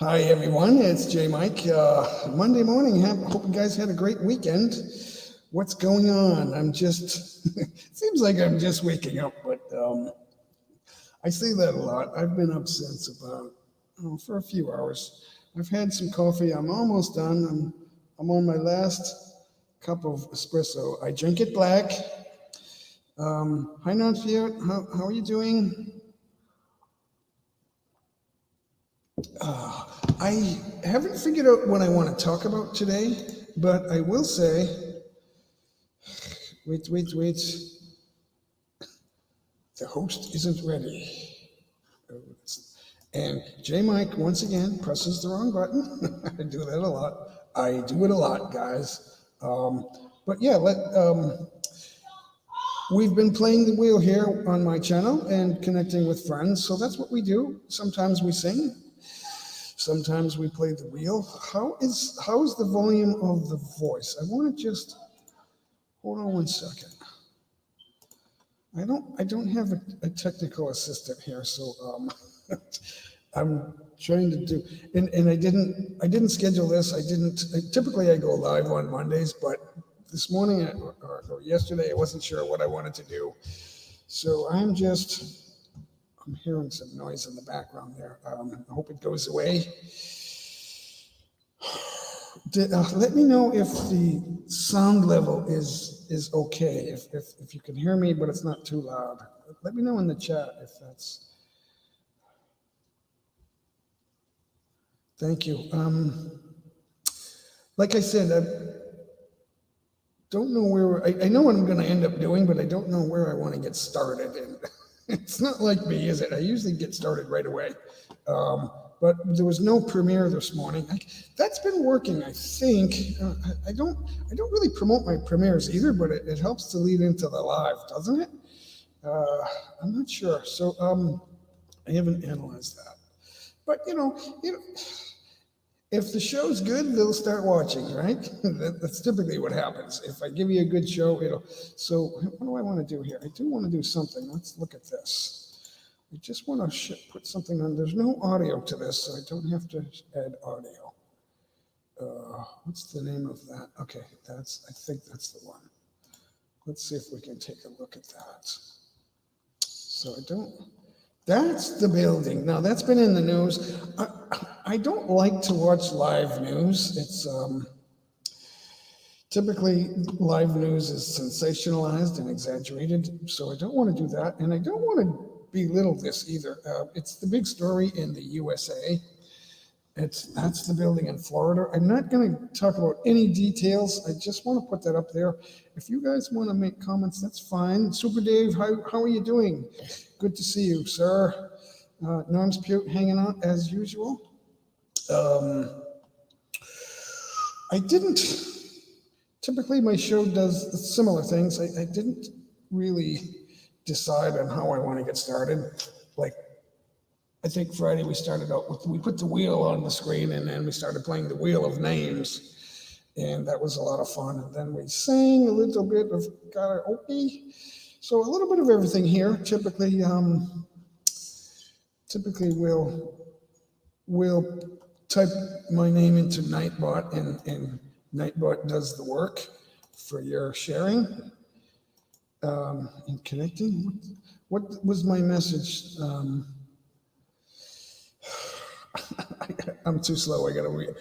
Hi everyone, it's J Mike. Monday morning. Hope you guys had a great weekend. What's going on? I'm just, seems like I'm just waking up, but I say that a lot. I've been up since about, for a few hours. I've had some coffee. I'm almost done. I'm on my last cup of espresso. I drink it black. Hi Nanfield, how are you doing? I haven't figured out what I want to talk about today, but I will say, wait, the host isn't ready. And J Mike, once again, presses the wrong button. I do that a lot. I do it a lot, guys. But yeah, we've been playing the wheel here on my channel and connecting with friends. So that's what we do. Sometimes we sing, sometimes we play the wheel. How's the volume of the voice? I want to just hold on one second. I don't have a technical assistant here, so I'm trying to do, and I didn't schedule this. Typically I go live on Mondays, but this morning or yesterday I wasn't sure what I wanted to do. So I'm hearing some noise in the background there. I hope it goes away. Let me know if the sound level is okay, if you can hear me, but it's not too loud. Let me know in the chat if that's. Thank you. Like I said, I don't know where, I know what I'm going to end up doing, but I don't know where I want to get started. And it's not like me, is it? I usually get started right away. But there was no premiere this morning. That's been working, I think. I don't really promote my premieres either, but it helps to lead into the live, doesn't it? I'm not sure. So I haven't analyzed that. But if the show's good, they'll start watching, right? That's typically what happens. If I give you a good show, So what do I want to do here? I do want to do something. Let's look at this. I just want to put something on. There's no audio to this, so I don't have to add audio. What's the name of that? Okay, I think that's the one. Let's see if we can take a look at that. So that's the building. Now that's been in the news. I don't like to watch live news. It's typically live news is sensationalized and exaggerated, so I don't want to do that, and I don't want to belittle this either. It's the big story in the USA. That's the building in Florida. I'm not going to talk about any details. I just want to put that up there. If you guys want to make comments, that's fine. Super Dave, how are you doing? Good to see you, sir. Norm's Pute hanging out as usual. I didn't, typically my show does similar things. I didn't really decide on how I want to get started. Like, I think Friday we started out with, we put the wheel on the screen and then we started playing the wheel of names. And that was a lot of fun. And then we sang a little bit of karaoke. So a little bit of everything here. Typically we'll type my name into Nightbot and Nightbot does the work for your sharing and connecting. What was my message? I'm too slow. I gotta read.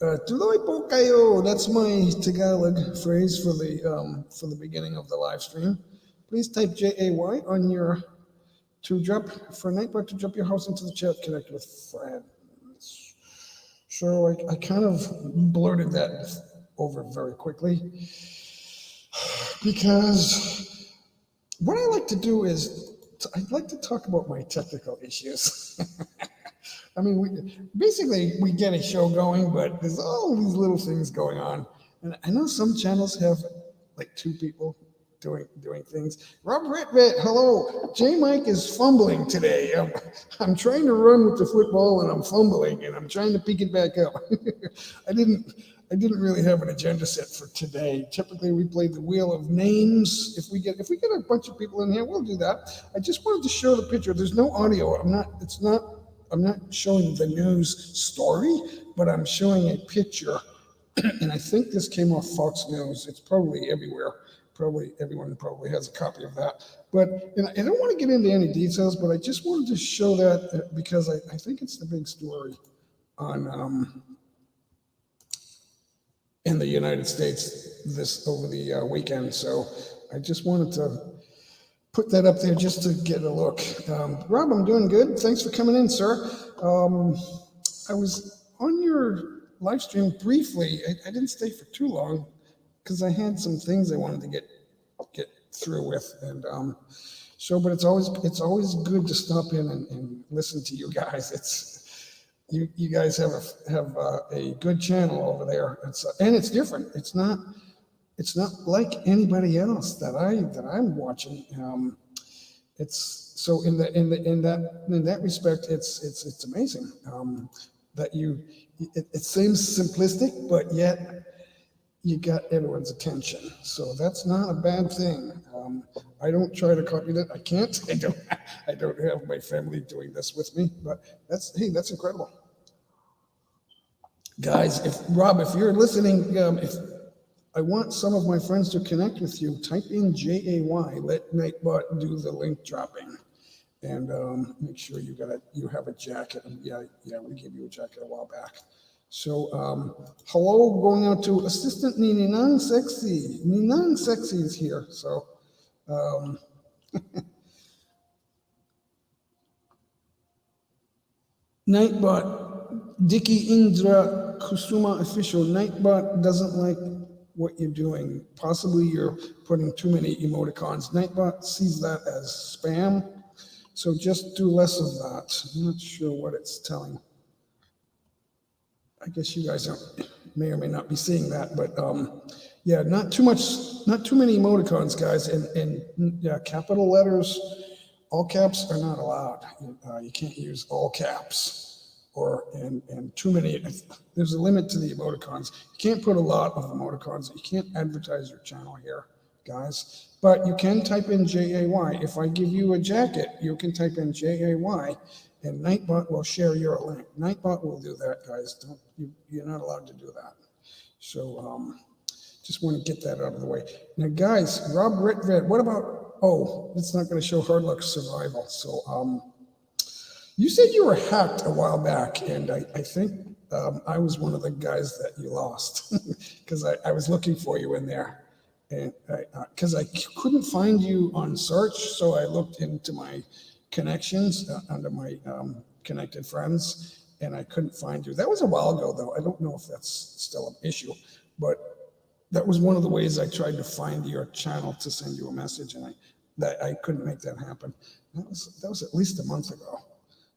Tuloy po kayo. That's my Tagalog phrase for the beginning of the live stream. Please type JAY on your for Nightbot to drop your house into the chat. Connect with friends. So I kind of blurted that over very quickly because what I like to do is I'd like to talk about my technical issues. I mean, we get a show going, but there's all these little things going on. And I know some channels have like 2 people doing things. Rob Ritbit, hello. J Mike is fumbling today. I'm trying to run with the football and I'm fumbling and I'm trying to pick it back up. I didn't really have an agenda set for today. Typically we play the wheel of names. If we get a bunch of people in here, we'll do that. I just wanted to show the picture. There's no audio. It's not I'm not showing the news story, but I'm showing a picture. And I think this came off Fox News. It's probably everywhere. Probably everyone probably has a copy of that. But I don't want to get into any details, but I just wanted to show that because I think it's the big story on in the United States this over the weekend. So I just wanted to put that up there just to get a look. Rob, I'm doing good. Thanks for coming in, sir. I was on your live stream briefly. I didn't stay for too long because I had some things I wanted to get through with, and but it's always good to stop in and listen to you guys. You guys have a good channel over there. And it's different. It's not like anybody else that I'm watching. It's so in that respect, it's amazing that it seems simplistic, but yet you got everyone's attention. So that's not a bad thing. I don't try to copy that. I can't. I don't have my family doing this with me, but that's incredible. Guys, if you're listening, if I want some of my friends to connect with you, type in JAY, let Nightbot do the link dropping, and make sure you have a jacket. Yeah, we gave you a jacket a while back. So, hello, going out to Assistant Ninang Sexy. Ninang Sexy is here. So, Nightbot, Dicky Indra Kusuma official. Nightbot doesn't like what you're doing. Possibly you're putting too many emoticons. Nightbot sees that as spam. So just do less of that. I'm not sure what it's telling. I guess you guys may or may not be seeing that, but yeah, not too many emoticons, guys, and capital letters, all caps are not allowed. You can't use all caps and too many. There's a limit to the emoticons. You can't put a lot of emoticons. You can't advertise your channel here, guys. But you can type in JAY. If I give you a jacket, you can type in JAY. And Nightbot will share your link. Nightbot will do that, guys. You're not allowed to do that. So just want to get that out of the way. Now, guys, Rob Ritvad, what about, it's not going to show Hard Luck Survival. So you said you were hacked a while back, and I think I was one of the guys that you lost because I was looking for you in there. And because I couldn't find you on search, so I looked into my connections under my connected friends, and I couldn't find you. That was a while ago, though. I don't know if that's still an issue, but that was one of the ways I tried to find your channel to send you a message, and I couldn't make that happen. That was at least a month ago,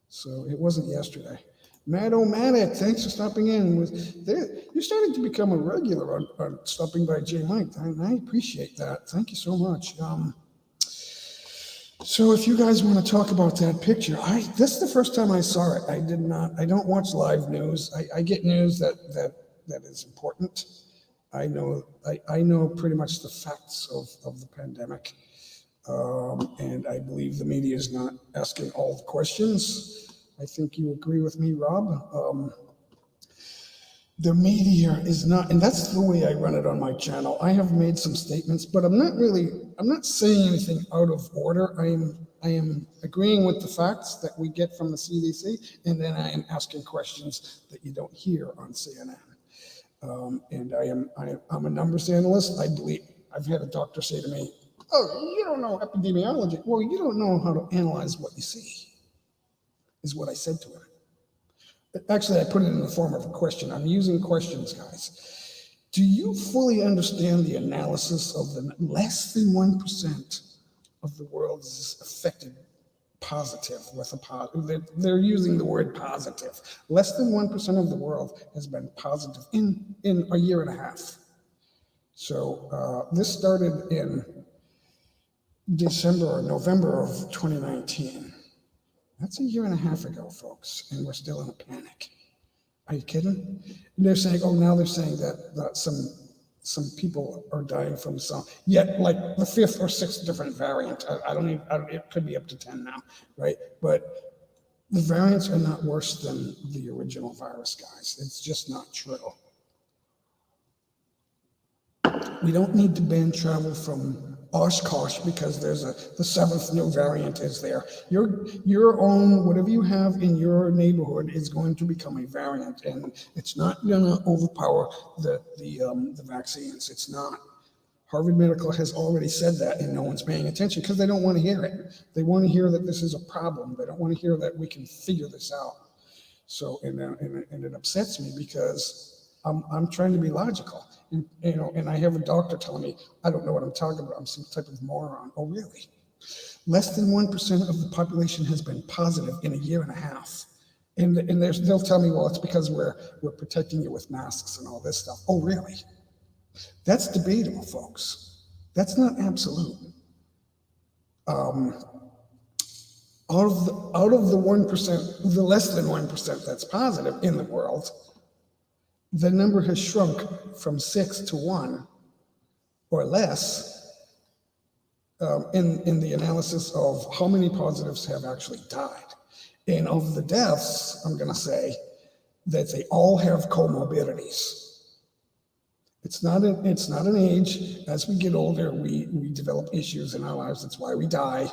so it wasn't yesterday. Matt-O-Matic, thanks for stopping in. You're starting to become a regular on stopping by J Mike. I appreciate that. Thank you so much. So if you guys want to talk about that picture, this is the first time I saw it. I don't watch live news. I get news that is important. I know pretty much the facts of the pandemic. And I believe the media is not asking all the questions. I think you agree with me, Rob. The media is not, and that's the way I run it on my channel. I have made some statements, but I'm not saying anything out of order. I am agreeing with the facts that we get from the CDC, and then I am asking questions that you don't hear on CNN. And I'm a numbers analyst. I've had a doctor say to me, "Oh, you don't know epidemiology." Well, you don't know how to analyze what you see, is what I said to him. Actually, I put it in the form of a question. I'm using questions, guys. Do you fully understand the analysis of the less than 1% of the world is affected positive with a positive? They're using the word positive. Less than 1% of the world has been positive in a year and a half. So this started in December or November of 2019. That's a year and a half ago, folks, and we're still in a panic. Are you kidding? And they're saying, now they're saying that some people are dying from some, yet like the 5th or 6th different variant. It could be up to 10 now, right? But The variants are not worse than the original virus, guys. It's just not true. We don't need to ban travel from Oshkosh because there's the seventh new variant is there. Your own, whatever you have in your neighborhood is going to become a variant, and it's not going to overpower the vaccines. It's not. Harvard Medical has already said that, and no one's paying attention because they don't want to hear it. They want to hear that this is a problem. They don't want to hear that we can figure this out. So, and it upsets me because I'm trying to be logical, and I have a doctor telling me I don't know what I'm talking about. I'm some type of moron. Oh, really? Less than 1% of the population has been positive in a year and a half, and they'll tell me, well, it's because we're protecting you with masks and all this stuff. Oh, really? That's debatable, folks. That's not absolute. Out of the 1%, the less than 1% that's positive in the world, the number has shrunk from 6 to 1 or less in the analysis of how many positives have actually died. And of the deaths, I'm going to say that they all have comorbidities. It's not an age. As we get older, we develop issues in our lives. That's why we die.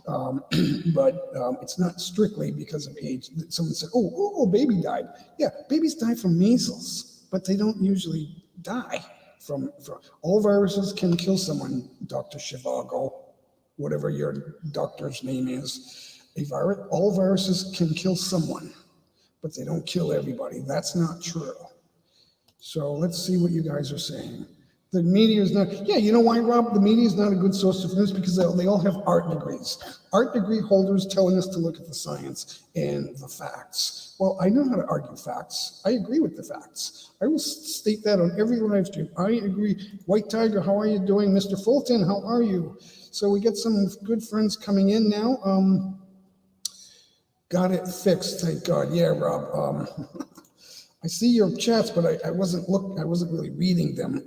But it's not strictly because of age. Someone said, oh, baby died. Yeah, babies die from measles, but they don't usually die from all viruses can kill someone, Dr. Zhivago, whatever your doctor's name is. All viruses can kill someone, but they don't kill everybody. That's not true. So let's see what you guys are saying. The media is not, yeah, you know why, Rob? The media is not a good source of news because they all have art degrees. Art degree holders telling us to look at the science and the facts. Well, I know how to argue facts. I agree with the facts. I will state that on every live stream. I agree. White Tiger, how are you doing? Mr. Fulton, how are you? So we get some good friends coming in now. Got it fixed, thank God. Yeah, Rob. I see your chats, but I wasn't really reading them.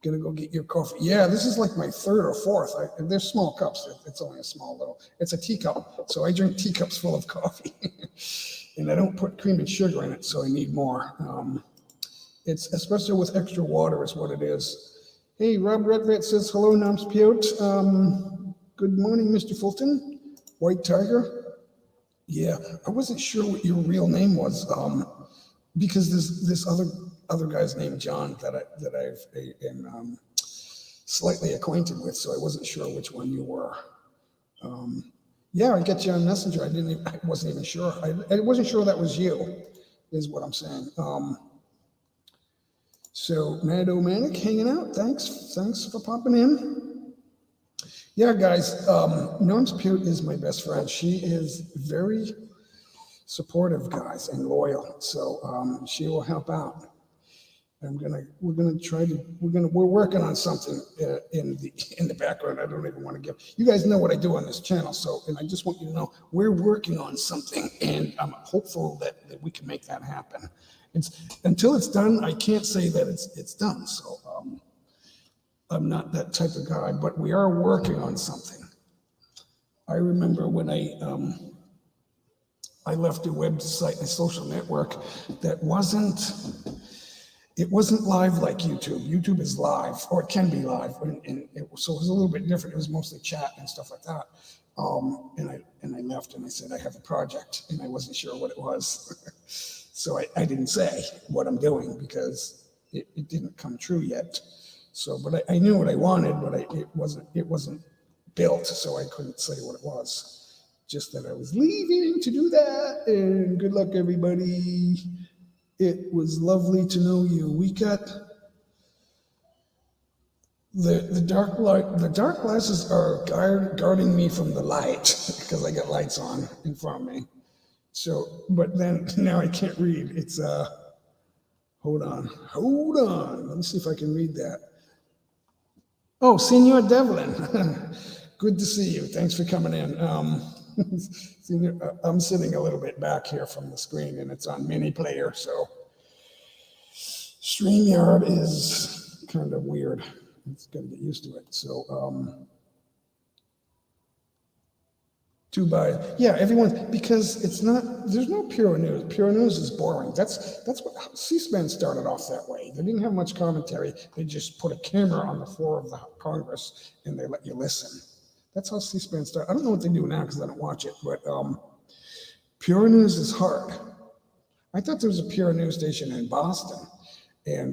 Gonna go get your coffee. Yeah, this is like my third or fourth. They're small cups. It's only a small little. It's a teacup, so I drink teacups full of coffee, and I don't put cream and sugar in it, so I need more. It's espresso with extra water is what it is. Hey, Rob Redvet says hello, Nams Piot. Good morning, Mr. Fulton. White Tiger. Yeah, I wasn't sure what your real name was, because this other guy's named John that I am slightly acquainted with, so I wasn't sure which one you were. Yeah, I get you on Messenger. I wasn't even sure. I wasn't sure that was you, is what I'm saying. So Mad O'Manic hanging out. Thanks for popping in. Yeah, guys, Norm's Pute is my best friend. She is very supportive, guys, and loyal. So she will help out. We're working on something in the background. I don't even want to give. You guys know what I do on this channel, and I just want you to know we're working on something, and I'm hopeful that we can make that happen. Until it's done, I can't say that it's done. So. I'm not that type of guy, but we are working on something. I remember when I left a website, a social network that wasn't live like YouTube. YouTube is live, or it can be live, so it was a little bit different. It was mostly chat and stuff like that. And I left and I said I have a project, and I wasn't sure what it was. So I didn't say what I'm doing because it didn't come true yet. So, but I knew what I wanted, but it wasn't built, so I couldn't say what it was. Just that I was leaving to do that, and good luck, everybody. It was lovely to know you. We got the dark light. The dark glasses are guarding me from the light because I got lights on in front of me. So, but then now I can't read. It's hold on. Let me see if I can read that. Oh, Senor Devlin, good to see you. Thanks for coming in. I'm sitting a little bit back here from the screen, and it's on mini player, so StreamYard is kind of weird. It's got to get used to it. So Too bad. Yeah, everyone, because it's not, there's no pure news. Pure news is boring. That's what C-SPAN started off that way. They didn't have much commentary. They just put a camera on the floor of the Congress and they let you listen. That's how C-SPAN started. I don't know what they do now because I don't watch it, but pure news is hard. I thought there was a pure news station in Boston, and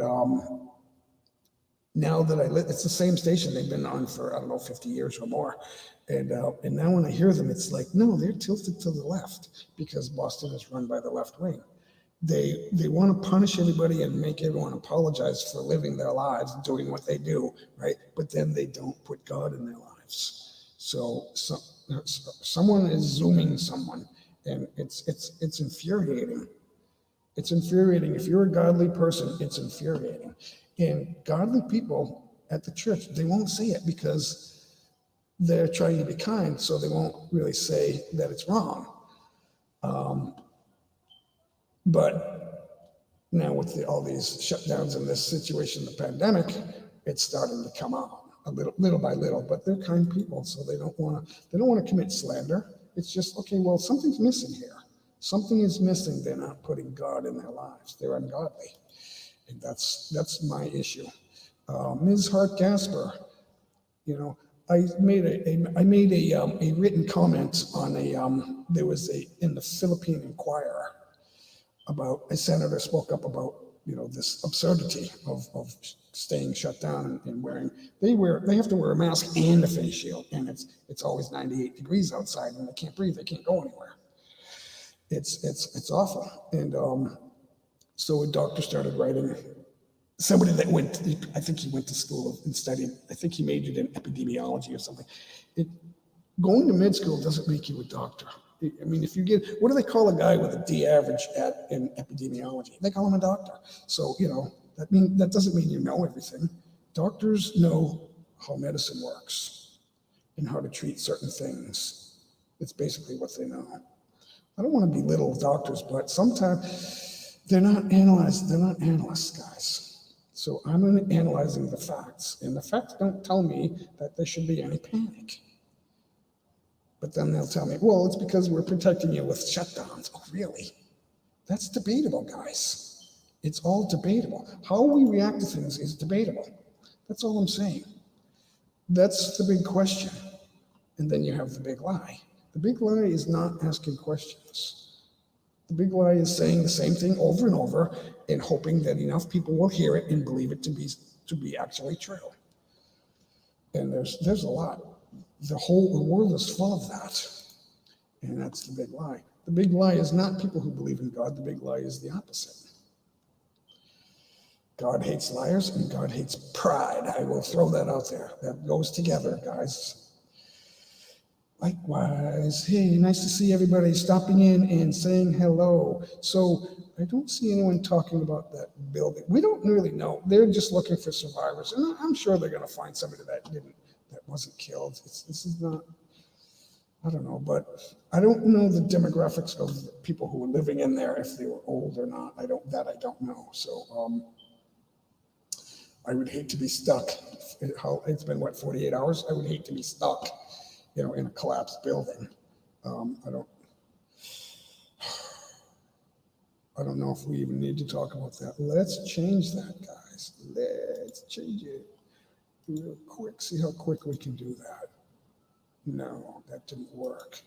now that it's the same station they've been on for, I don't know, 50 years or more. And now when I hear them, it's like, no, they're tilted to the left because Boston is run by the left wing. They want to punish everybody and make everyone apologize for living their lives, doing what they do, right? But then they don't put God in their lives. So someone is zooming someone, and it's infuriating. It's infuriating. If you're a godly person, it's infuriating. And godly people at the church, they won't say it because they're trying to be kind, so they won't really say that it's wrong. But now with all these shutdowns and this situation, the pandemic, it's starting to come out a little by little. But they're kind people, so they don't want to commit slander. It's just, okay, well, something's missing here. Something is missing. They're not putting God in their lives. They're ungodly. And that's my issue. Ms. Hart-Gasper, you know, I made a written comment on there was in the Philippine Inquirer about a senator spoke up about, you know, this absurdity of staying shut down and wearing, they have to wear a mask and a face shield, and it's always 98 degrees outside and they can't breathe, they can't go anywhere. It's awful. And so a doctor started writing, somebody that I think he went to school and studied, I think he majored in epidemiology or something. Going to med school doesn't make you a doctor. I mean, if you get, what do they call a guy with a D average in epidemiology? They call him a doctor. So, you know, that doesn't mean you know everything. Doctors know how medicine works and how to treat certain things. It's basically what they know. I don't want to belittle doctors, but sometimes they're not analysts, guys. So I'm analyzing the facts, and the facts don't tell me that there should be any panic. But then they'll tell me, well, it's because we're protecting you with shutdowns. Oh, really? That's debatable, guys. It's all debatable. How we react to things is debatable. That's all I'm saying. That's the big question. And then you have the big lie. The big lie is not asking questions. The big lie is saying the same thing over and over and hoping that enough people will hear it and believe it to be actually true. And there's a lot. The world is full of that. And that's the big lie. The big lie is not people who believe in God. The big lie is the opposite. God hates liars and God hates pride. I will throw that out there. That goes together, guys. Likewise, hey, nice to see everybody stopping in and saying hello. So I don't see anyone talking about that building. We don't really know. They're just looking for survivors. And I'm sure they're going to find somebody that wasn't killed. This is not, I don't know, but I don't know the demographics of the people who were living in there, if they were old or not. I don't know. So I would hate to be stuck. It's been, 48 hours? I would hate to be stuck, in a collapsed building. I don't know if we even need to talk about that. Let's change that, guys. Let's change it real quick. See how quick we can do that. No, that didn't work.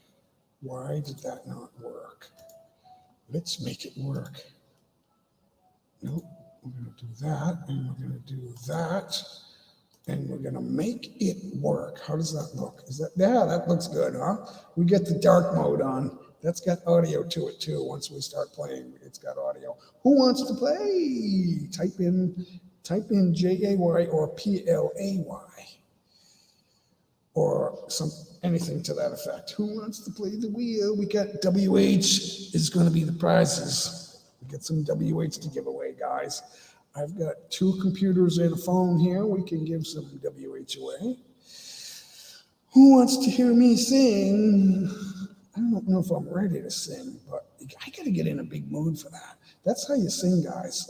Why did that not work? Let's make it work. Nope, we're going to do that, and we're going to do that, and we're going to make it work. How does that look? That looks good, huh? We get the dark mode on. That's got audio to it too. Once we start playing, it's got audio. Who wants to play? Type in JAY or PLAY or anything to that effect. Who wants to play the wheel? We got WH is going to be the prizes. We got some WH to give away, guys. I've got 2 computers and a phone here. We can give some WH away. Who wants to hear me sing? I don't know if I'm ready to sing, but I got to get in a big mood for that. That's how you sing, guys.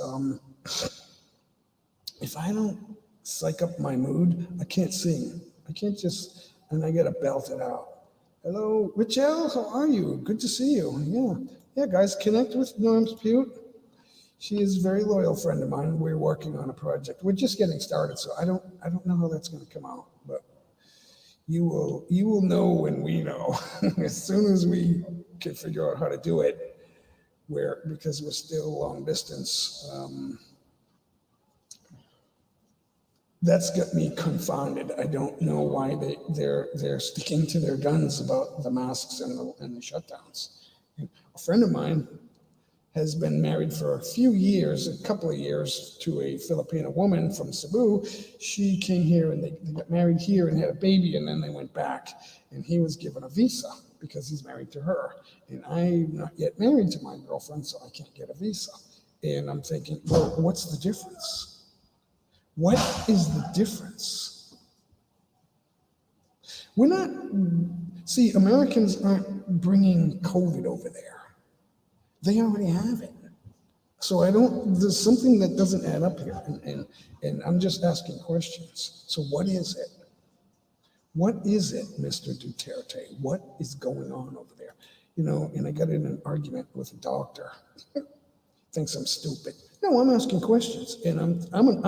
If I don't psych up my mood, I can't sing. I can't just, and I got to belt it out. Hello, Richelle, how are you? Good to see you. Yeah, guys, connect with Norms Pute. She is a very loyal friend of mine. We're working on a project. We're just getting started, so I don't know how that's going to come out, but you will know when we know. As soon as we can figure out how to do it, because we're still long distance. That's got me confounded. I don't know why they're sticking to their guns about the masks and the shutdowns. And a friend of mine has been married for a couple of years, to a Filipino woman from Cebu. She came here and they got married here and had a baby, and then they went back, and he was given a visa because he's married to her. And I'm not yet married to my girlfriend, so I can't get a visa. And I'm thinking, well, what's the difference? What is the difference? Americans aren't bringing COVID over there. They already have it. So there's something that doesn't add up here. And I'm just asking questions. So what is it? What is it, Mr. Duterte? What is going on over there? And I got in an argument with a doctor. Thinks I'm stupid. No, I'm asking questions, and I'm an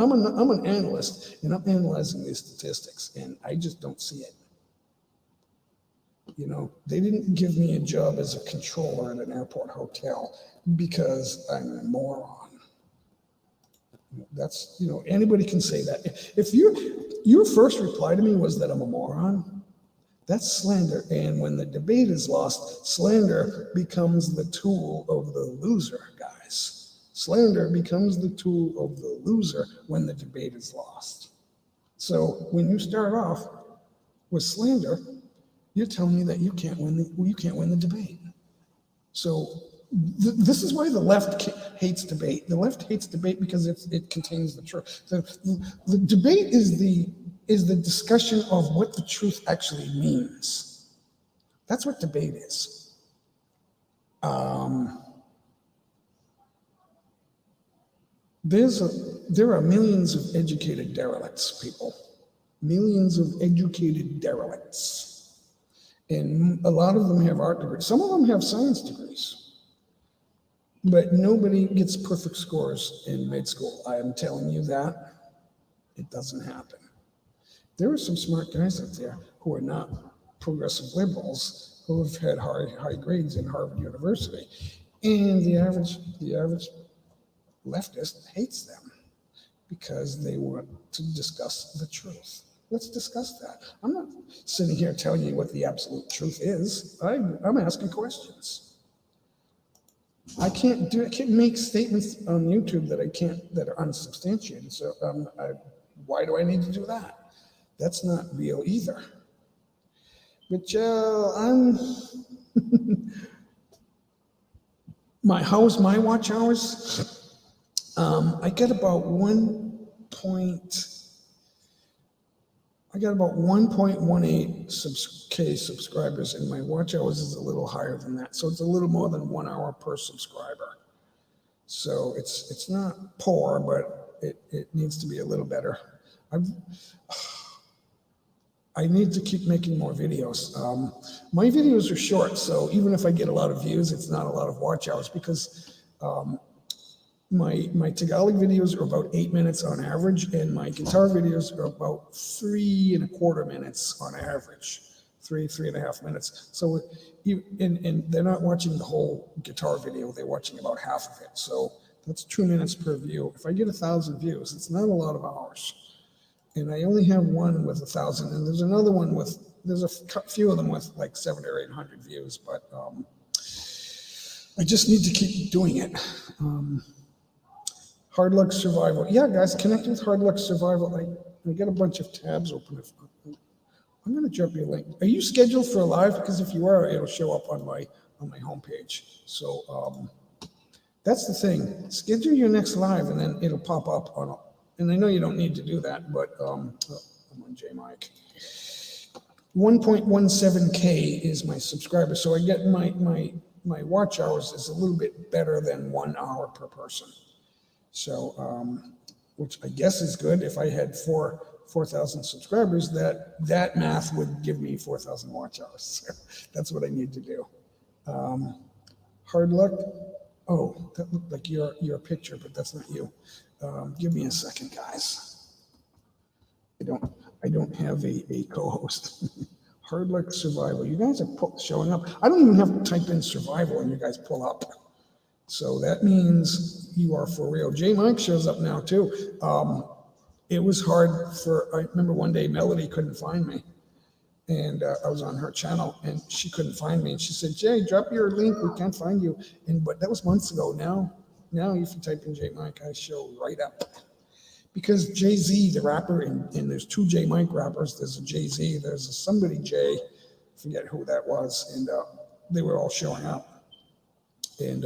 analyst, and I'm analyzing these statistics, and I just don't see it. They didn't give me a job as a controller at an airport hotel because I'm a moron. That's, anybody can say that. If your first reply to me was that I'm a moron, that's slander. And when the debate is lost, slander becomes the tool of the loser, guys. Slander becomes the tool of the loser when the debate is lost. So when you start off with slander, you're telling me that you can't win the debate. So this is why the left hates debate. The left hates debate because it contains the truth. The debate is the discussion of what the truth actually means. That's what debate is. There are millions of educated derelicts, people. Millions of educated derelicts. And a lot of them have art degrees. Some of them have science degrees. But nobody gets perfect scores in med school. I am telling you that. It doesn't happen. There are some smart guys out there who are not progressive liberals who have had high grades in Harvard University. And the average leftist hates them because they want to discuss the truth. Let's discuss that. I'm not sitting here telling you what the absolute truth is. I'm asking questions. I can't make statements on YouTube that are unsubstantiated. So why do I need to do that? That's not real either. But my watch hours. I get about 1.18K subscribers, and my watch hours is a little higher than that. So it's a little more than 1 hour per subscriber. So it's not poor, but it needs to be a little better. I need to keep making more videos. My videos are short, so even if I get a lot of views, it's not a lot of watch hours because my Tagalog videos are about 8 minutes on average, and my guitar videos are about 3.25 minutes on average, 3.5 minutes. So, and they're not watching the whole guitar video; they're watching about half of it. So that's 2 minutes per view. If I get 1,000 views, it's not a lot of hours. And I only have one with 1,000, and there's another one there's a few of them with like 700 or 800 views, but I just need to keep doing it. Hard Luck Survival. Yeah, guys, connect with Hard Luck Survival. I got a bunch of tabs open. I'm going to drop you a link. Are you scheduled for a live? Because if you are, it'll show up on my homepage. So that's the thing. Schedule your next live, and then it'll pop up on. And I know you don't need to do that, but I'm on JMic. 1.17K is my subscriber, so I get my watch hours is a little bit better than 1 hour per person. So, which I guess is good. If I had four 4,000 subscribers, that math would give me 4,000 watch hours. So that's what I need to do. Hard luck. Oh, that looked like your picture, but that's not you. Give me a second, guys. I don't have a co-host. Hard luck survival. You guys are showing up. I don't even have to type in survival and you guys pull up. So that means you are for real. J Mike shows up now too. It was hard I remember one day Melody couldn't find me. And I was on her channel and she couldn't find me. And she said, Jay, drop your link. We can't find you. But that was months ago. Now if you type in J Mike, I show right up. Because Jay-Z, the rapper, and there's two J Mike rappers. There's a Jay-Z, there's a somebody Jay, I forget who that was. And they were all showing up. And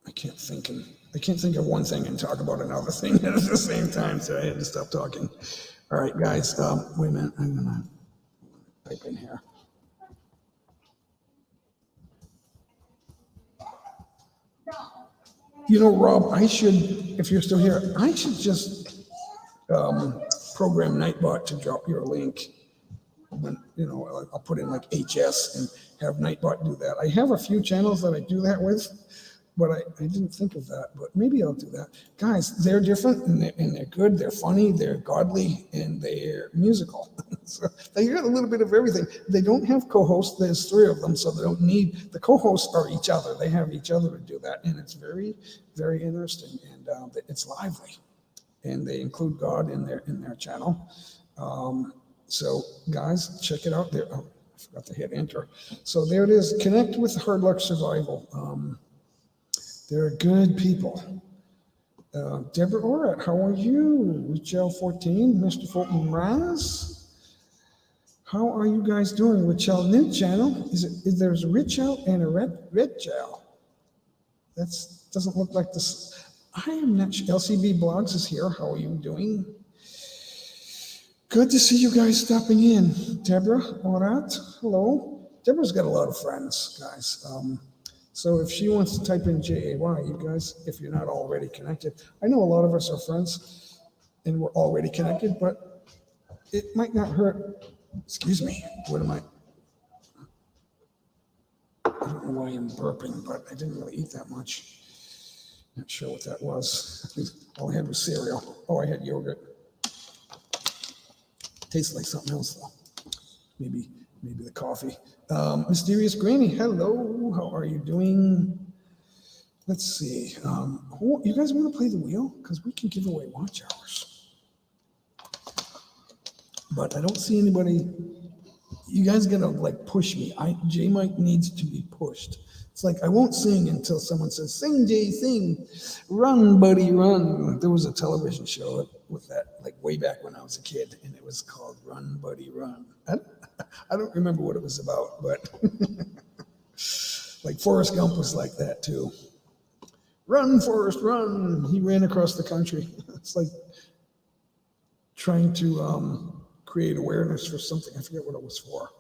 I can't think of one thing and talk about another thing at the same time, so I had to stop talking. All right, guys, wait a minute. I'm gonna type in here. You know, Rob, if you're still here, I should just program Nightbot to drop your link. When, I'll put in like HS and have Nightbot do that. I have a few channels that I do that with, but I didn't think of that, but maybe I'll do that. Guys, they're different and they're good, they're funny, they're godly, and they're musical. So they got a little bit of everything. They don't have co-hosts, there's 3 of them, so they don't need, the co-hosts are each other. They have each other to do that, and it's very, very interesting, and it's lively. And they include God in their channel. So guys, check it out there. Oh, I forgot to hit enter. So there it is, connect with Hard Luck Survival. They're good people. Deborah Orat, how are you? Richelle 14, Mr. Fulton Raz. How are you guys doing? Richelle new channel. There's a Richelle and a Richelle. That doesn't look like this. I am not sure. LCB Blogs is here. How are you doing? Good to see you guys stopping in. Deborah Orat, hello. Deborah's got a lot of friends, guys. So if she wants to type in JAY, you guys, if you're not already connected, I know a lot of us are friends and we're already connected, but it might not hurt. Excuse me, what am I don't know why I'm burping, but I didn't really eat that much. Not sure what that was. All I had was cereal. Oh, I had yogurt. Tastes like something else though. Maybe the coffee. Mysterious Granny, hello. How are you doing? Let's see. You guys want to play the wheel? Because we can give away watch hours. But I don't see anybody. You guys gotta like push me. J Mike needs to be pushed. It's like I won't sing until someone says, "Sing, Jay, sing, run, buddy, run." There was a television show with that, like way back when I was a kid, and it was called "Run, Buddy, Run." I don't remember what it was about, but like Forrest Gump was like that too. Run, Forrest, run! He ran across the country. It's like trying to create awareness for something. I forget what it was for.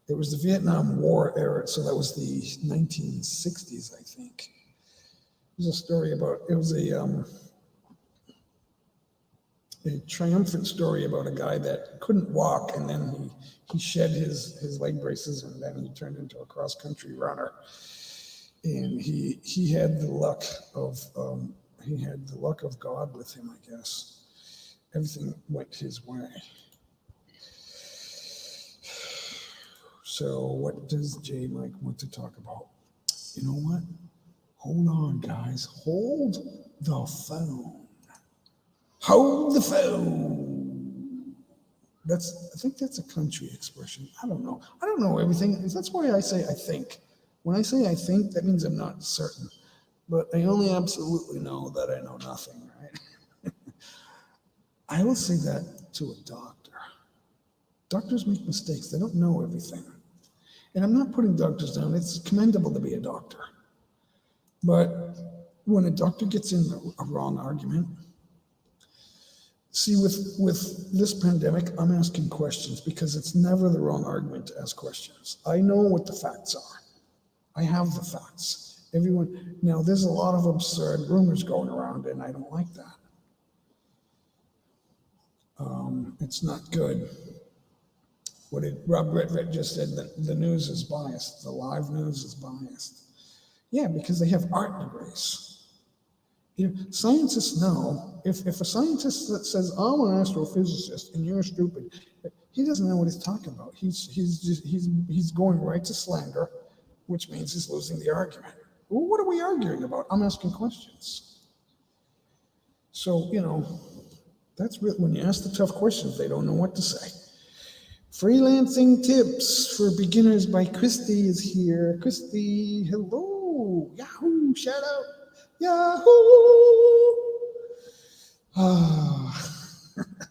It was the Vietnam War era, so that was the 1960s, I think. It was a story about, it was a triumphant story about a guy that couldn't walk, and then he shed his leg braces, and then he turned into a cross-country runner. And he had the luck of God with him, I guess. Everything went his way. So what does J Mike want to talk about? You know what? Hold on, guys. Hold the phone. Hold the phone. I think that's a country expression. I don't know. I don't know everything. That's why I say I think. When I say I think, that means I'm not certain. But I only absolutely know that I know nothing, right? I will say that to a doctor. Doctors make mistakes. They don't know everything. And I'm not putting doctors down. It's commendable to be a doctor. But when a doctor gets in a wrong argument, see, with this pandemic, I'm asking questions because it's never the wrong argument to ask questions. I know what the facts are. I have the facts. Everyone, now there's a lot of absurd rumors going around, and I don't like that. It's not good. What did Rob Ritvick just said? That the news is biased. The live news is biased. Yeah, because they have art degrees. Scientists know if a scientist that says I'm an astrophysicist and you're stupid, he doesn't know what he's talking about. He's going right to slander, which means he's losing the argument. Well, what are we arguing about? I'm asking questions. So that's real. When you ask the tough questions, they don't know what to say. Freelancing tips for beginners by Christy is here. Christy, hello. Yahoo, shout out. Yahoo.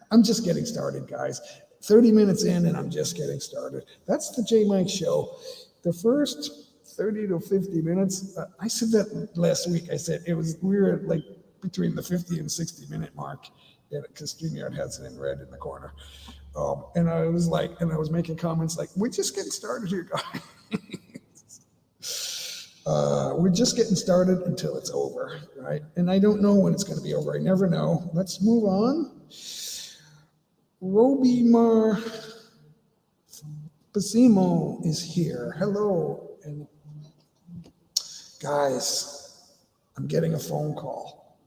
I'm just getting started, guys. 30 minutes in and I'm just getting started. That's the J Mike Show. The first 30 to 50 minutes, I said that last week. I said we were like between the 50 and 60 minute mark, because StreamYard has it in red in the corner. And I was making comments like, we're just getting started here, guys. We're just getting started until it's over, right? And I don't know when it's going to be over. I never know. Let's move on. Robimar Basimo is here. Hello. And guys, I'm getting a phone call.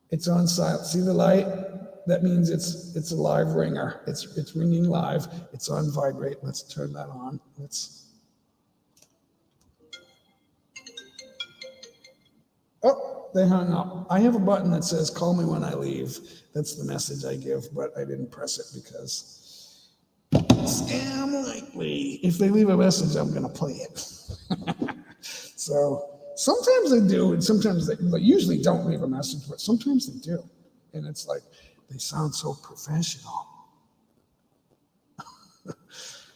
It's on silent. See the light? That means it's a live ringer. It's ringing live. It's on vibrate. Let's turn that on. Oh, they hung up. I have a button that says call me when I leave. That's the message I give, but I didn't press it because scam likely. If they leave a message, I'm going to play it. So sometimes they do, and sometimes they usually don't leave a message, but sometimes they do. And it's like, they sound so professional.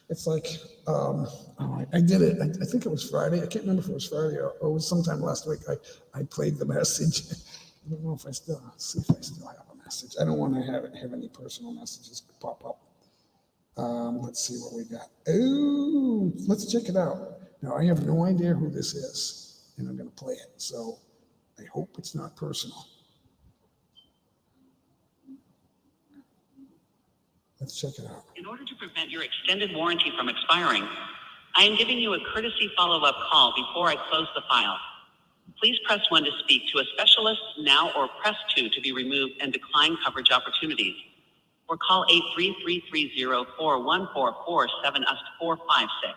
It's like, I did it. I think it was Friday. I can't remember if it was Friday or it was sometime last week. I played the message. I don't know if I still have a message. I don't want to have any personal messages pop up. Let's see what we got. Oh, let's check it out. Now, I have no idea who this is, and I'm going to play it. So I hope it's not personal. Let's check it out. In order to prevent your extended warranty from expiring, I am giving you a courtesy follow-up call before I close the file. Please press 1 to speak to a specialist now, or press 2 to be removed and decline coverage opportunities. Or call 833-304-1447 us to 456.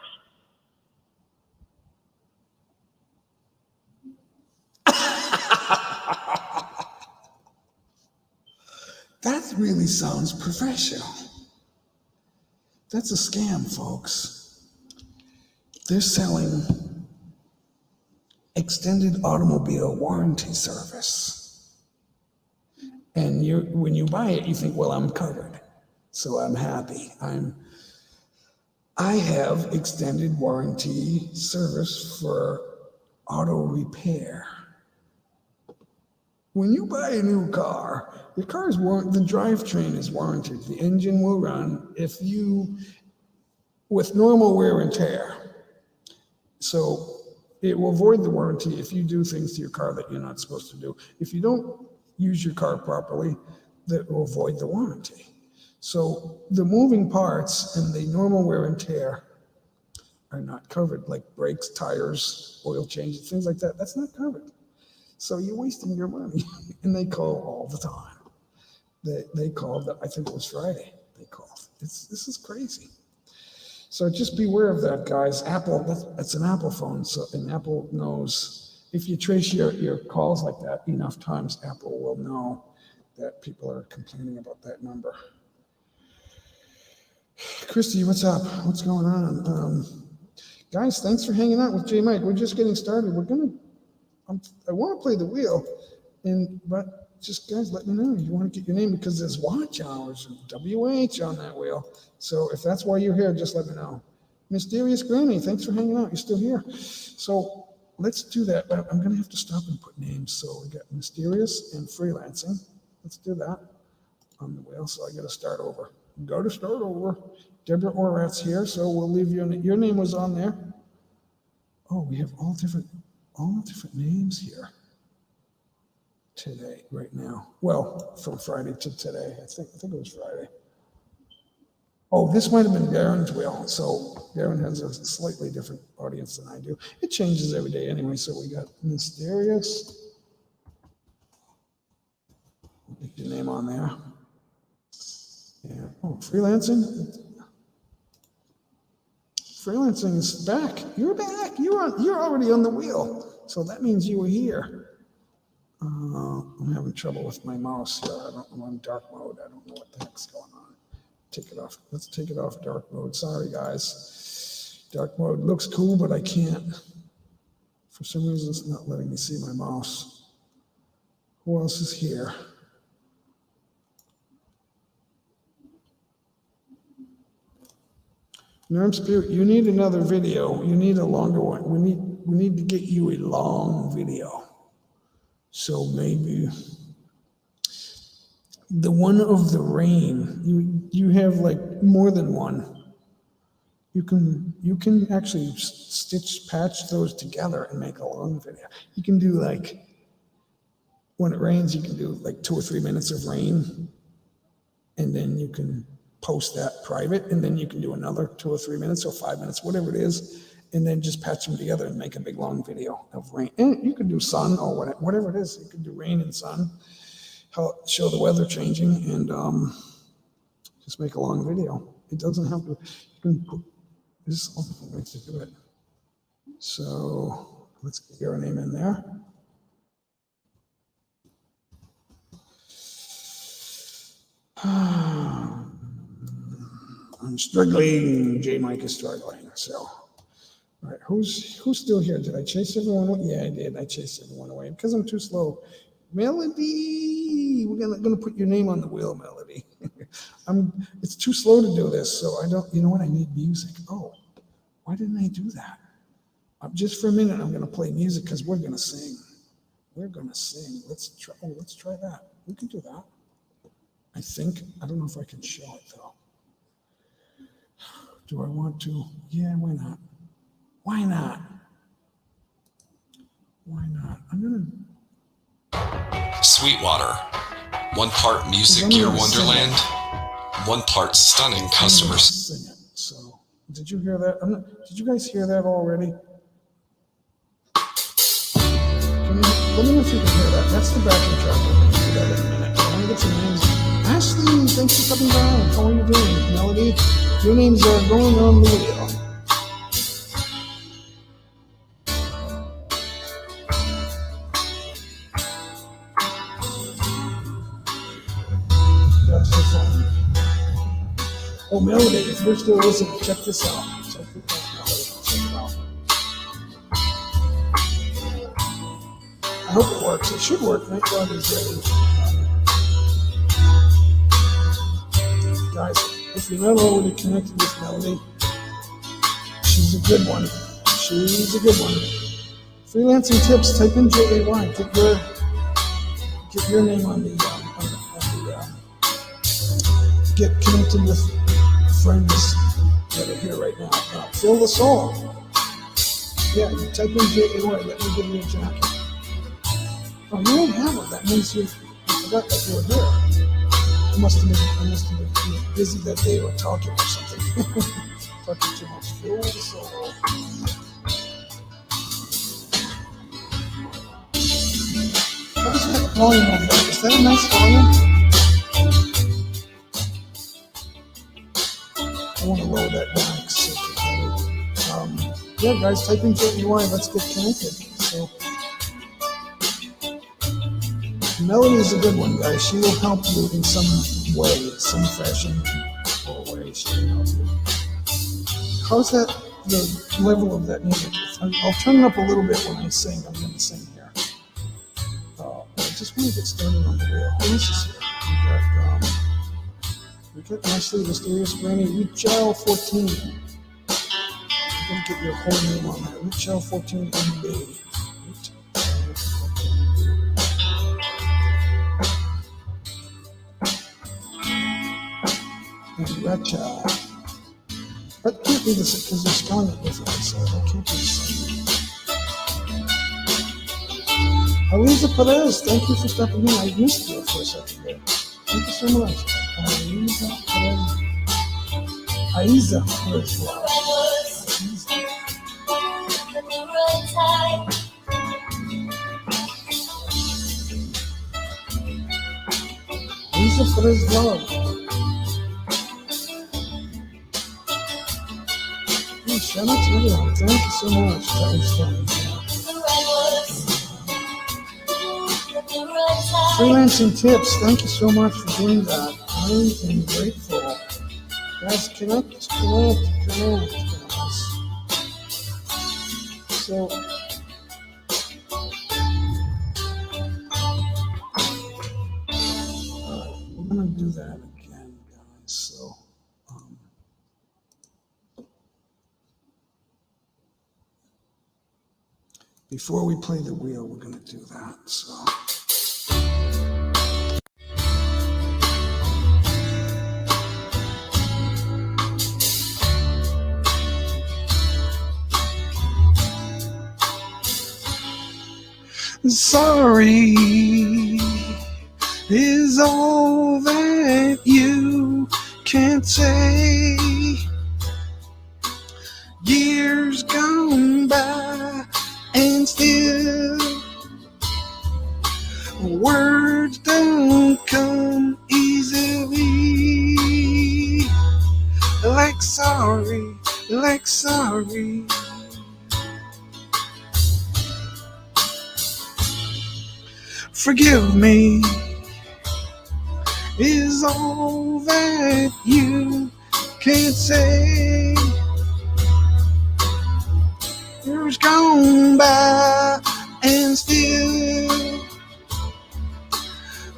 That really sounds professional. That's a scam, folks. They're selling extended automobile warranty service. And when you buy it, you think, well, I'm covered, so I'm happy. I have extended warranty service for auto repair. When you buy a new car, the drivetrain is warranted. The engine will run with normal wear and tear. So it will void the warranty if you do things to your car that you're not supposed to do. If you don't use your car properly, that will void the warranty. So the moving parts and the normal wear and tear are not covered, like brakes, tires, oil changes, things like that. That's not covered. So you're wasting your money. And they call all the time. They called, I think it was Friday, they called. This is crazy. So just beware of that, guys. Apple, that's an Apple phone, and Apple knows. If you trace your calls like that enough times, Apple will know that people are complaining about that number. Christy, what's up? What's going on? Guys, thanks for hanging out with J Mike. We're just getting started. I want to play the wheel, but just guys, let me know. You want to get your name, because there's watch hours and WH on that wheel. So if that's why you're here, just let me know. Mysterious Granny, thanks for hanging out. You're still here. So let's do that. I'm going to have to stop and put names. So we got Mysterious and Freelancing. Let's do that on the wheel. So I got to start over. Go to start over. Deborah Orat's here, so we'll leave your name was on there. Oh, we have all different. all the different names here today, right now. Well, from Friday to today. I think it was Friday. Oh, this might have been Darren's wheel. So Darren has a slightly different audience than I do. It changes every day anyway. So we got Mysterious. Get your name on there. Yeah. Oh, freelancing. Freelancing is back. You're back. You're already on the wheel. So that means you were here. I'm having trouble with my mouse here. I'm on dark mode. I don't know what the heck's going on. Take it off. Let's take it off dark mode. Sorry, guys. Dark mode looks cool, but I can't. For some reason, it's not letting me see my mouse. Who else is here? Nerm Spirit, you need another video. You need a longer one. We need to get you a long video. So maybe the one of the rain, you have like more than one. You can actually patch those together and make a long video. You can do like, when it rains, you can do like 2 or 3 minutes of rain, and then you can post that private, and then you can do another 2 or 3 minutes or 5 minutes, whatever it is, and then just patch them together and make a big long video of rain. And you could do sun or whatever it is. You could do rain and sun, show the weather changing, and just make a long video. It doesn't have to, you can put this way to do it. So let's get your name in there. I'm struggling. J Mike is struggling. So, all right, who's still here? Did I chase everyone away? Yeah, I did. I chased everyone away because I'm too slow. Melody, we're gonna put your name on the wheel, Melody. It's too slow to do this, so I don't. You know what? I need music. Oh, why didn't I do that? Just for a minute, I'm gonna play music because we're gonna sing. We're gonna sing. Let's try. Oh, let's try that. We can do that. I think. I don't know if I can show it though. Do I want to? Yeah, why not? Why not? Why not? I'm gonna. Sweetwater. 1 part music gear wonderland, 1 part stunning customers. Sing it. So, did you hear that? Did you guys hear that already? Let me know if you can hear that. That's the backing track. We're going to do that in a minute. I want to get some names. Ashley, thanks for coming down. How are you doing? Melody, your names are going on the wheel. That's the song. Oh, Melody, if you're still listening, check this out. Check it out, Melody. Check it out. I hope it works. It should work. Thank God it's ready. Guys, if you're not already connected with Melody, she's a good one. She's a good one. Freelancing tips, type in JAY. Get your name on the get connected with friends that are here right now. Fill the soul. Yeah, you type in JAY. Let me give you a jacket. Oh, you don't have it. That means I forgot that you were here. I must have been busy that day or talking or something. Talking too much. Fill the soul. What is that volume on that? Is that a nice volume? I want to lower that down. Yeah, guys, type in JAY. Let's get connected. So, Melody is a good one, guys. She will help you in some way, some fashion or way. She can help you. How's that, the level of that music? I'll turn it up a little bit when I sing. I'm going to sing here. I just want to get started on the wheel. Who else is here? We got Ashley, Mysterious Granny, Richel 14. I'm going to get your whole name on that. Richel 14 MB. Richel. That can't be the same because they're spelling it differently, so that can't be the same. Aliza Perez, thank you for stepping in. I missed you for a second there. Thank you so much. Aliza Perez. Aiza Perez. Aiza Perez Vlog. Hey, shout out to everyone. Thank you so much. That was fun. Freelancing tips, thank you so much for doing that. I am grateful. Guys, connect, guys. So, we're gonna do that again, guys. So, before we play the wheel, we're gonna do that. So. Sorry is all that you can say. Years gone by and still words don't come easily. Like sorry, like sorry. Forgive me is all that you can say. Years gone by and still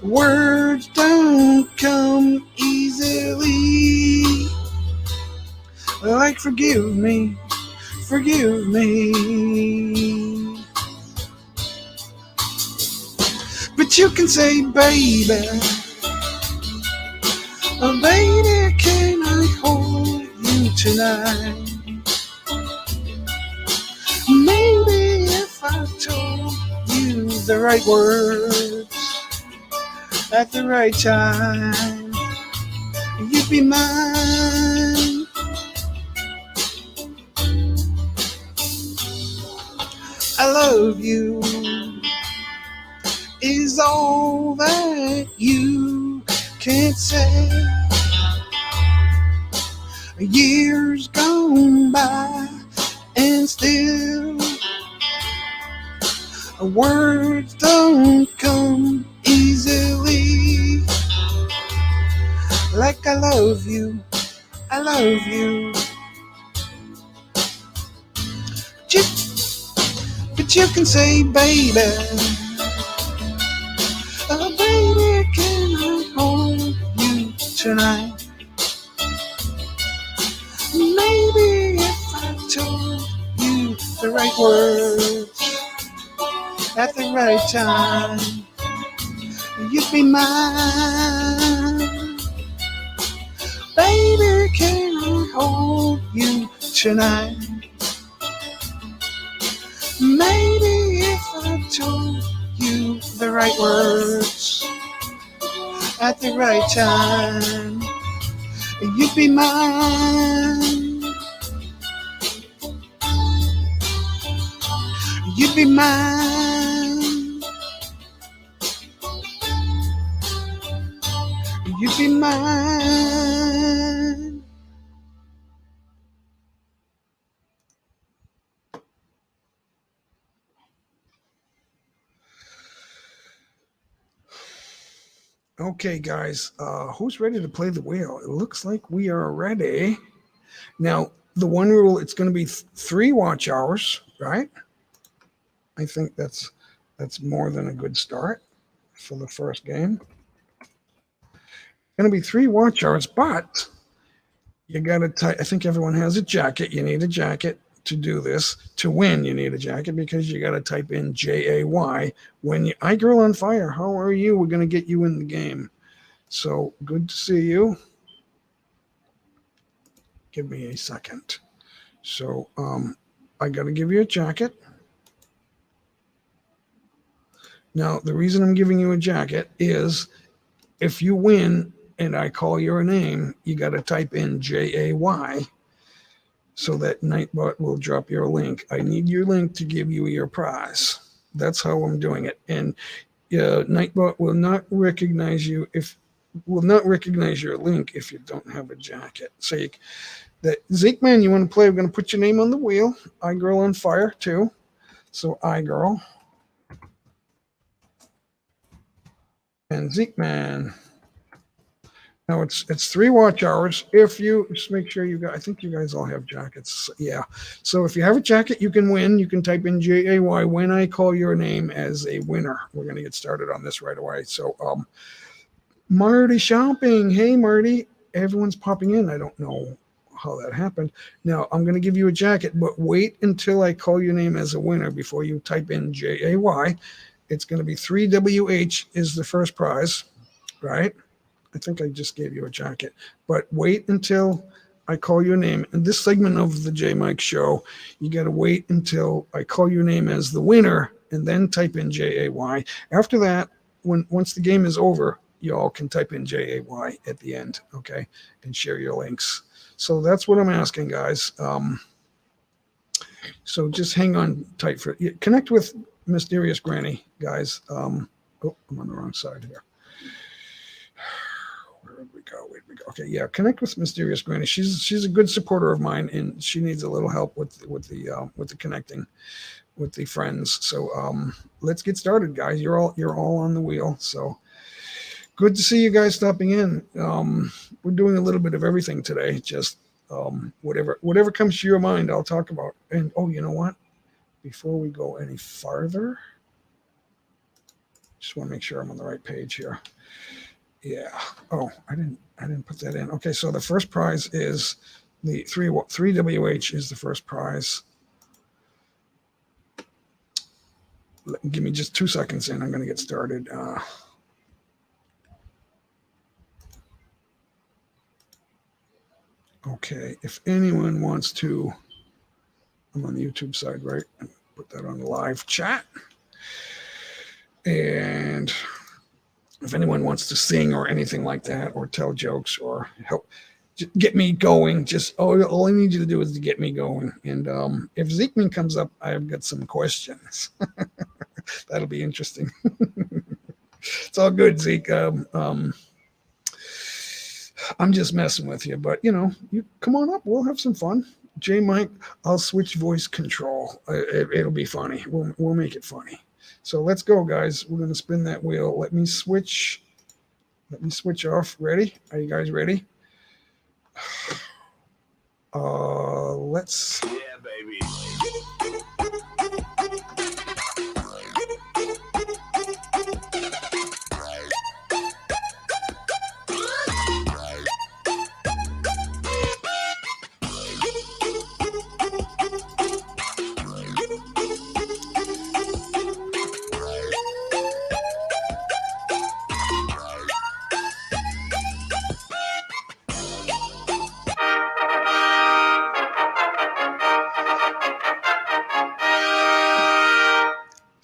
words don't come easily. Like forgive me, forgive me. But you can say, baby, oh, baby, can I hold you tonight? Maybe if I told you the right words at the right time, you'd be mine. I love you is all that you can't say. Years gone by and still words don't come easily. Like I love you, I love you. But you can say, baby, oh, baby, can I hold you tonight? Maybe if I told you the right words at the right time, you'd be mine. Baby, can I hold you tonight? Maybe if I told you the right words at the right time, you'd be mine. You'd be mine. You'd be mine. Okay, guys, who's ready to play the wheel? It looks like we are ready. Now, the one rule, it's going to be 3 watch hours, right? I think that's more than a good start for the first game. It's going to be 3 watch hours, but you got to I think everyone has a jacket. You need a jacket to do this. To win, you need a jacket because you got to type in JAY. When you, iGirl on Fire, how are you? We're going to get you in the game. So good to see you. Give me a second. So I got to give you a jacket. Now, the reason I'm giving you a jacket is if you win and I call your name, you got to type in JAY so that Nightbot will drop your link. I need your link to give you your prize. That's how I'm doing it. And Nightbot will not recognize you will not recognize your link if you don't have a jacket. So Zeke man, you want to play? We're going to put your name on the wheel. iGirl on fire too. So iGirl and Zeke man. Now it's 3 watch hours. If you just make sure you got, I think you guys all have jackets. Yeah. So if you have a jacket, you can win. You can type in JAY when I call your name as a winner. We're going to get started on this right away. So Marty shopping. Hey Marty, everyone's popping in. I don't know how that happened. Now I'm going to give you a jacket, but wait until I call your name as a winner before you type in JAY. It's going to be 3WH is the first prize, right? I think I just gave you a jacket, but wait until I call your name. In this segment of the J Mike Show, you got to wait until I call your name as the winner and then type in JAY. After that, once the game is over, you all can type in JAY at the end, okay, and share your links. So that's what I'm asking, guys. So just hang on tight for it. Connect with Mysterious Granny, guys. Oh, I'm on the wrong side here. Where'd we go? Okay, yeah, connect with Mysterious Granny. She's a good supporter of mine, and she needs a little help with the connecting with the friends. So let's get started, guys. You're all on the wheel. So good to see you guys stopping in. We're doing a little bit of everything today. Just whatever comes to your mind, I'll talk about. And oh, you know what? Before we go any farther, just want to make sure I'm on the right page here. Yeah. Oh, I didn't put that in. Okay, so the first prize is the 3WH is the first prize. Give me just 2 seconds and I'm going to get started. Okay, if anyone wants to, I'm on the YouTube side, right? Put that on the live chat. And if anyone wants to sing or anything like that, or tell jokes or help get me going, all I need you to do is to get me going. And if Zekeman comes up, I've got some questions. That'll be interesting. It's all good, Zeke. I'm just messing with you, but you come on up. We'll have some fun. J Mike, I'll switch voice control. It'll be funny. We'll make it funny. So let's go, guys. We're going to spin that wheel. Let me switch off. Ready? Are you guys ready? Let's. Yeah, baby.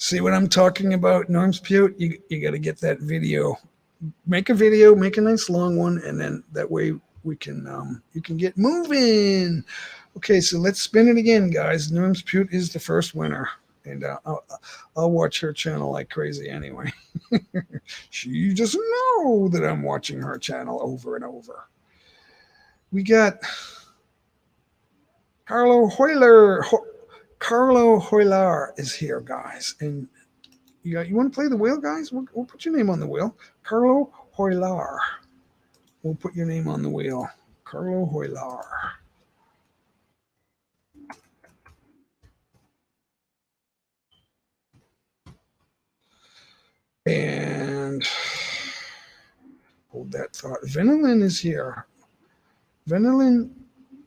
See what I'm talking about, Norms Pute? You got to get that video. Make a video, make a nice long one, and then that way we can you can get moving. Okay, so let's spin it again, guys. Norms Pute is the first winner, and I'll watch her channel like crazy anyway. She doesn't know that I'm watching her channel over and over. We got Carlo Hoylar is here, guys. And you want to play the wheel, guys? We'll put your name on the wheel. Carlo Hoylar. We'll put your name on the wheel. Carlo Hoylar. And hold that thought. Venelin is here. Venelin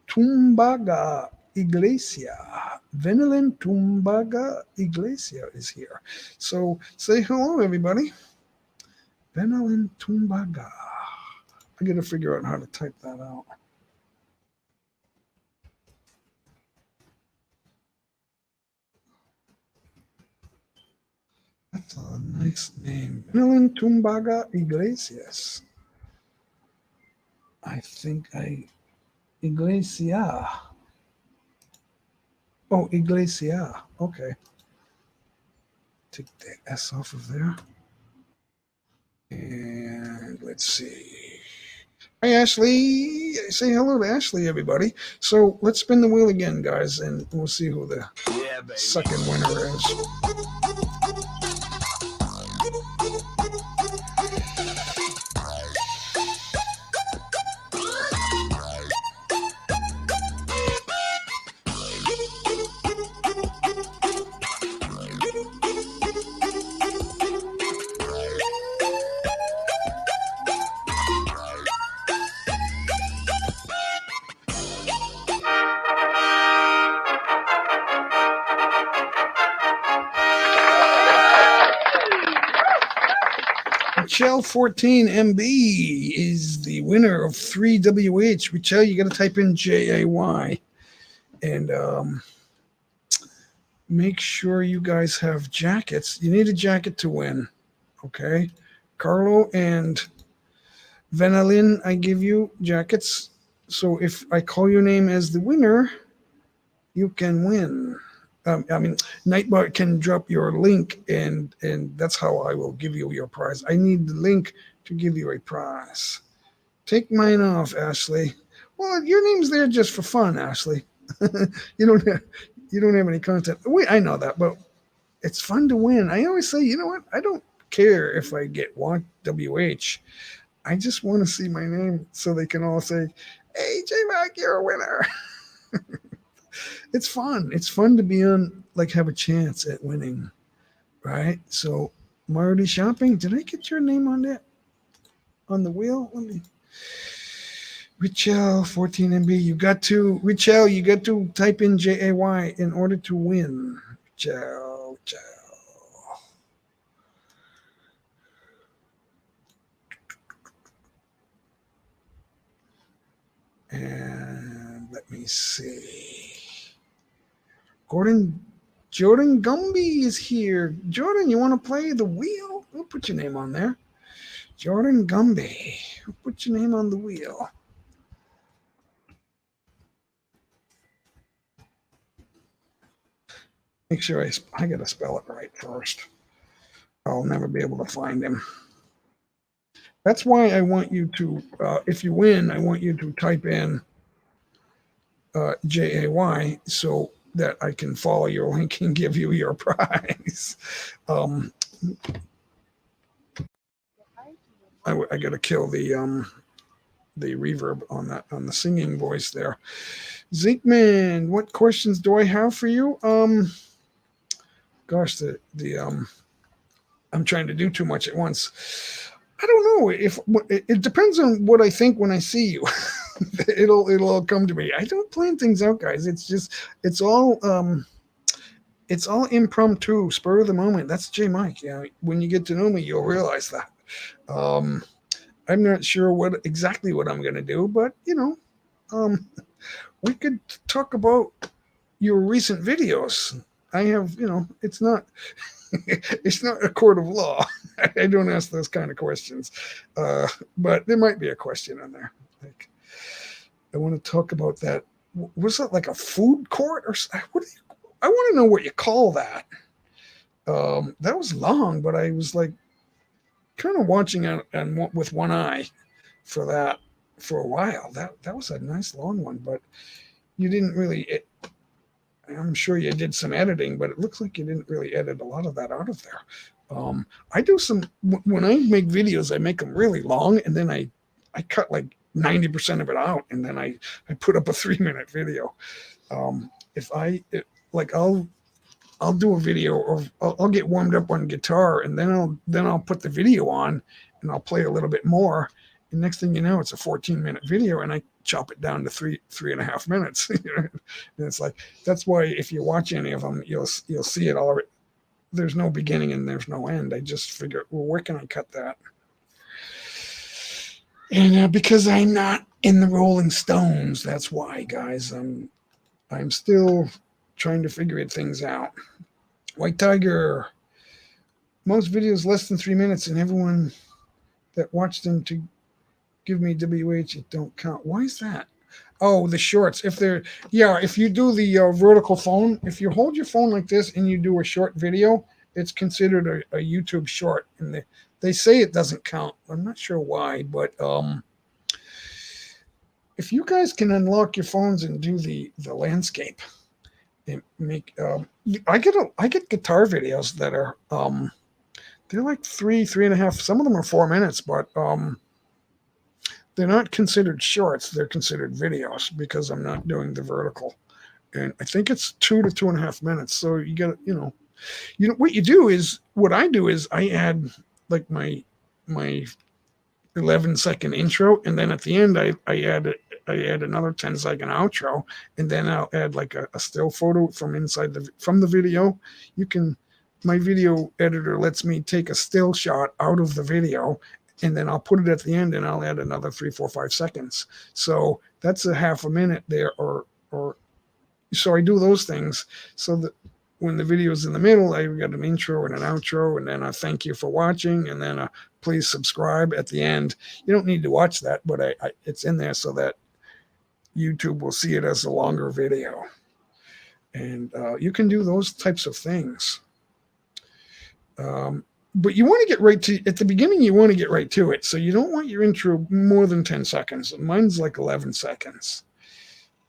Tumbaga Iglesia. Venelin Tumbaga Iglesia is here. So say hello, everybody. Venelin Tumbaga. I got to figure out how to type that out. Nice name. Milan Tumbaga Iglesias. Iglesia. Oh, Iglesia. Okay. Take the S off of there. And let's see. Hi, Ashley. Say hello to Ashley, everybody. So let's spin the wheel again, guys, and we'll see who the second winner is. Michelle 14MB is the winner of 3WH. Michelle, you got to type in JAY and make sure you guys have jackets. You need a jacket to win. Okay. Carlo and Venalin, I give you jackets. So if I call your name as the winner, you can win. Nightbot can drop your link, and that's how I will give you your prize. I need the link to give you a prize. Take mine off, Ashley. Well, your name's there just for fun, Ashley. you don't have any content. Wait, I know that, but it's fun to win. I always say, you know what? I don't care if I get one WH. I just want to see my name so they can all say, "Hey, J-Mac, you're a winner." It's fun. It's fun to be on, like, have a chance at winning, right? So, Marty Shopping, did I get your name on that? On the wheel? Let me. Richel 14MB, you got to type in JAY in order to win. Richel. And let me see. Jordan Gumby is here. Jordan, you want to play the wheel? We'll put your name on there. Jordan Gumby. We'll put your name on the wheel. Make sure I got to spell it right first. I'll never be able to find him. That's why I want you to, if you win, I want you to type in JAY so that I can follow your link and give you your prize. I got to kill the reverb on the singing voice there. Zinkman, what questions do I have for you? Gosh, I'm trying to do too much at once. I don't know if it depends on what I think when I see you. It'll all come to me. I don't plan things out, guys. It's all impromptu, spur of the moment. That's J Mike. Yeah, when you get to know me, you'll realize that. I'm not sure exactly what I'm gonna do, but we could talk about your recent videos. I have, it's not a court of law. I don't ask those kind of questions, but there might be a question in there. Like, I want to talk about that. Was that like a food court or what? I want to know what you call that. That was long, but I was like kind of watching it and with one eye for that for a while. That was a nice long one, but you didn't really. I'm sure you did some editing, but it looks like you didn't really edit a lot of that out of there. I do when I make videos, I make them really long, and then I cut like 90% of it out, and then I put up a 3-minute video. I'll do a video, or I'll get warmed up on guitar, and then I'll put the video on, and I'll play a little bit more. And next thing you know, it's a 14-minute video, and I chop it down to 3.5 minutes. And it's like, that's why if you watch any of them, you'll see it all. There's no beginning and there's no end. I just figure, well, where can I cut that? And because I'm not in the Rolling Stones, that's why, guys. I'm still trying to figure things out. White Tiger, most videos less than 3 minutes, and everyone that watched them to give me WH, it don't count. Why is that? Oh, the shorts. If you do the vertical phone, if you hold your phone like this and you do a short video, it's considered a YouTube short, and they say it doesn't count. I'm not sure why, but if you guys can unlock your phones and do the landscape, and make I get guitar videos that are they're like 3.5. Some of them are 4 minutes, but they're not considered shorts. They're considered videos because I'm not doing the vertical, and I think it's 2 to 2.5 minutes. So you got what you do is what I do is I add like my 11-second intro, and then at the end I add another 10-second outro, and then I'll add like a still photo from the video. My video editor lets me take a still shot out of the video, and then I'll put it at the end, and I'll add another 3, 4, 5 seconds. So that's a half a minute there, or so I do those things so that when the video is in the middle, I've got an intro and an outro, and then a thank you for watching, and then a please subscribe at the end. You don't need to watch that, but it's in there so that YouTube will see it as a longer video. And you can do those types of things. But you want to get right to, at the beginning, you want to get right to it. So you don't want your intro more than 10 seconds. Mine's like 11 seconds.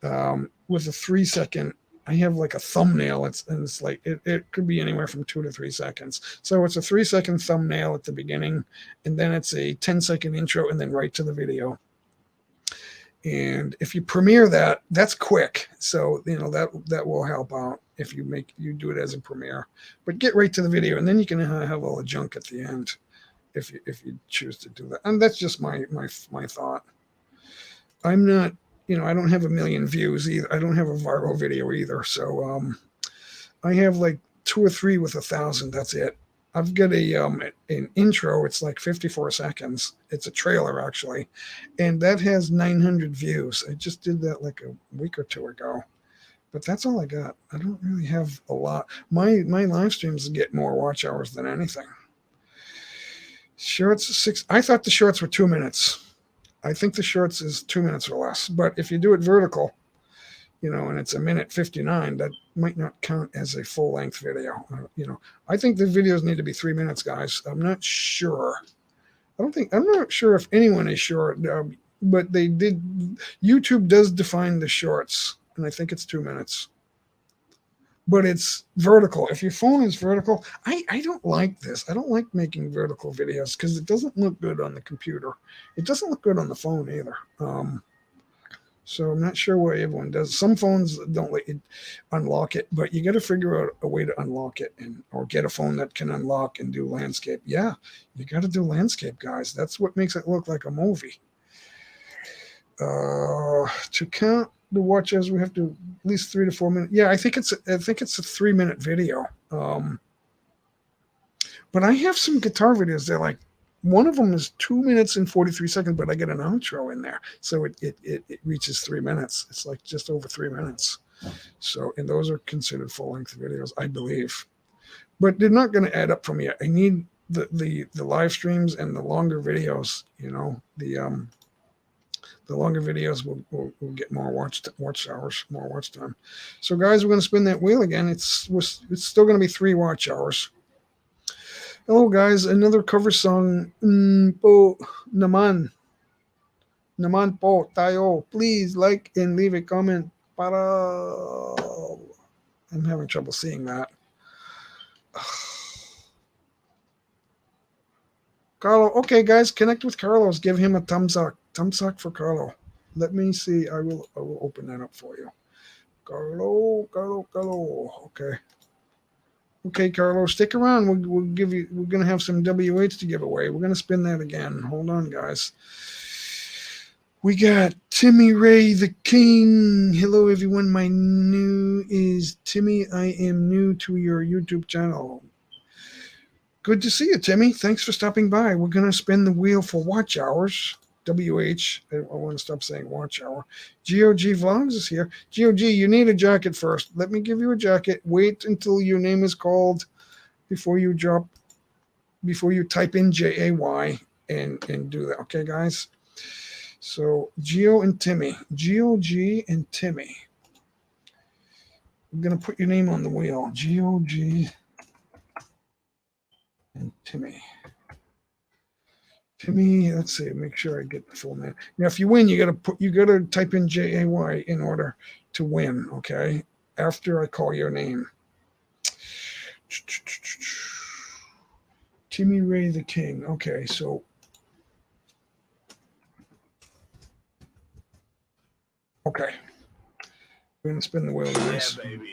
With a 3-second, I have like a thumbnail. It's like, it could be anywhere from 2 to 3 seconds. So it's a 3-second thumbnail at the beginning, and then it's a 10-second intro, and then right to the video. And if you premiere that, that's quick. So, that will help out if you do it as a premiere. But get right to the video, and then you can have all the junk at the end if you choose to do that. And that's just my thought. I'm not, I don't have 1 million views either. I don't have a viral video either. So I have like 2 or 3 with 1,000. That's it. I've got an intro. It's like 54 seconds. It's a trailer, actually. And that has 900 views. I just did that like a week or 2 ago. But that's all I got. I don't really have a lot. My live streams get more watch hours than anything. Shorts, 6. I thought the shorts were 2 minutes. I think the shorts is 2 minutes or less. But if you do it vertical, and it's 1:59, that might not count as a full-length video. I think the videos need to be 3 minutes, guys. I'm not sure. I'm not sure if anyone is sure, but they did. YouTube does define the shorts, and I think it's 2 minutes. But it's vertical. If your phone is vertical, I don't like this. I don't like making vertical videos because it doesn't look good on the computer. It doesn't look good on the phone either. So I'm not sure why everyone does. Some phones don't let you unlock it, but you got to figure out a way to unlock it, or get a phone that can unlock and do landscape. Yeah, you got to do landscape, guys. That's what makes it look like a movie. To count the watch hours, we have to at least 3 to 4 minutes. Yeah, I think it's a 3-minute video. But I have some guitar videos. They're like, one of them is 2 minutes and 43 seconds, but I get an outro in there. So it reaches 3 minutes. It's like just over 3 minutes. So, and those are considered full-length videos, I believe. But they're not going to add up for me. I need the live streams and the longer videos, the longer videos will get more watch hours, more watch time. So, guys, we're going to spin that wheel again. It's still going to be 3 watch hours. Hello, guys. Another cover song. Po naman po tayo. Please like and leave a comment. I'm having trouble seeing that. Carlo. Okay, guys, connect with Carlos. Give him a thumbs up. Thumbs up for Carlo. Let me see. I will open that up for you. Carlo. Okay. Okay, Carlo, stick around. We're gonna have some WH to give away. We're gonna spin that again. Hold on, guys. We got Timmy Ray the King. Hello, everyone. My name is Timmy. I am new to your YouTube channel. Good to see you, Timmy. Thanks for stopping by. We're gonna spin the wheel for watch hours. WH. I want to stop saying watch hour. GOG Vlogs is here. GOG, you need a jacket first. Let me give you a jacket. Wait until your name is called before you drop before you type in JAY and do that. Okay, guys. So Geo and Timmy, GOG and Timmy. I'm gonna put your name on the wheel. GOG and Timmy. Timmy, let's see, make sure I get the full name. Now, if you win, you gotta type in JAY in order to win. Okay, after I call your name. Timmy Ray the King. Okay, so okay, we're gonna spin the wheel, guys. Yeah, baby.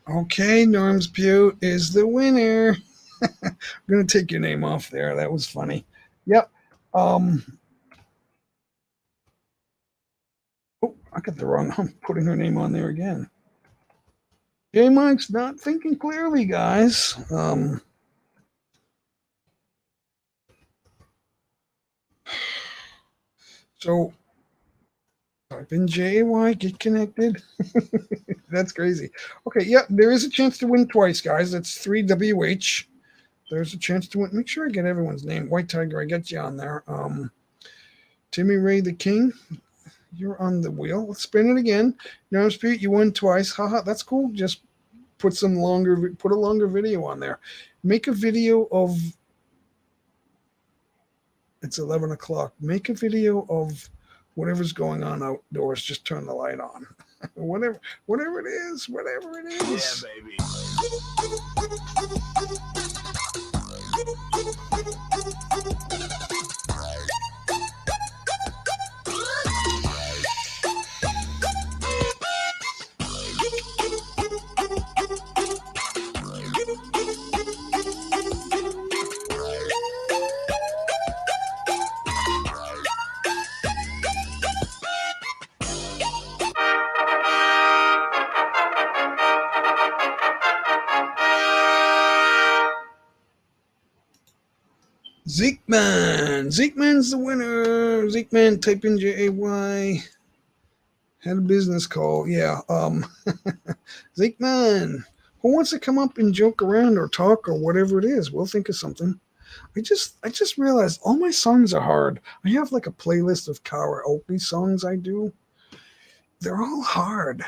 Okay, Norm's Pew is the winner. I'm gonna take your name off there. That was funny. Yep. Oh, I got the wrong. I'm putting her name on there again. J Mike's not thinking clearly, guys. So type in JAY, get connected. That's crazy. Okay, yeah, there is a chance to win twice, guys. That's 3WH. There's a chance to win. Make sure I get everyone's name. White Tiger, I got you on there. Timmy Ray the King, you're on the wheel. Let's spin it again. Now, Spirit, you won twice. Haha, that's cool. Just put a longer video on there. Make a video of, it's 11 o'clock. Make a video of whatever's going on outdoors. Just turn the light on. whatever it is. Yeah, baby. Zekeman's the winner. Zekeman, type in JAY. Had a business call. Yeah. Zekeman, who wants to come up and joke around or talk or whatever it is? We'll think of something. I just realized all my songs are hard. I have like a playlist of karaoke songs I do. They're all hard.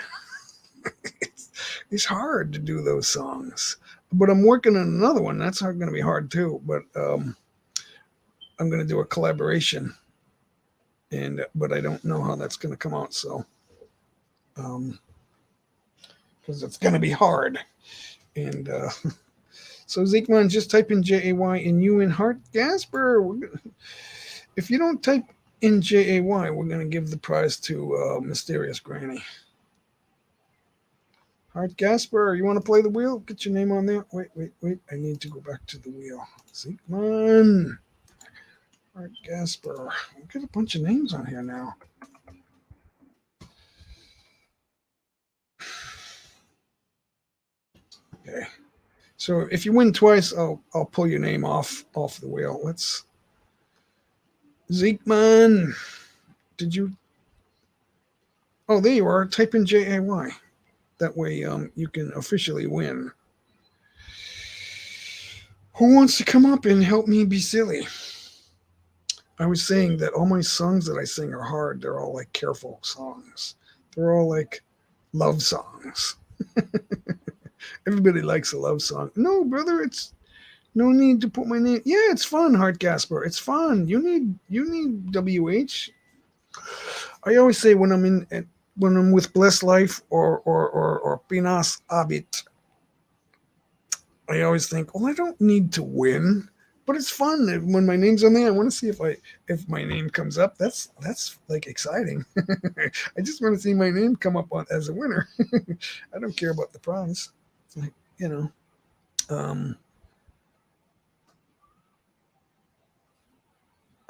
It's hard to do those songs. But I'm working on another one. That's going to be hard too. But I'm going to do a collaboration, but I don't know how that's going to come out. So, because it's going to be hard, and so Zekeman, just type in JAY and you in Hart Gasper. If you don't type in JAY, we're going to give the prize to Mysterious Granny. Hart Gasper, you want to play the wheel? Get your name on there. Wait. I need to go back to the wheel. Zekeman. Hart Gasper. We'll get a bunch of names on here now. Okay. So if you win twice, I'll pull your name off the wheel. Let's Zekeman. Did you? Oh, there you are. Type in JAY. That way you can officially win. Who wants to come up and help me be silly? I was saying that all my songs that I sing are hard. They're all like careful songs. They're all like love songs. Everybody likes a love song. No, brother, it's no need to put my name. Yeah, it's fun, Hart Gasper. It's fun. You need WH. I always say when I'm with Blessed Life or Pinas Abit, I always think, well, I don't need to win. But it's fun when my name's on there. I want to see if my name comes up. That's like exciting. I just want to see my name come up as a winner. I don't care about the prize. Like, I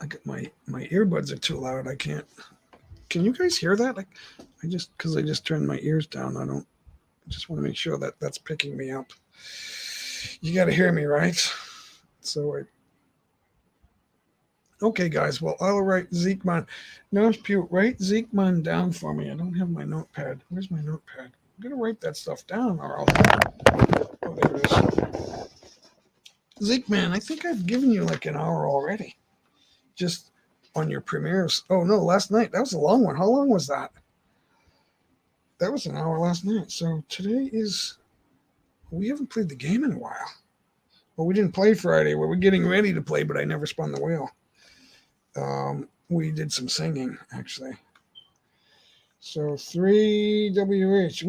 got my earbuds are too loud. I can't. Can you guys hear that? Like, because I just turned my ears down. I just want to make sure that that's picking me up. You got to hear me, right? Okay, guys. Well, I'll write Zeekman. Now, write Zeekman down for me. I don't have my notepad. Where's my notepad? I'm gonna write that stuff down, or I'll. Oh, there it is. Zeekman, I think I've given you like an hour already, just on your premieres. Oh no, last night that was a long one. How long was that? That was an hour last night. So today is. We haven't played the game in a while. Well, we didn't play Friday. We were getting ready to play, but I never spun the wheel. We did some singing, actually. So 3 WH.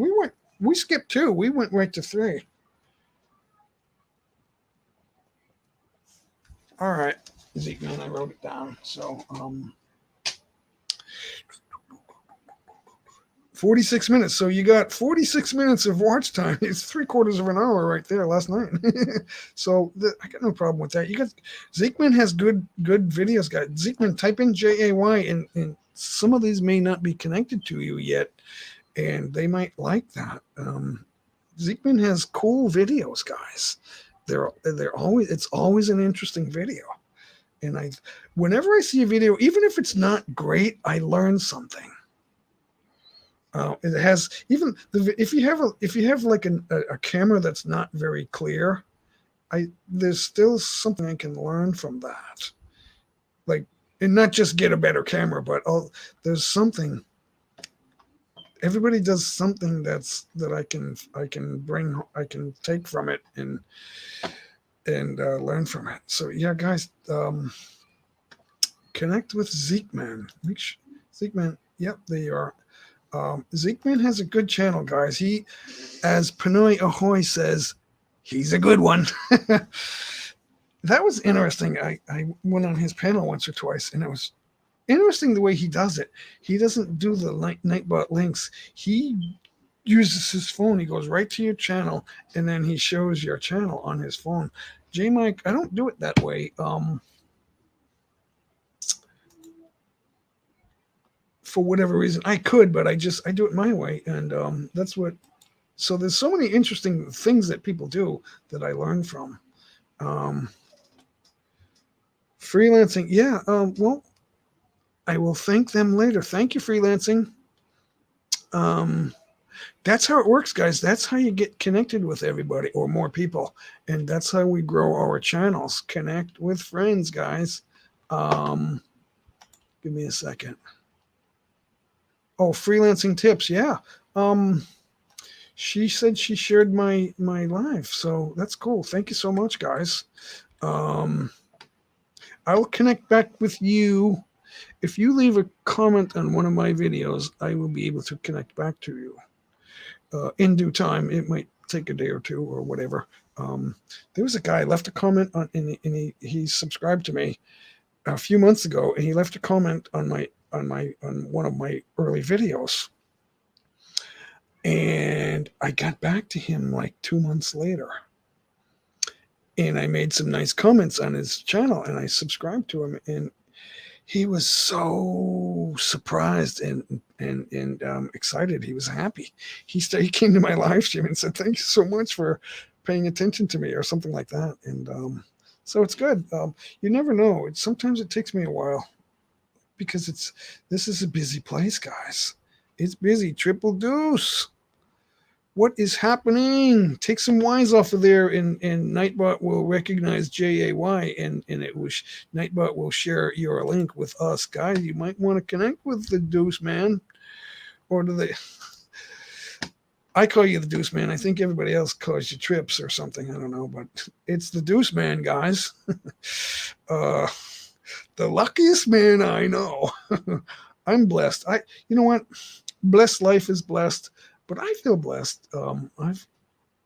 We skipped 2. We went right to 3. All right, Zeekman, I wrote it down. So 46 minutes. So you got 46 minutes of watch time. It's 3/4 of an hour right there last night. So I got no problem with that. You got Zeekman has good videos, guys. Zeekman, type in JAY, and some of these may not be connected to you yet, and they might like that. Zeekman has cool videos, guys. It's always an interesting video. And whenever I see a video, even if it's not great, I learn something. It has if you have like a camera that's not very clear, there's still something I can learn from that. Like, and not just get a better camera, but there's something. Everybody does something that I can take from it and learn from it. So yeah, guys, connect with Zeekman. Zeekman. Yep, there you are. Zeekman has a good channel, guys. He, as Pinoy Ahoy says, he's a good one. That was interesting. I went on his panel once or twice, and it was interesting the way he does it. He doesn't do the Nightbot links. He uses his phone. He goes right to your channel, and then he shows your channel on his phone. J-Mike, I don't do it that way. For whatever reason, I could, but I do it my way, and that's what. So there's so many interesting things that people do that I learn from. Freelancing, yeah. Well, I will thank them later. Thank you, freelancing. That's how it works, guys. That's how you get connected with everybody or more people, and that's how we grow our channels. Connect with friends, guys. Give me a second. Oh, freelancing tips. Yeah. She said she shared my live. So that's cool. Thank you so much, guys. I will connect back with you. If you leave a comment on one of my videos, I will be able to connect back to you in due time. It might take a day or two or whatever. There was a guy left a comment on, and he subscribed to me a few months ago, and he left a comment on one of my early videos, and I got back to him like 2 months later, and I made some nice comments on his channel, and I subscribed to him, and he was so surprised and excited. He was happy. He came to my live stream and said, "Thank you so much for paying attention to me," or something like that. And so it's good. You never know. Sometimes it takes me a while, because this is a busy place, guys. It's busy. Triple Deuce. What is happening? Take some Y's off of there, and Nightbot will recognize JAY, and Nightbot will share your link with us, guys. You might want to connect with the Deuce Man, or I call you the Deuce Man. I think everybody else calls you Trips or something. I don't know, but it's the Deuce Man, guys. The luckiest man I know. I'm blessed. You know what? Blessed life is blessed, but I feel blessed.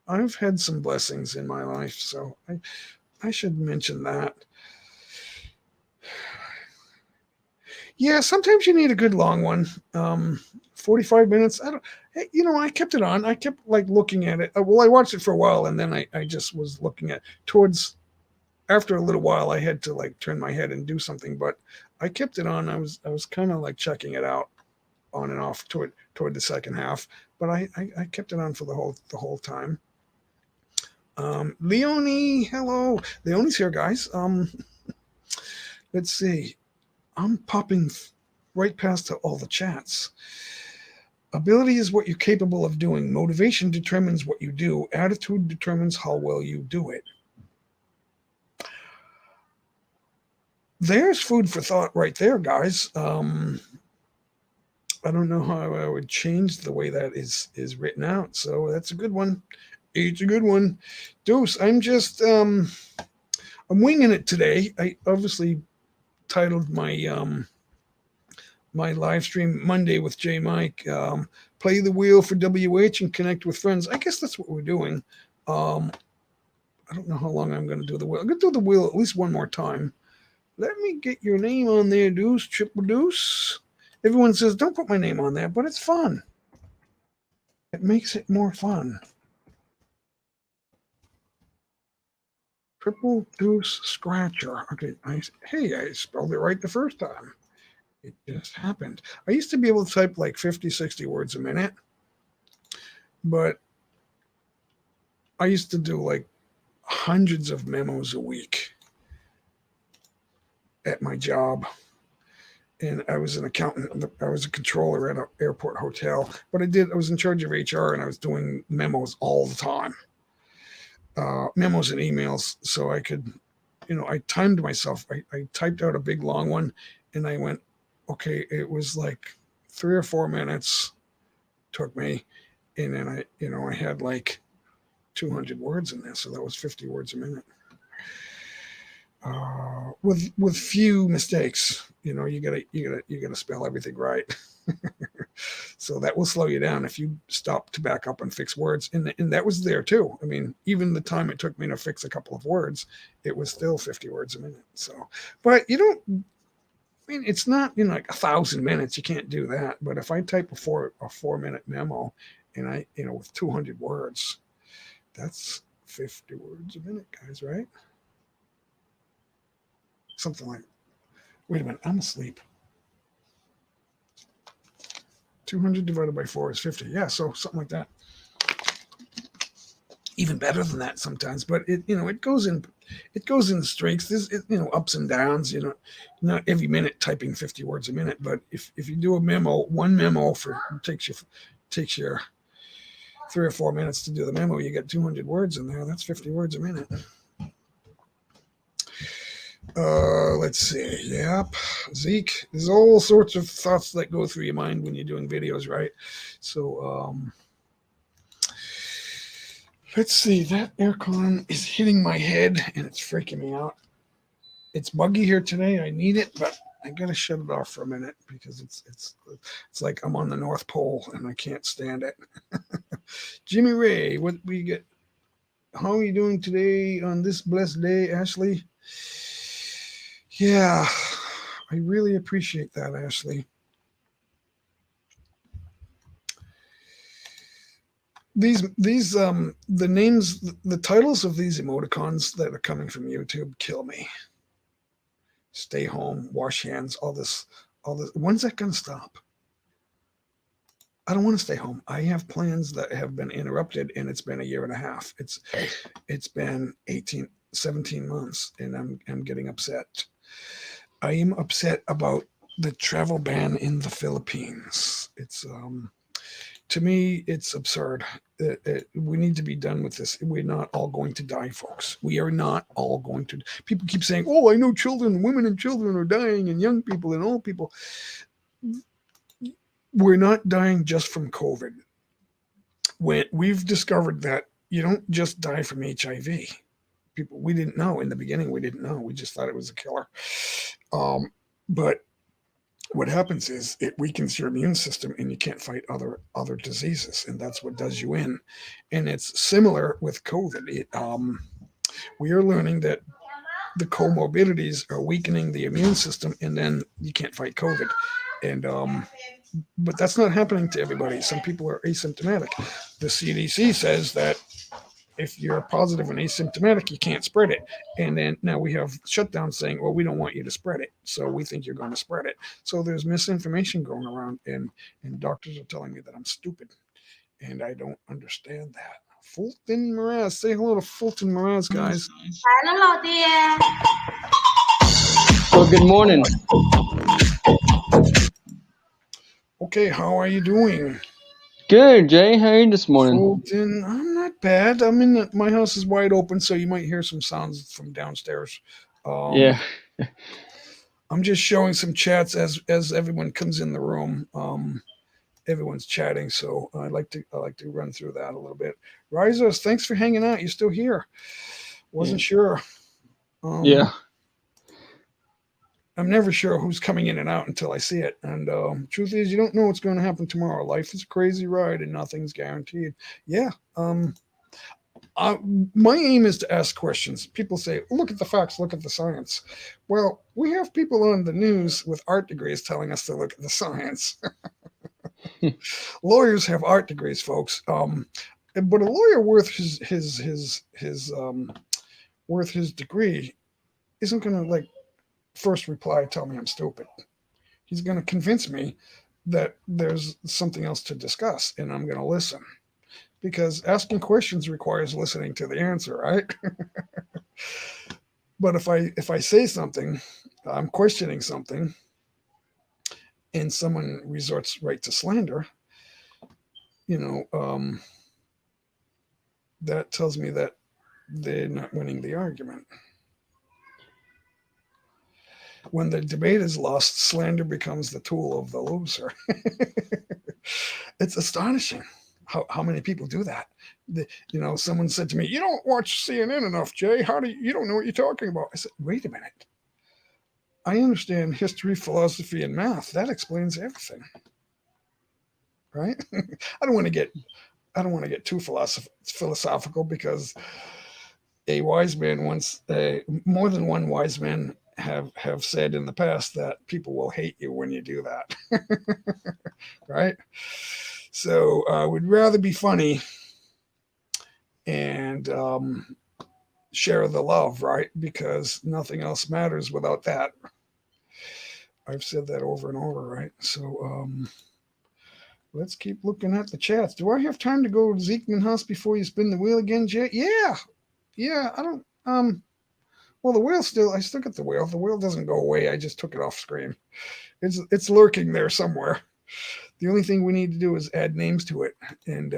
I've had some blessings in my life, so I should mention that. Yeah, sometimes you need a good long one. 45 minutes. I don't. Hey, I kept it on. I kept like looking at it. Well, I watched it for a while, and then I just was looking at towards after a little while. I had to like turn my head and do something, but I kept it on. I was kind of like checking it out on and off toward the second half, but I kept it on for the whole time. Leonie, hello. Leonie's here, guys. Let's see. I'm popping right past all the chats. Ability is what you're capable of doing. Motivation determines what you do. Attitude determines how well you do it. There's food for thought right there, guys. I don't know how I would change the way that is written out. So that's a good one. It's a good one. Deuce, I'm just I'm winging it today. I obviously titled my my live stream Monday with J Mike. Play the wheel for WH and connect with friends. I guess that's what we're doing. I don't know how long I'm going to do the wheel. I'm going to do the wheel at least one more time. Let me get your name on there, Deuce, Triple Deuce. Everyone says, don't put my name on there, but it's fun. It makes it more fun. Triple Deuce Scratcher. Okay, hey, I spelled it right the first time. It just happened. I used to be able to type like 50, 60 words a minute, but I used to do like hundreds of memos a week at my job. And I was an accountant. I was a controller at an airport hotel. But I was in charge of HR, and I was doing memos all the time. Memos and emails, so I could, I timed myself. I typed out a big long one, and I went, okay, it was like 3 or 4 minutes took me, and then I had like 200 words in there, so that was 50 words a minute. With few mistakes. You gotta spell everything right. So that will slow you down if you stop to back up and fix words. And that was there too. I mean, even the time it took me to fix a couple of words, it was still 50 words a minute. So, but it's not like 1,000 minutes. You can't do that. But if I type a 4-minute memo and with 200 words, that's 50 words a minute, guys, right? Something like, wait a minute, I'm asleep. 200 divided by 4 is 50. Yeah, so something like that. Even better than that sometimes, but it goes in strengths. There's ups and downs. Not every minute typing 50 words a minute, but if you do one memo takes you 3 or 4 minutes to do the memo, you get 200 words in there. That's 50 words a minute. Let's see. Yep. Zeke, there's all sorts of thoughts that go through your mind when you're doing videos, right? So, let's see. That aircon is hitting my head and it's freaking me out. It's buggy here today. I need it, but I gotta shut it off for a minute because it's like I'm on the North Pole and I can't stand it. Jimmy Ray, what we get? How are you doing today on this blessed day, Ashley? Yeah, I really appreciate that, Ashley. These the names, the titles of these emoticons that are coming from YouTube kill me. Stay home, wash hands, all this. When's that gonna stop? I don't want to stay home. I have plans that have been interrupted, and it's been a year and a half. It's been 17 months, and I'm getting upset. I am upset about the travel ban in the Philippines. It's to me, it's absurd. We need to be done with this. We're not all going to die, folks. We are not all going to. People keep saying, "Oh, I know women and children are dying, and young people and old people." We're not dying just from COVID. We've discovered that you don't just die from HIV. We didn't know in the beginning. We didn't know. We just thought it was a killer. But what happens is it weakens your immune system and you can't fight other diseases, and that's what does you in. And it's similar with COVID. We are learning that the comorbidities are weakening the immune system, and then you can't fight COVID. And but that's not happening to everybody. Some people are asymptomatic. The CDC says that if you're positive and asymptomatic, you can't spread it. And then now we have shutdowns saying, well, we don't want you to spread it. So we think you're going to spread it. So there's misinformation going around, and doctors are telling me that I'm stupid. And I don't understand that. Fulton Mraz. Say hello to Fulton Mraz, guys. Hello, dear. Well, good morning. Okay, how are you doing? Good, Jay. How are you this morning? Fulton, I'm not bad. I'm in my house is wide open, so you might hear some sounds from downstairs. Yeah. I'm just showing some chats as everyone comes in the room. Everyone's chatting, so I like to run through that a little bit. Risers, thanks for hanging out. You're still here. Wasn't sure. Yeah. I'm never sure who's coming in and out until I see it. And truth is, you don't know what's going to happen tomorrow. Life is a crazy ride, and nothing's guaranteed. Yeah. My aim is to ask questions. People say, look at the facts, look at the science. Well, we have people on the news with art degrees telling us to look at the science. Lawyers have art degrees, folks. But a lawyer worth his degree isn't going to first reply, tell me I'm stupid. He's going to convince me that there's something else to discuss, and I'm going to listen. Because asking questions requires listening to the answer, right? But if I say something, I'm questioning something, and someone resorts right to slander, that tells me that they're not winning the argument. When the debate is lost, slander becomes the tool of the loser. It's astonishing how many people do that. Someone said to me, "You don't watch CNN enough, Jay. You don't know what you're talking about?" I said, "Wait a minute. I understand history, philosophy, and math. That explains everything, right?" I don't want to get too philosophical, because a wise man once, more than one wise man have said in the past that people will hate you when you do that, right? So I would rather be funny and share the love, right? Because nothing else matters without that. I've said that over and over, right? So let's keep looking at the chats. Do I have time to go to Zeekman House before you spin the wheel again, Jay? Yeah. I don't. Well, the wheel I still got the wheel. The wheel doesn't go away. I just took it off screen. It's lurking there somewhere. The only thing we need to do is add names to it. And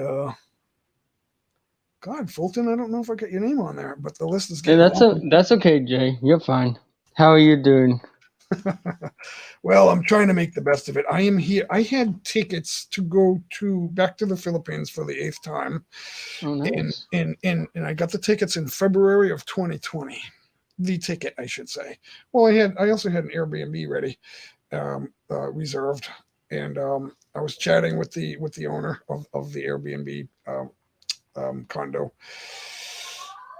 God, Fulton, I don't know if I got your name on there, but the list is getting long. That's okay, Jay. You're fine. How are you doing? Well, I'm trying to make the best of it. I am here. I had tickets to go back to the Philippines for the 8th time. Oh, nice. And I got the tickets in February of 2020. The ticket, I should say. Well, I also had an Airbnb ready, reserved, and I was chatting with the owner of the Airbnb condo.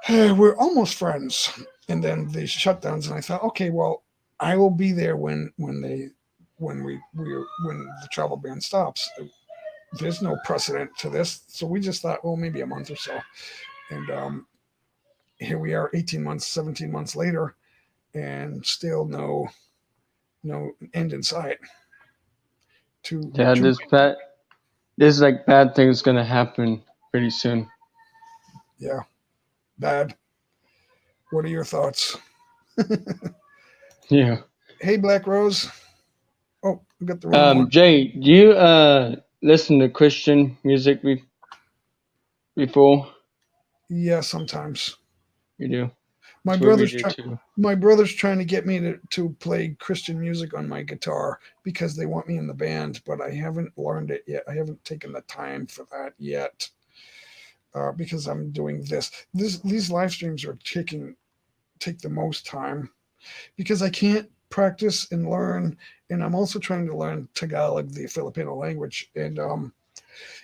We're almost friends, and then the shutdowns, and I thought, okay, well, I will be there when the travel ban stops. There's no precedent to this, so we just thought, well, maybe a month or so, and here we are 18 months, 17 months later, and still no end in sight. There's bad things gonna happen pretty soon. Yeah, bad. What are your thoughts? Yeah. Hey, Black Rose. Oh, we got the wrong one. Jay, do you listen to Christian music before? Yeah, sometimes. You do. My brother's trying to get me to play Christian music on my guitar because they want me in the band, but I haven't learned it yet. I haven't taken the time for that yet, because I'm doing this. These live streams are take the most time because I can't practice and learn, and I'm also trying to learn Tagalog, the Filipino language, and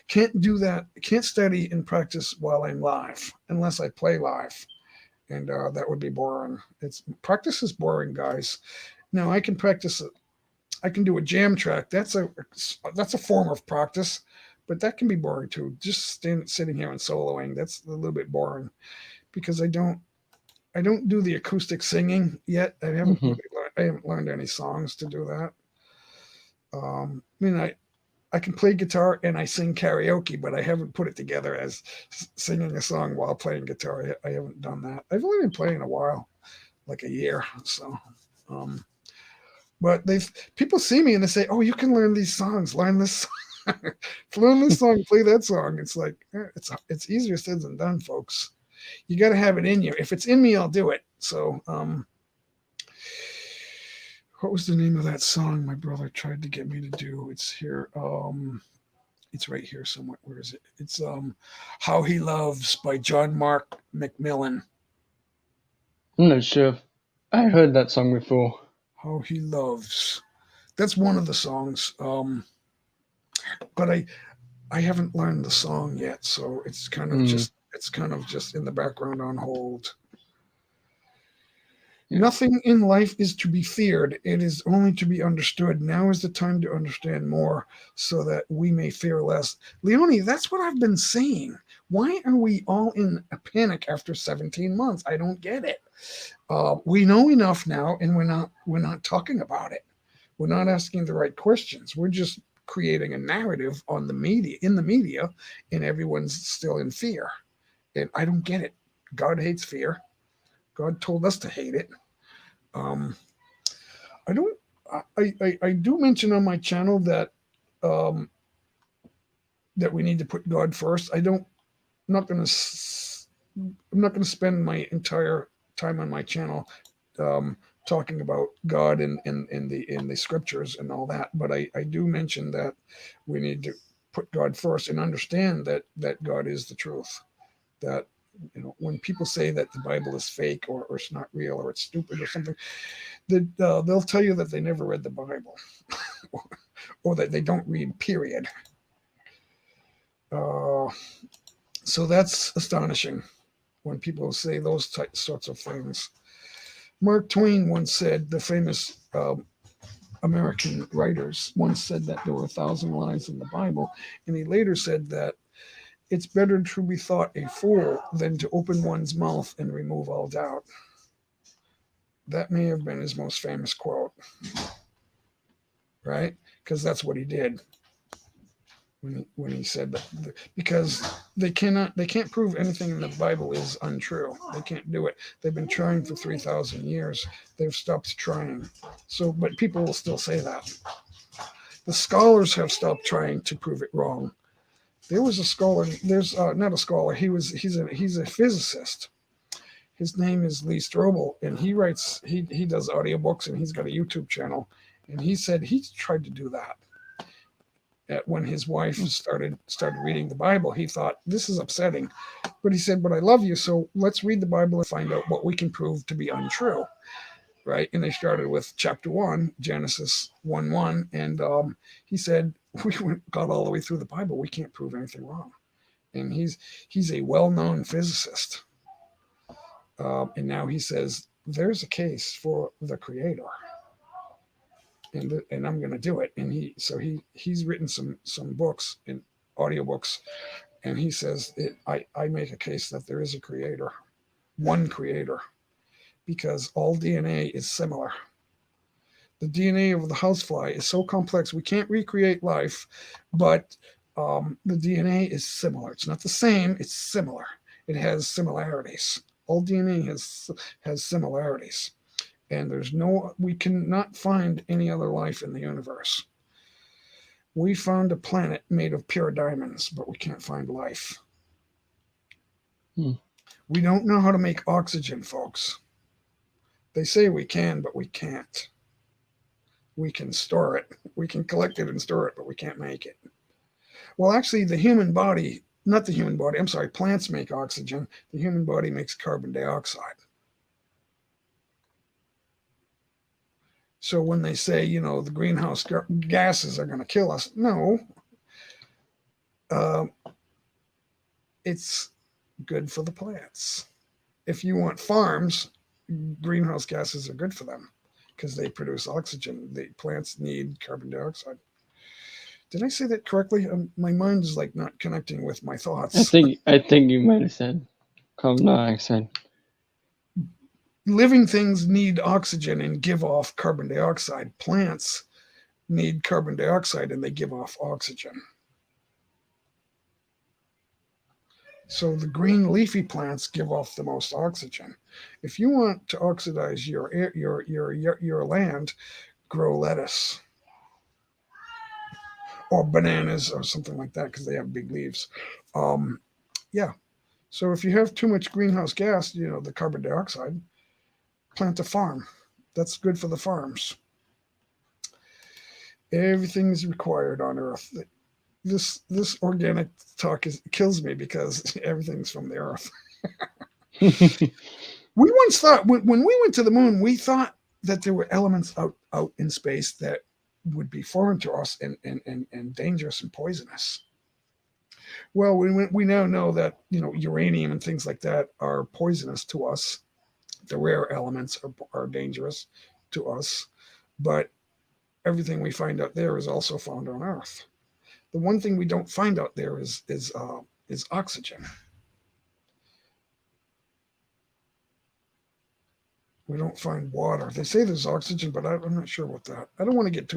can't do that. Can't study and practice while I'm live unless I play live. and that would be boring. It's practice is boring, guys. Now I can practice. I can do a jam track. That's a form of practice, but that can be boring too. Just sitting here and soloing. That's a little bit boring because I don't do the acoustic singing yet. I haven't learned any songs to do that. I mean, I can play guitar and I sing karaoke, but I haven't put it together as singing a song while playing guitar. I haven't done that. I've only been playing a while, like a year. So, but people see me and they say, "Oh, you can learn these songs. Learn this, learn this song, play that song." It's like it's easier said than done, folks. You got to have it in you. If it's in me, I'll do it. So, what was the name of that song my brother tried to get me to do? It's here. It's right here somewhere. Where is it? It's How He Loves by John Mark McMillan. I'm not sure. I heard that song before. How He Loves. That's one of the songs. But I haven't learned the song yet, so it's kind of just in the background on hold. Nothing in life is to be feared. It is only to be understood. Now is the time to understand more so that we may fear less. Leonie, that's what I've been saying. Why are we all in a panic after 17 months? I don't get it. We know enough now, and we're not talking about it. We're not asking the right questions. We're just creating a narrative in the media, and everyone's still in fear. And I don't get it. God hates fear. God told us to hate it. I do mention on my channel that that we need to put God first. I'm not going to spend my entire time on my channel talking about God in the scriptures and all that. But I do mention that we need to put God first and understand that God is the truth. That when people say that the Bible is fake or it's not real or it's stupid or something, that they'll tell you that they never read the Bible or that they don't read, period. So that's astonishing when people say those sorts of things. Mark Twain once said, the famous American writers once said that there were 1,000 lies in the Bible, and he later said that it's better to be thought a fool than to open one's mouth and remove all doubt. That may have been his most famous quote, right? Because that's what he did when he said that. Because they can't prove anything in the Bible is untrue. They can't do it. They've been trying for 3,000 years. They've stopped trying. So, but people will still say that. The scholars have stopped trying to prove it wrong. There was a scholar. There's not a scholar. He's a physicist. His name is Lee Strobel, and he does audiobooks, and he's got a YouTube channel. And he said he tried to do that. When his wife started reading the Bible, he thought, this is upsetting. But he said, but I love you, so let's read the Bible and find out what we can prove to be untrue. Right? And they started with chapter 1, Genesis 1:1, and he said, we got all the way through the Bible. We can't prove anything wrong. And he's a well-known physicist. And now he says, there's a case for the Creator. And I'm going to do it. And he's written some books and audiobooks. And he says, I make a case that there is a Creator, one Creator, because all DNA is similar. The DNA of the housefly is so complex, we can't recreate life, but the DNA is similar. It's not the same, it's similar. It has similarities. All DNA has similarities. And we cannot find any other life in the universe. We found a planet made of pure diamonds, but we can't find life. We don't know how to make oxygen, folks. They say we can, but we can't. We can store it. We can collect it and store it, but we can't make it. Well, actually, plants make oxygen. The human body makes carbon dioxide. So when they say, the greenhouse gases are going to kill us, no. It's good for the plants. if you want farms, greenhouse gases are good for them because they produce oxygen. The plants need carbon dioxide. Did I say that correctly? My mind is like not connecting with my thoughts. I think you might have said carbon dioxide. Living things need oxygen and give off carbon dioxide. Plants need carbon dioxide and they give off oxygen. So the green leafy plants give off the most oxygen. If you want to oxidize your land, grow lettuce or bananas or something like that because they have big leaves. Yeah. So if you have too much greenhouse gas, the carbon dioxide, plant a farm. That's good for the farms. Everything is required on Earth. This organic talk kills me because everything's from the Earth. We once thought when we went to the moon, we thought that there were elements out in space that would be foreign to us and dangerous and poisonous. Well, we now know that uranium and things like that are poisonous to us. The rare elements are dangerous to us, but everything we find out there is also found on Earth. The one thing we don't find out there is oxygen. We don't find water. They say there's oxygen, but I'm not sure about that. I don't want to get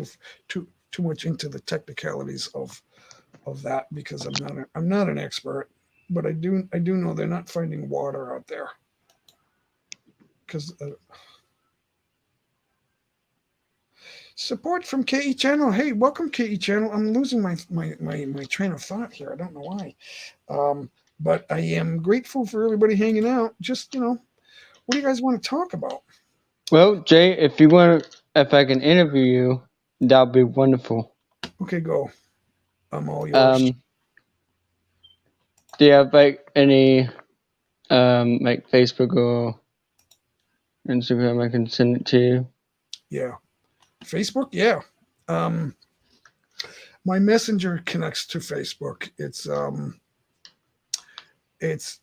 too much into the technicalities of that because I'm not an expert, but I do know they're not finding water out there because. Support from KE Channel. Hey, welcome KE Channel. I'm losing my train of thought here. I don't know why, but I am grateful for everybody hanging out. Just what do you guys want to talk about? Well, Jay, if I can interview you, that'd be wonderful. Okay, go. I'm all yours. Do you have any Facebook or Instagram I can send it to you? Yeah. Facebook, yeah. My messenger connects to Facebook. It's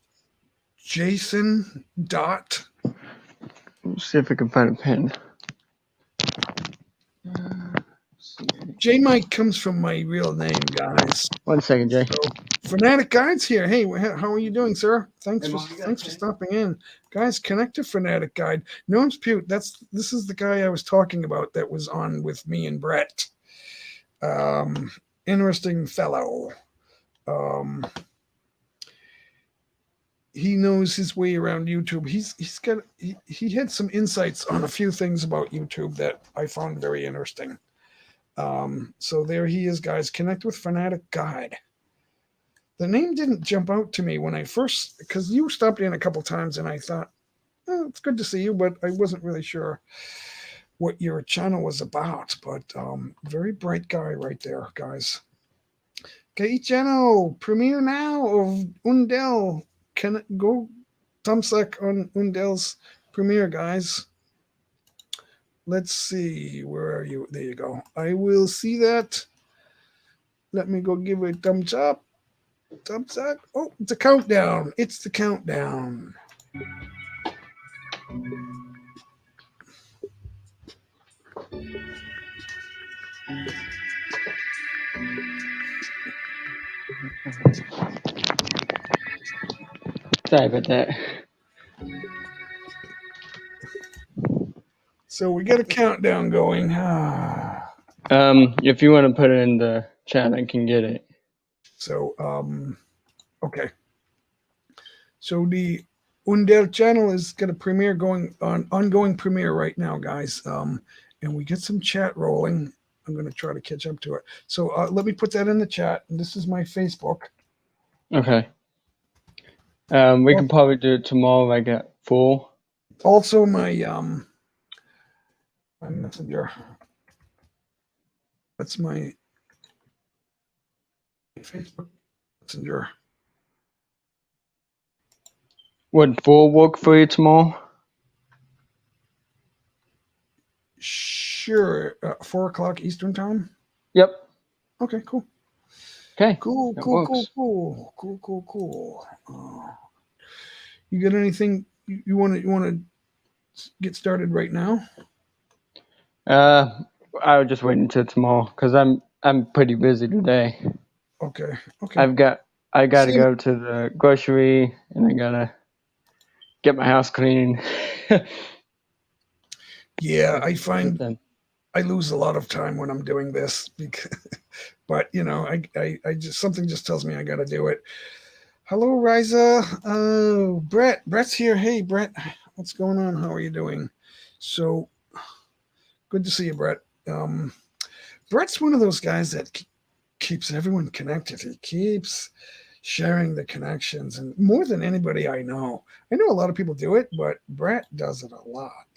Jason dot. Let's see if I can find a pen. J Mike comes from my real name, guys. 1 second, Jay. So, Fanatic Guides here. Hey, how are you doing, sir? Thanks for stopping in, guys. Connect to Fanatic Guide. Gnomes Pute. This is the guy I was talking about that was on with me and Brett. Interesting fellow. He knows his way around YouTube. He had some insights on a few things about YouTube that I found very interesting. So there he is, guys. Connect with Fanatic Guide. The name didn't jump out to me when I first, because you stopped in a couple times and I thought, it's good to see you, but I wasn't really sure what your channel was about. But very bright guy right there, guys. Okay, channel premiere now of Undel. Can go thumbsuck on Undel's premiere, guys. Let's see, where are you? There you go. I will see that. Let me go give it a thumbs up. Thumbs up. Oh, it's a countdown. It's the countdown. Sorry about that. So we got a countdown going. If you want to put it in the chat, I can get it. So, okay. So the Undel channel is got a premiere ongoing premiere right now, guys. And we get some chat rolling. I'm going to try to catch up to it. So let me put that in the chat. And this is my Facebook. Okay. We can probably do it tomorrow, like at 4. Also my messenger. That's my Facebook messenger. Would 4 work for you tomorrow? Sure. 4 o'clock Eastern time? Yep. Okay, cool. Okay. Cool. You got anything you want to get started right now? I'll just wait until tomorrow because I'm pretty busy today. Okay. Okay. I gotta See, go to the grocery and I gotta get my house clean. yeah, I find Then. I lose a lot of time when I'm doing this because, but I just something just tells me I got to do it. Hello, Riza. Brett's here. Hey, Brett, what's going on? How are you doing? So good to see you, Brett. Brett's one of those guys that keeps everyone connected. He keeps sharing the connections, and more than anybody I know a lot of people do it, but Brett does it a lot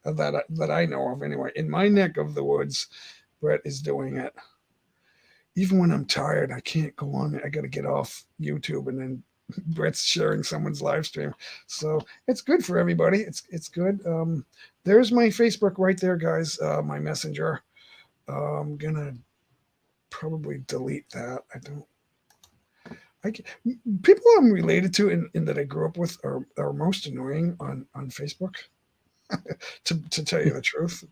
that I know of anyway. In my neck of the woods, Brett is doing it. Even when I'm tired, I can't go on. I got to get off YouTube, and then Brett's sharing someone's live stream. So it's good for everybody. It's good. There's my Facebook right there, guys. My messenger. I'm gonna probably delete that. People I'm related to and that I grew up with are most annoying on Facebook. to tell you the truth.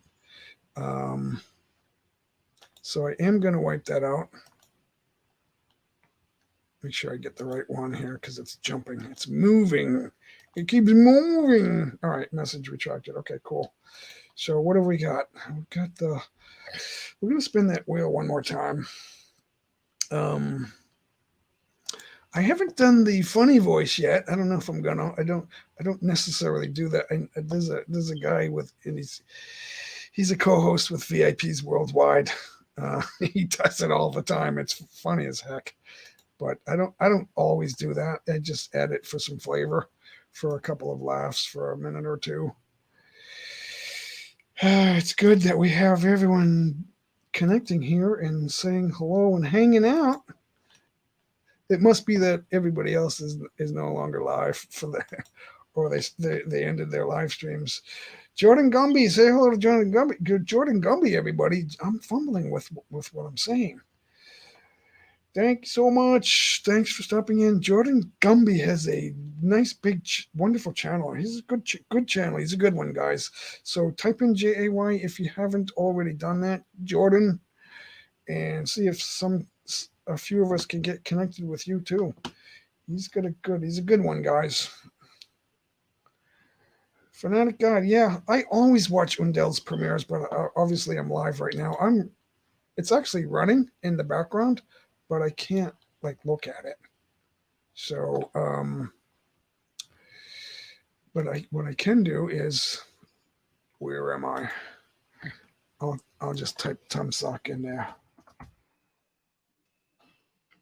So I am going to wipe that out. Make sure I get the right one here because it's jumping. It's moving. It keeps moving. All right, message retracted. Okay, cool. So what have we got? We've got we're going to spin that wheel one more time. I haven't done the funny voice yet. I don't know if I'm gonna. I don't necessarily do that. There's a guy and he's a co-host with VIPs Worldwide. He does it all the time. It's funny as heck. But I don't always do that. I just add it for some flavor, for a couple of laughs, for a minute or two. It's good that we have everyone connecting here and saying hello and hanging out. It must be that everybody else is no longer live for that, or they ended their live streams. Jordan Gumby, say hello to Jordan Gumby. Jordan Gumby, everybody. I'm fumbling with what I'm saying. Thank you so much. Thanks for stopping in. Jordan Gumby has a nice, big, wonderful channel. He's a good channel. He's a good one, guys. So type in JAY if you haven't already done that, Jordan, and see if a few of us can get connected with you too. He's a good one, guys. Fanatic God, yeah, I always watch Undel's premieres, but obviously I'm live right now. It's actually running in the background, but I can't look at it. So, but what I can do is, where am I? I'll just type Tumsock in there.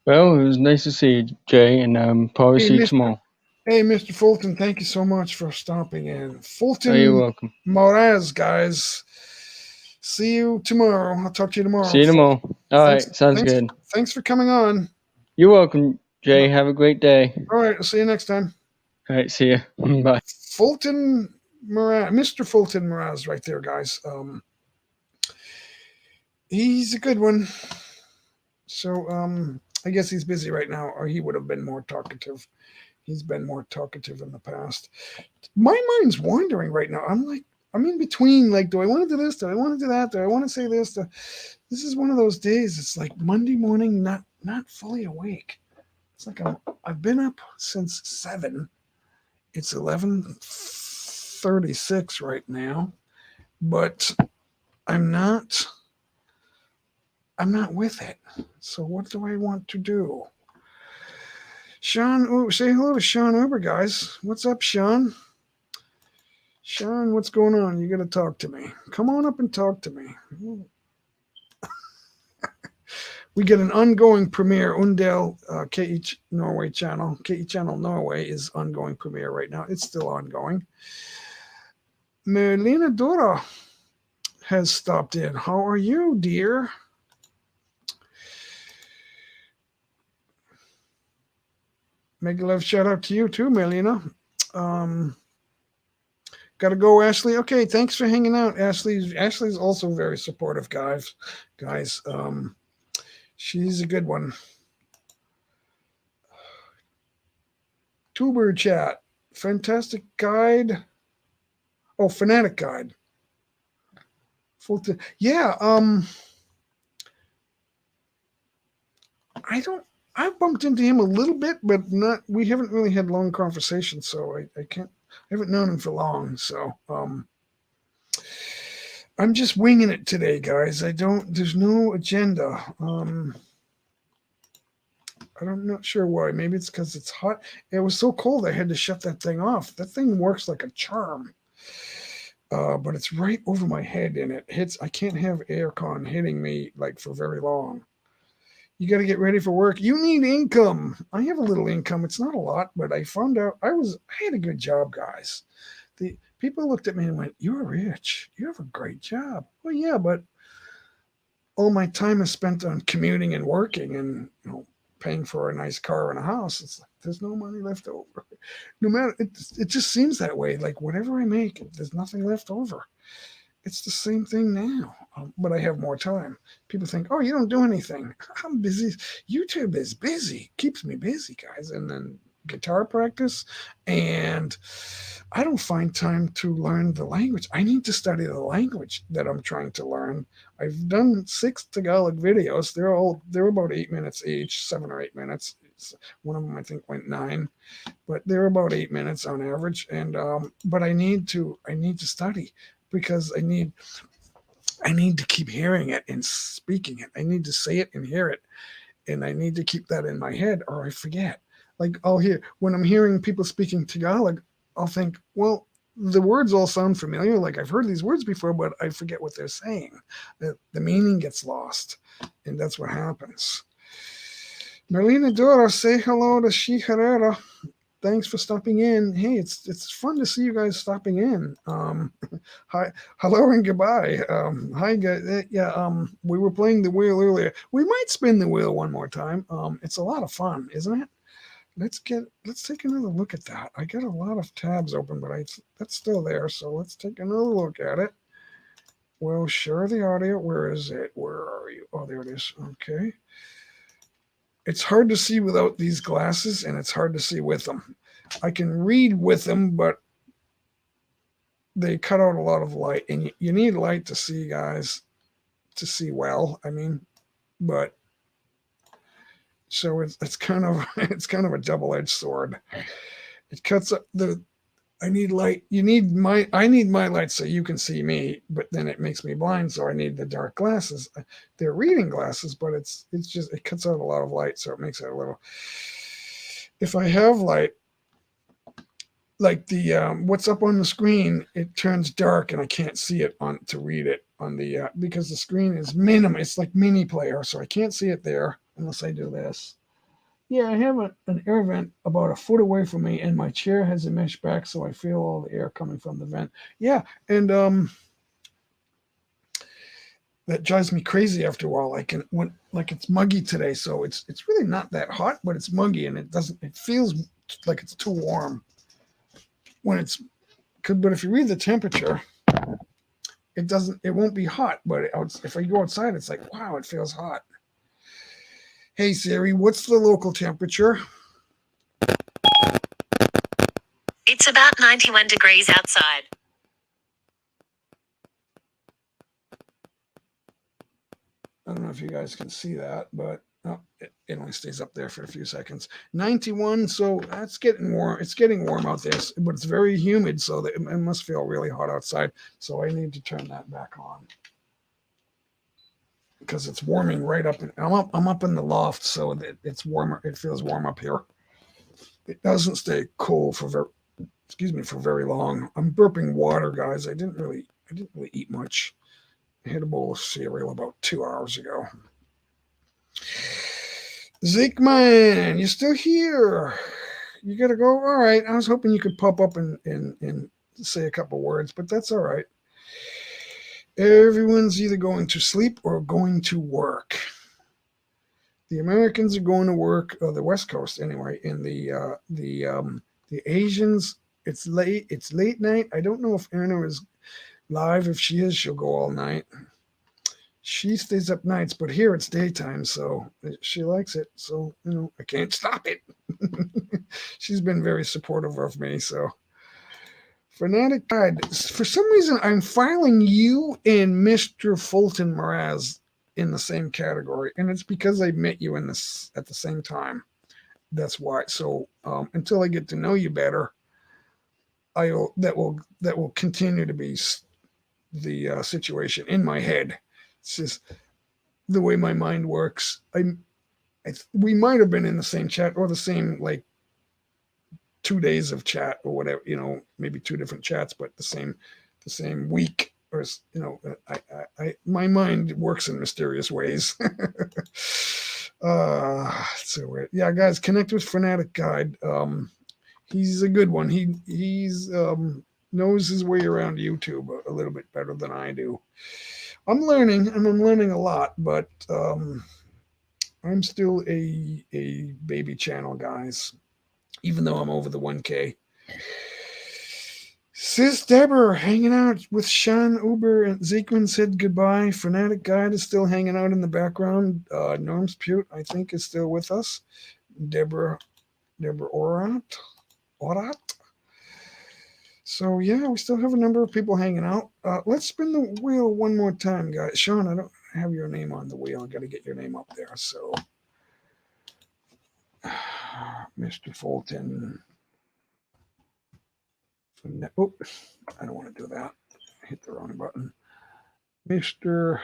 Well, it was nice to see you, Jay, and probably see you tomorrow. Hey, Mr. Fulton, thank you so much for stopping in. Fulton, you're welcome. Moraz, guys. See you tomorrow. I'll talk to you tomorrow. See you tomorrow. All right, sounds good. Thanks for coming on. You're welcome, Jay. Have a great day. All right, I'll see you next time. All right, see you. Bye. Fulton Moraz, Mr. Fulton Moraz, right there, guys. He's a good one. So I guess he's busy right now, or he would have been more talkative. He's been more talkative in the past. My mind's wandering right now. I'm in between. Do I want to do this? Do I want to do that? Do I want to say this? This is one of those days. It's like Monday morning, not fully awake. It's like I've been up since 7. It's 11:36 right now, but I'm not with it. So what do I want to do? Sean, say hello to Sean Uber, guys. What's up, Sean? Sean, what's going on? You got to talk to me. Come on up and talk to me. We get an ongoing premiere. Undel KE Norway channel. KE channel Norway is ongoing premiere right now. It's still ongoing. Melina Dora has stopped in. How are you, dear? Mega love shout out to you too, Melina. Gotta go, Ashley. Okay, thanks for hanging out. Ashley's also very supportive, guys. She's a good one. Tuber chat. Fantastic Guide. Oh, Fanatic Guide. Yeah. I bumped into him a little bit, but not. We haven't really had long conversations, so I can't. I haven't known him for long, so I'm just winging it today, guys. There's no agenda. I'm not sure why. Maybe it's because it's hot. It was so cold I had to shut that thing off. That thing works like a charm. But it's right over my head and it hits. I can't have aircon hitting me like for very long. You got to get ready for work. You need income. I have a little income. It's not a lot, but I found out I had a good job, guys. The people looked at me and went, "You're rich. You have a great job." Well, yeah, but all my time is spent on commuting and working and paying for a nice car and a house. It's like there's no money left over. No matter it just seems that way. Like whatever I make, there's nothing left over. It's the same thing now, but I have more time. People think, "Oh, you don't do anything." I'm busy. YouTube is busy, keeps me busy, guys. And then guitar practice, and I don't find time to learn the language. I need to study the language that I'm trying to learn. I've done 6 Tagalog videos. They're about 8 minutes each, 7 or 8 minutes. One of them I think went 9, but they're about 8 minutes on average. And but I need to study because I need to keep hearing it and speaking it. I need to say it and hear it, and I need to keep that in my head or I forget. Like when I'm hearing people speaking Tagalog, I'll think, well, the words all sound familiar. Like I've heard these words before, but I forget what they're saying. The meaning gets lost, and that's what happens. Marlena Dora, say hello to She Herrera. Thanks for stopping in. Hey, it's fun to see you guys stopping in. Hi, hello and goodbye. Hi guys. We were playing the wheel earlier. We might spin the wheel one more time. It's a lot of fun, isn't it? Let's take another look at that. I got a lot of tabs open, but that's still there. So let's take another look at it. Well, share the audio. Where is it? Where are you? Oh, there it is. Okay. It's hard to see without these glasses, and it's hard to see with them. I can read with them, but they cut out a lot of light, and you need light to see, guys, to see well. I mean, but so it's kind of a double-edged sword. It cuts up I need light. I need my light so you can see me, but then it makes me blind, so I need the dark glasses. They're reading glasses, but it cuts out a lot of light, so it makes it a little. If I have light, like the what's up on the screen, it turns dark and I can't see it to read it on the because the screen is minimum. It's like mini player, so I can't see it there unless I do this. Yeah, I have an air vent about a foot away from me, and my chair has a mesh back, so I feel all the air coming from the vent. Yeah, and that drives me crazy after a while. Like it's muggy today, so it's really not that hot, but it's muggy, and it feels like it's too warm when it's good. But if you read the temperature, it won't be hot. But if I go outside, it's like, wow, it feels hot. Hey Siri, what's the local temperature? It's about 91 degrees outside. I don't know if you guys can see that, but it only stays up there for a few seconds. 91, so that's getting warm. It's getting warm out there, but it's very humid, so it must feel really hot outside. So I need to turn that back on because it's warming right up. I'm up in the loft, so it's warmer. It feels warm up here. It doesn't stay cool for very long. I'm burping water, guys. I didn't really eat much. I had a bowl of cereal about 2 hours ago. Zekeman, you still here? You gotta go. All right. I was hoping you could pop up and say a couple words, but that's all right. Everyone's either going to sleep or going to work. The Americans are going to work, the West Coast anyway, and the Asians, it's late night. I don't know if Anna is live. If she is, she'll go all night. She stays up nights, but here it's daytime, so she likes it. So, I can't stop it. She's been very supportive of me. So, Fanatic Guide. For some reason, I'm filing you and Mr. Fulton Mraz in the same category, and it's because I met you in this at the same time. That's why. So, until I get to know you better, that will continue to be the situation in my head. It's just the way my mind works. We might have been in the same chat or the same, like, 2 days of chat or whatever, maybe 2 different chats, but the same week, or, my mind works in mysterious ways. So weird. Yeah, guys, connect with Fanatic Guide. He's a good one. He's knows his way around YouTube a little bit better than I do. I'm learning, and I'm learning a lot, but I'm still a baby channel, guys, even though I'm over the 1K. Sis Deborah hanging out with Sean Uber and Zeekman said goodbye. Fanatic Guide is still hanging out in the background. Norm's Pute, I think, is still with us. Deborah Orat. So yeah, we still have a number of people hanging out. Let's spin the wheel one more time, guys. Sean, I don't have your name on the wheel. I got to get your name up there. So, Mr. Fulton. Oh, I don't want to do that. I hit the wrong button. Mr.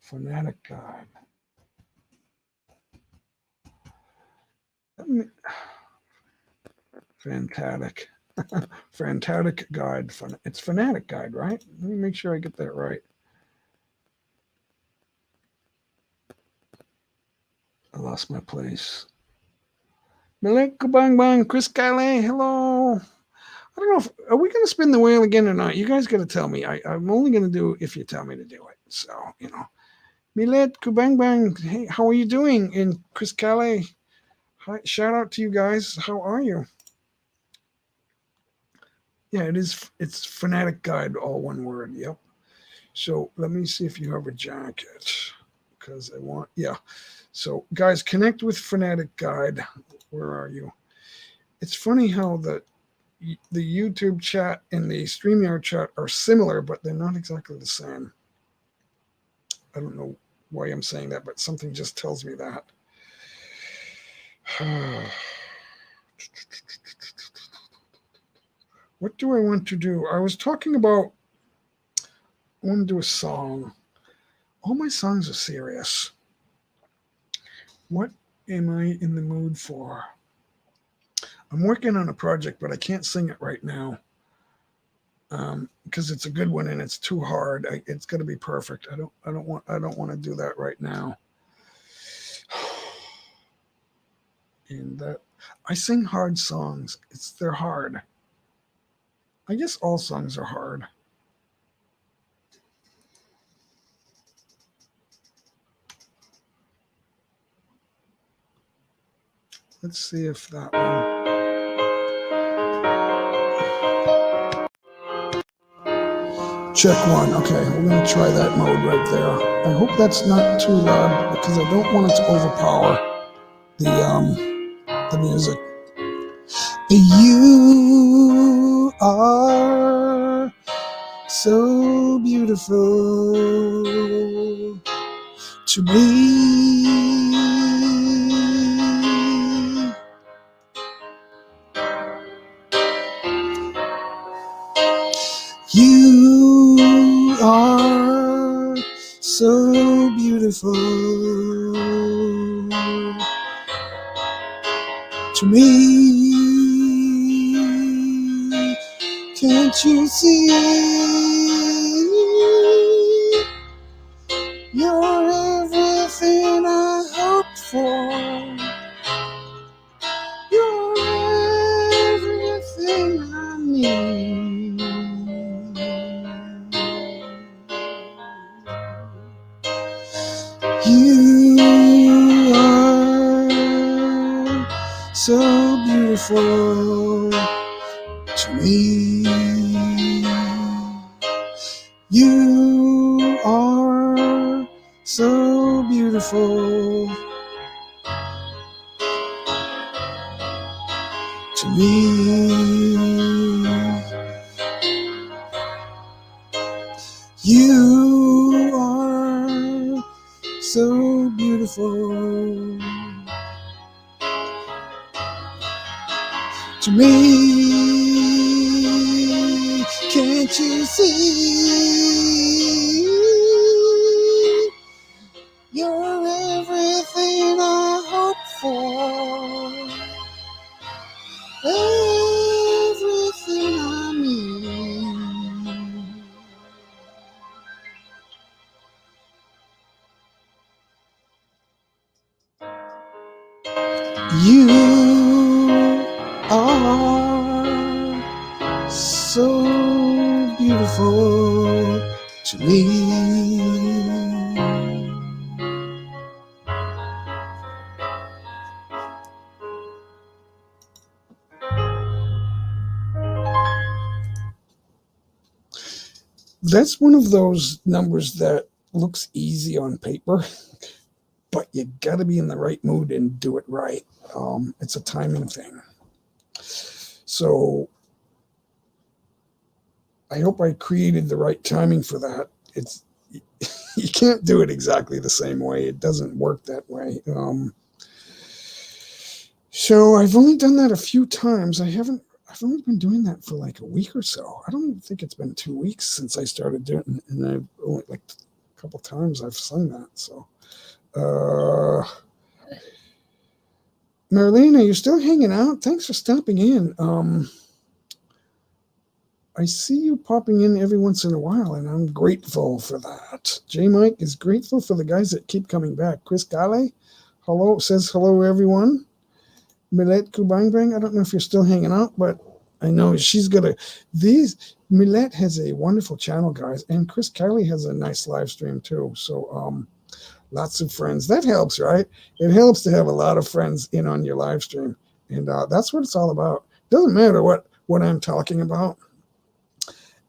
Fanatic Guide. Fantastic. Fantastic Guide. It's Fanatic Guide, right? Let me make sure I get that right. I lost my place. Malek Bang Bang, Chris Calais, hello. I don't know if, are we going to spin the wheel again or not? You guys got to tell me. I'm only going to do if you tell me to do it. So, Milet Kubang Bang, hey, how are you doing? And Chris Calais, hi, shout out to you guys. How are you? Yeah, it's Fanatic Guide, all one word. Yep. So let me see if you have a jacket, because I want, yeah. So guys, connect with Fanatic Guide. Where are you? It's funny how the YouTube chat and the StreamYard chat are similar, but they're not exactly the same. I don't know why I'm saying that, but something just tells me that. What do I want to do? I was talking about, I want to do a song. All my songs are serious. What am I in the mood for? I'm working on a project, but I can't sing it right now because it's a good one and it's too hard. It's got to be perfect. I don't want to do that right now. And that I sing hard songs. They're hard. I guess all songs are hard. Let's see if that one. Check one. Okay, we're going to try that mode right there. I hope that's not too loud because I don't want it to overpower the music. You are so beautiful to me. You are so beautiful to me. Can't you see? You're everything I hoped for. You're everything I need. You are so beautiful to me. You are so beautiful me. You are so beautiful to me. Can't you see? You're everything I hope for, everything I need. You are so beautiful to me. That's one of those numbers that looks easy on paper, but you got to be in the right mood and do it right. It's a timing thing. So I hope I created the right timing for that. It's you can't do it exactly the same way. It doesn't work that way. So I've only done that a few times. I've only been doing that for like a week or so. I don't even think it's been 2 weeks since I started doing it, and I've only like a couple times I've sung that. So, Marlene, are you still hanging out? Thanks for stopping in. I see you popping in every once in a while, and I'm grateful for that. J Mike is grateful for the guys that keep coming back. Chris Gale, says hello, everyone. Milette Kubangbang, I don't know if you're still hanging out, but I know she's Milette has a wonderful channel, guys, and Chris Kelly has a nice live stream too. So lots of friends. That helps, right? It helps to have a lot of friends in on your live stream, and that's what it's all about. Doesn't matter what I'm talking about.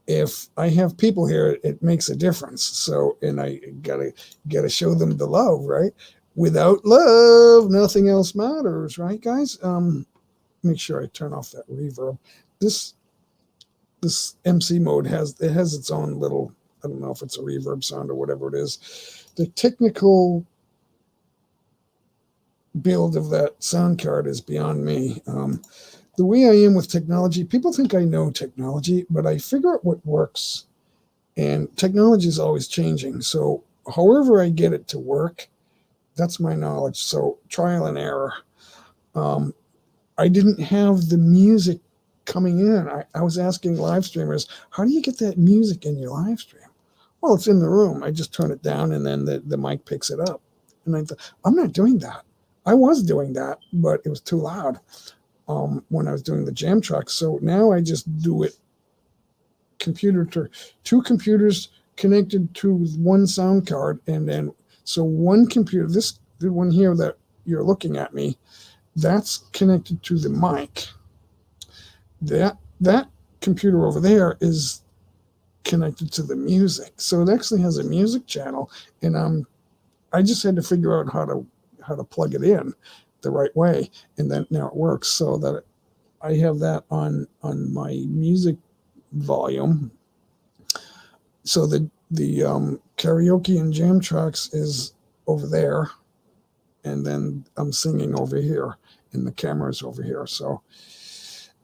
If I have people here, it makes a difference. So, and I gotta show them the love, right? Without love, nothing else matters, right, guys? Make sure I turn off that reverb. This MC mode has its own little, I don't know if it's a reverb sound or whatever it is. The technical build of that sound card is beyond me. The way I am with technology, people think I know technology, but I figure out what works. And technology is always changing. So however I get it to work, that's my knowledge. So trial and error. I didn't have the music coming in. I was asking live streamers, how do you get that music in your live stream? Well, it's in the room. I just turn it down and then the mic picks it up. And I thought, I'm not doing that. I was doing that, but it was too loud when I was doing the jam tracks. So now I just do it two computers connected to one sound card. And then, so one computer, the one here that you're looking at me, that's connected to the mic. That computer over there is connected to the music. So it actually has a music channel, and I just had to figure out how to plug it in the right way, and then now it works. So that I have that on my music volume. So the karaoke and jam tracks is over there, and then I'm singing over here, and the camera's over here. So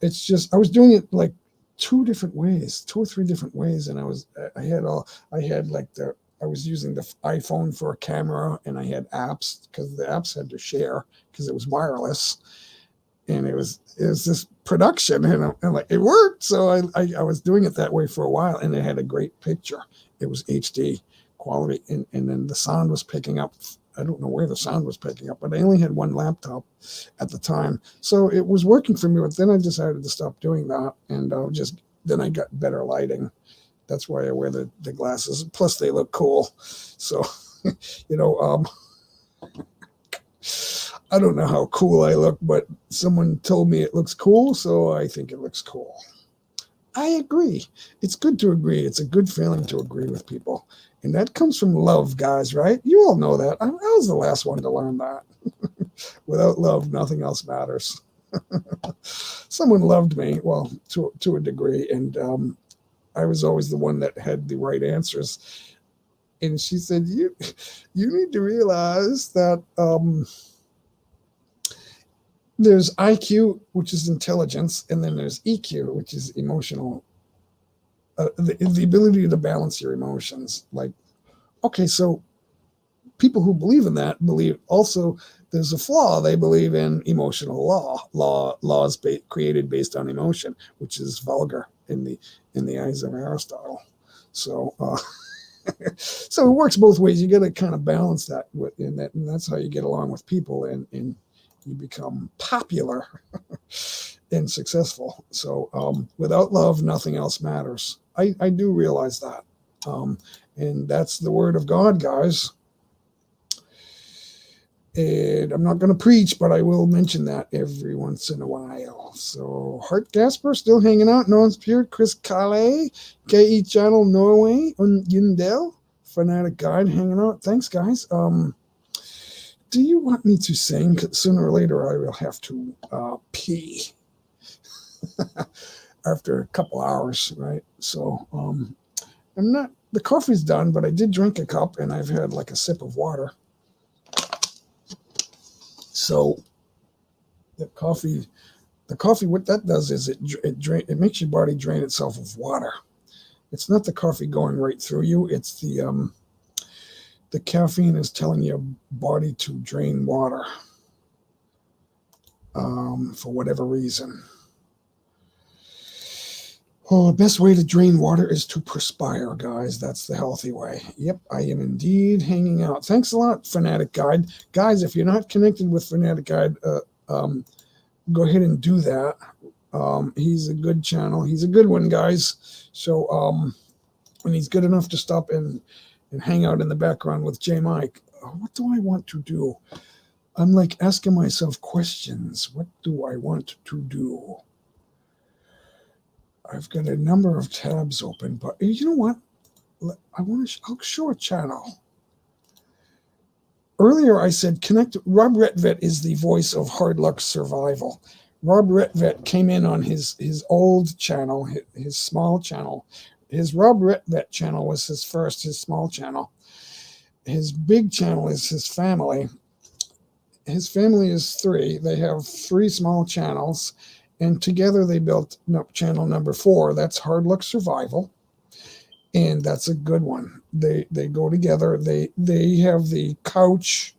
it's just, I was doing it like 2 or 3 different ways, and I was using the iPhone for a camera, and I had apps because the apps had to share because it was wireless, and it was this production, and I'm like, it worked. So I was doing it that way for a while, and it had a great picture. It was HD quality, and then the sound was picking up. I don't know where the sound was picking up, but I only had one laptop at the time. So it was working for me, but then I decided to stop doing that, and then I got better lighting. That's why I wear the glasses. Plus, they look cool. So, I don't know how cool I look, but someone told me it looks cool, so I think it looks cool. I agree. It's good to agree. It's a good feeling to agree with people. And that comes from love, guys, right? You all know that. I was the last one to learn that. Without love, nothing else matters. Someone loved me, well, to a degree, and I was always the one that had the right answers. And she said, "You need to realize that there's IQ, which is intelligence, and then there's EQ, which is emotional, the ability to balance your emotions." Like, okay, so people who believe in that believe also there's a flaw. They believe in emotional laws created based on emotion, which is vulgar in the eyes of Aristotle. So, so it works both ways. You got to kind of balance that and that's how you get along with people, and you become popular and successful. So, without love, nothing else matters. I do realize that, and that's the word of God, guys. And I'm not going to preach, but I will mention that every once in a while. So, Hart Gasper still hanging out. North Pure, Chris Kale, KE Channel Norway, and Yundel, Fanatic Guide hanging out. Thanks, guys. Do you want me to sing? Sooner or later, I will have to pee after a couple hours, right? So, I'm not. The coffee's done, but I did drink a cup, and I've had like a sip of water. So the coffee, what that does is it makes your body drain itself of water. It's not the coffee going right through you. It's the caffeine is telling your body to drain water for whatever reason. Oh, the best way to drain water is to perspire, guys. That's the healthy way. Yep, I am indeed hanging out. Thanks a lot, Fanatic Guide. Guys, if you're not connected with Fanatic Guide, go ahead and do that. He's a good channel. He's a good one, guys. So, and he's good enough to stop and hang out in the background with J Mike. What do I want to do? I'm like asking myself questions. What do I want to do? I've got a number of tabs open, but you know what? I'll show a channel. Earlier I said connect. Rob Retvet is the voice of Hard Luck Survival. Rob Retvet came in on his old channel, his small channel. His Rob Retvet channel was his small channel. His big channel is his family. His family is 3. They have 3 small channels. And together they built channel number 4. That's Hard Luck Survival, and that's a good one. They go together. They have the couch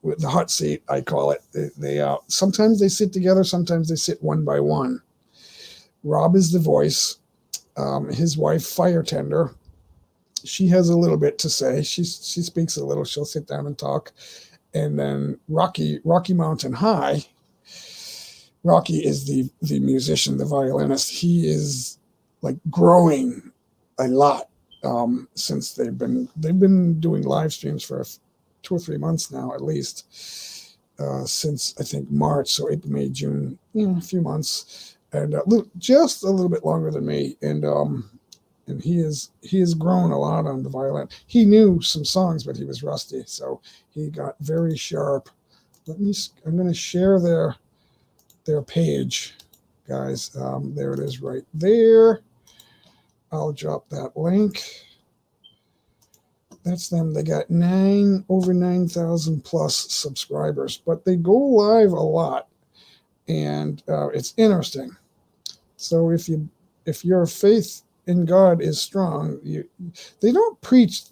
with the hot seat, I call it. They sometimes they sit together, sometimes they sit one by one. Rob is the voice. His wife, Fire Tender, she has a little bit to say. She speaks a little. She'll sit down and talk. And then Rocky Mountain High. Rocky is the musician, the violinist. He is like growing a lot since they've been doing live streams for 2 or 3 months now, at least, since I think March, so April, May, June, a few months, and just a little bit longer than me. And he has grown a lot on the violin. He knew some songs, but he was rusty, so he got very sharp. I'm going to share their page, guys. There it is right there. I'll drop that link. That's them. They got over 9,000 plus subscribers, but they go live a lot, and it's interesting. So if your faith in God is strong, they don't preach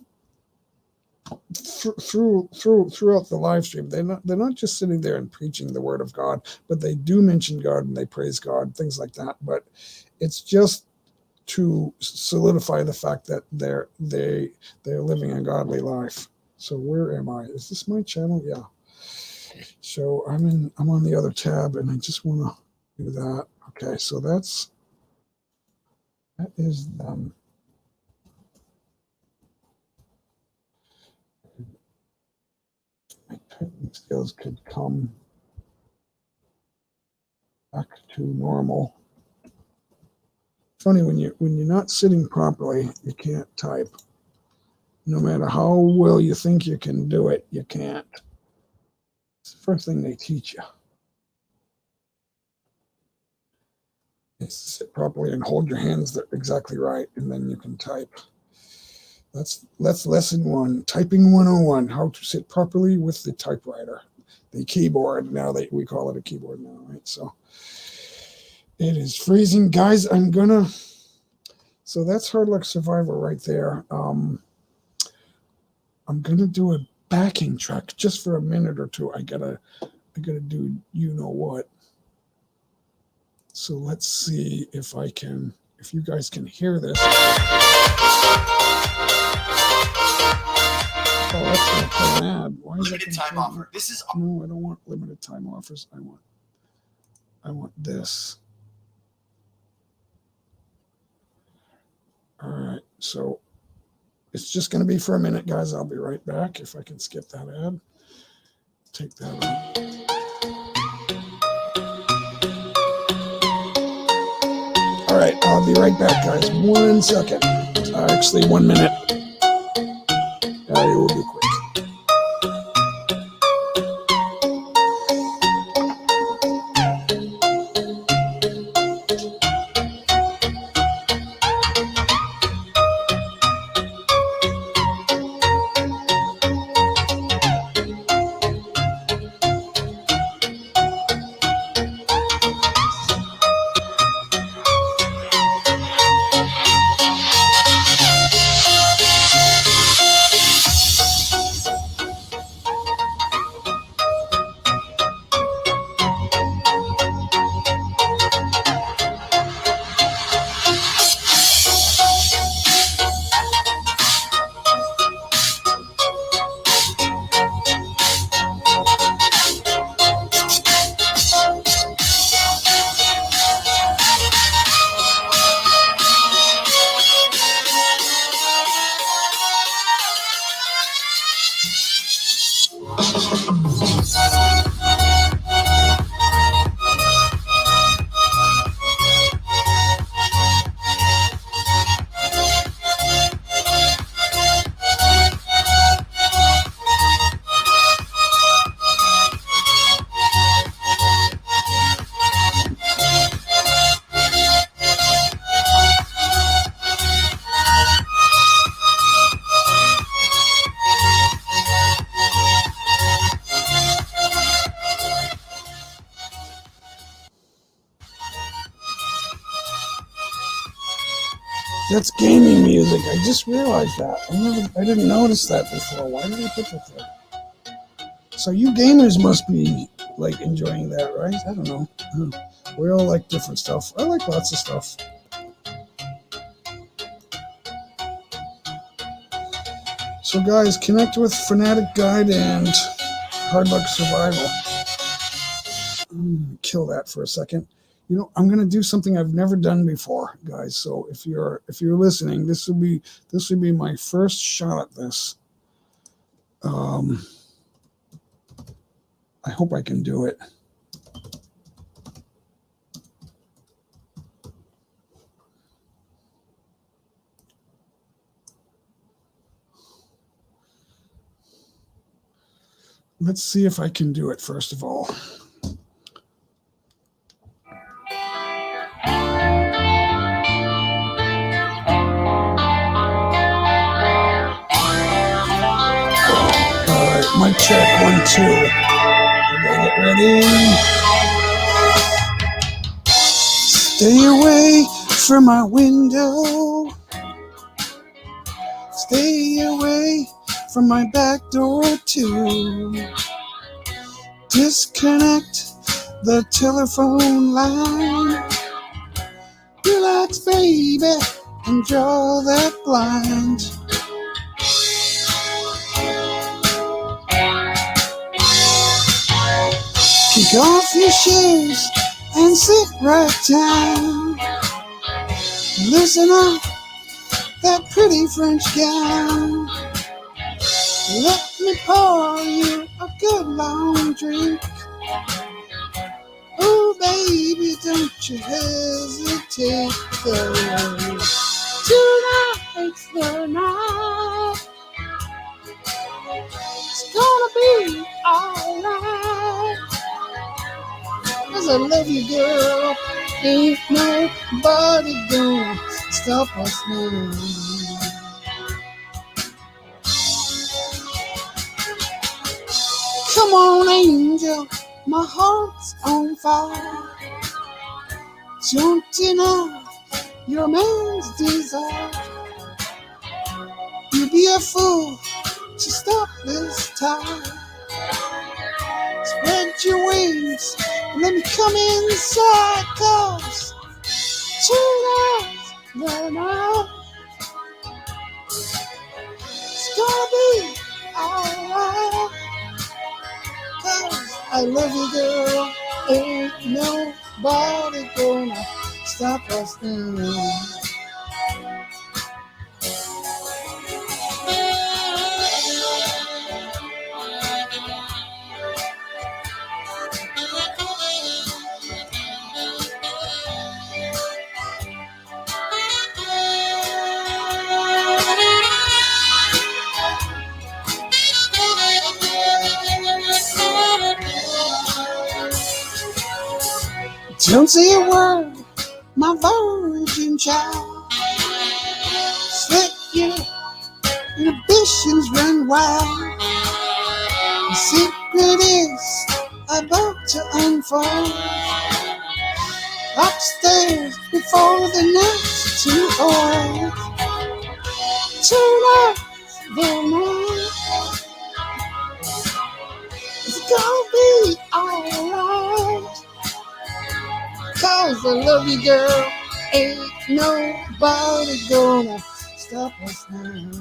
throughout the live stream. They're not just sitting there and preaching the word of God, but they do mention God and they praise God, things like that. But it's just to solidify the fact that they're living a godly life. So where am I? Is this my channel? Yeah. So I'm on the other tab, and I just want to do that. Okay, so that is them. My typing skills could come back to normal. Funny, when you're not sitting properly, you can't type. No matter how well you think you can do it, you can't. It's the first thing they teach you. sit properly and hold your hands exactly right, and then you can type. That's lesson 1, typing 101, how to sit properly with the typewriter, the keyboard. Now we call it a keyboard now, right? So it is freezing, guys. So that's Hard Luck Survivor right there. I'm gonna do a backing track just for a minute or two. I gotta do you know what. So let's see if you guys can hear this. Oh, that's not play an ad. Why is Limited time offer. This is no, I don't want limited time offers. I want this. All right, so it's just going to be for a minute, guys. I'll be right back. If I can skip that ad, take that out. All right, I'll be right back, guys. 1 second. Actually, 1 minute. It will be quick. That's gaming music. I just realized that. I didn't notice that before. Why did I put that there? So you gamers must be like enjoying that, right? I don't know. We all like different stuff. I like lots of stuff. So guys, connect with Fanatic Guide and Hard Luck Survival. Kill that for a second. You know, I'm gonna do something I've never done before, guys. So if you're listening, this would be my first shot at this. I hope I can do it. Let's see if I can do it first of all. Mic check, 1, 2. Okay, get ready. Stay away from my window. Stay away from my back door too. Disconnect the telephone line. Relax, baby, and draw that blind. Kick off your shoes and sit right down. Loosen up that pretty French gown. Let me pour you a good long drink. Oh, baby, don't you hesitate. Tonight's the night. It's gonna be alright. 'Cause I love you, girl. Ain't nobody gonna stop us now. Come on, angel, my heart's on fire. Don't deny your man's desire. You'd be a fool to stop this time. Spread your wings and let me come inside, 'cause tonight's the night. It's gonna be alright, 'cause I love you, girl. Ain't nobody gonna stop us now. Don't say a word, my virgin child. Let your inhibitions run wild. The secret is about to unfold. Upstairs before the night's too old. Tonight's the night. It's gonna be alright, 'cause I love you, girl. Ain't nobody gonna stop us now.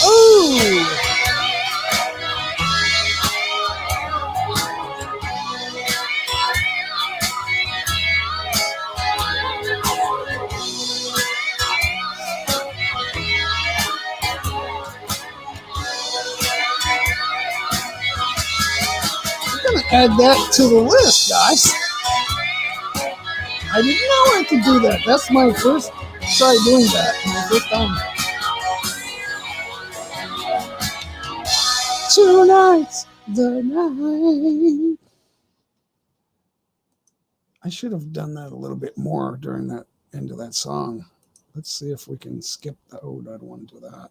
Ooh! I'm gonna add that to the list, guys. I didn't know I could do that. That's my first try doing that. My first time. Tonight's the night. I should have done that a little bit more during that end of that song. Let's see if we can skip the ode. I don't want to do that.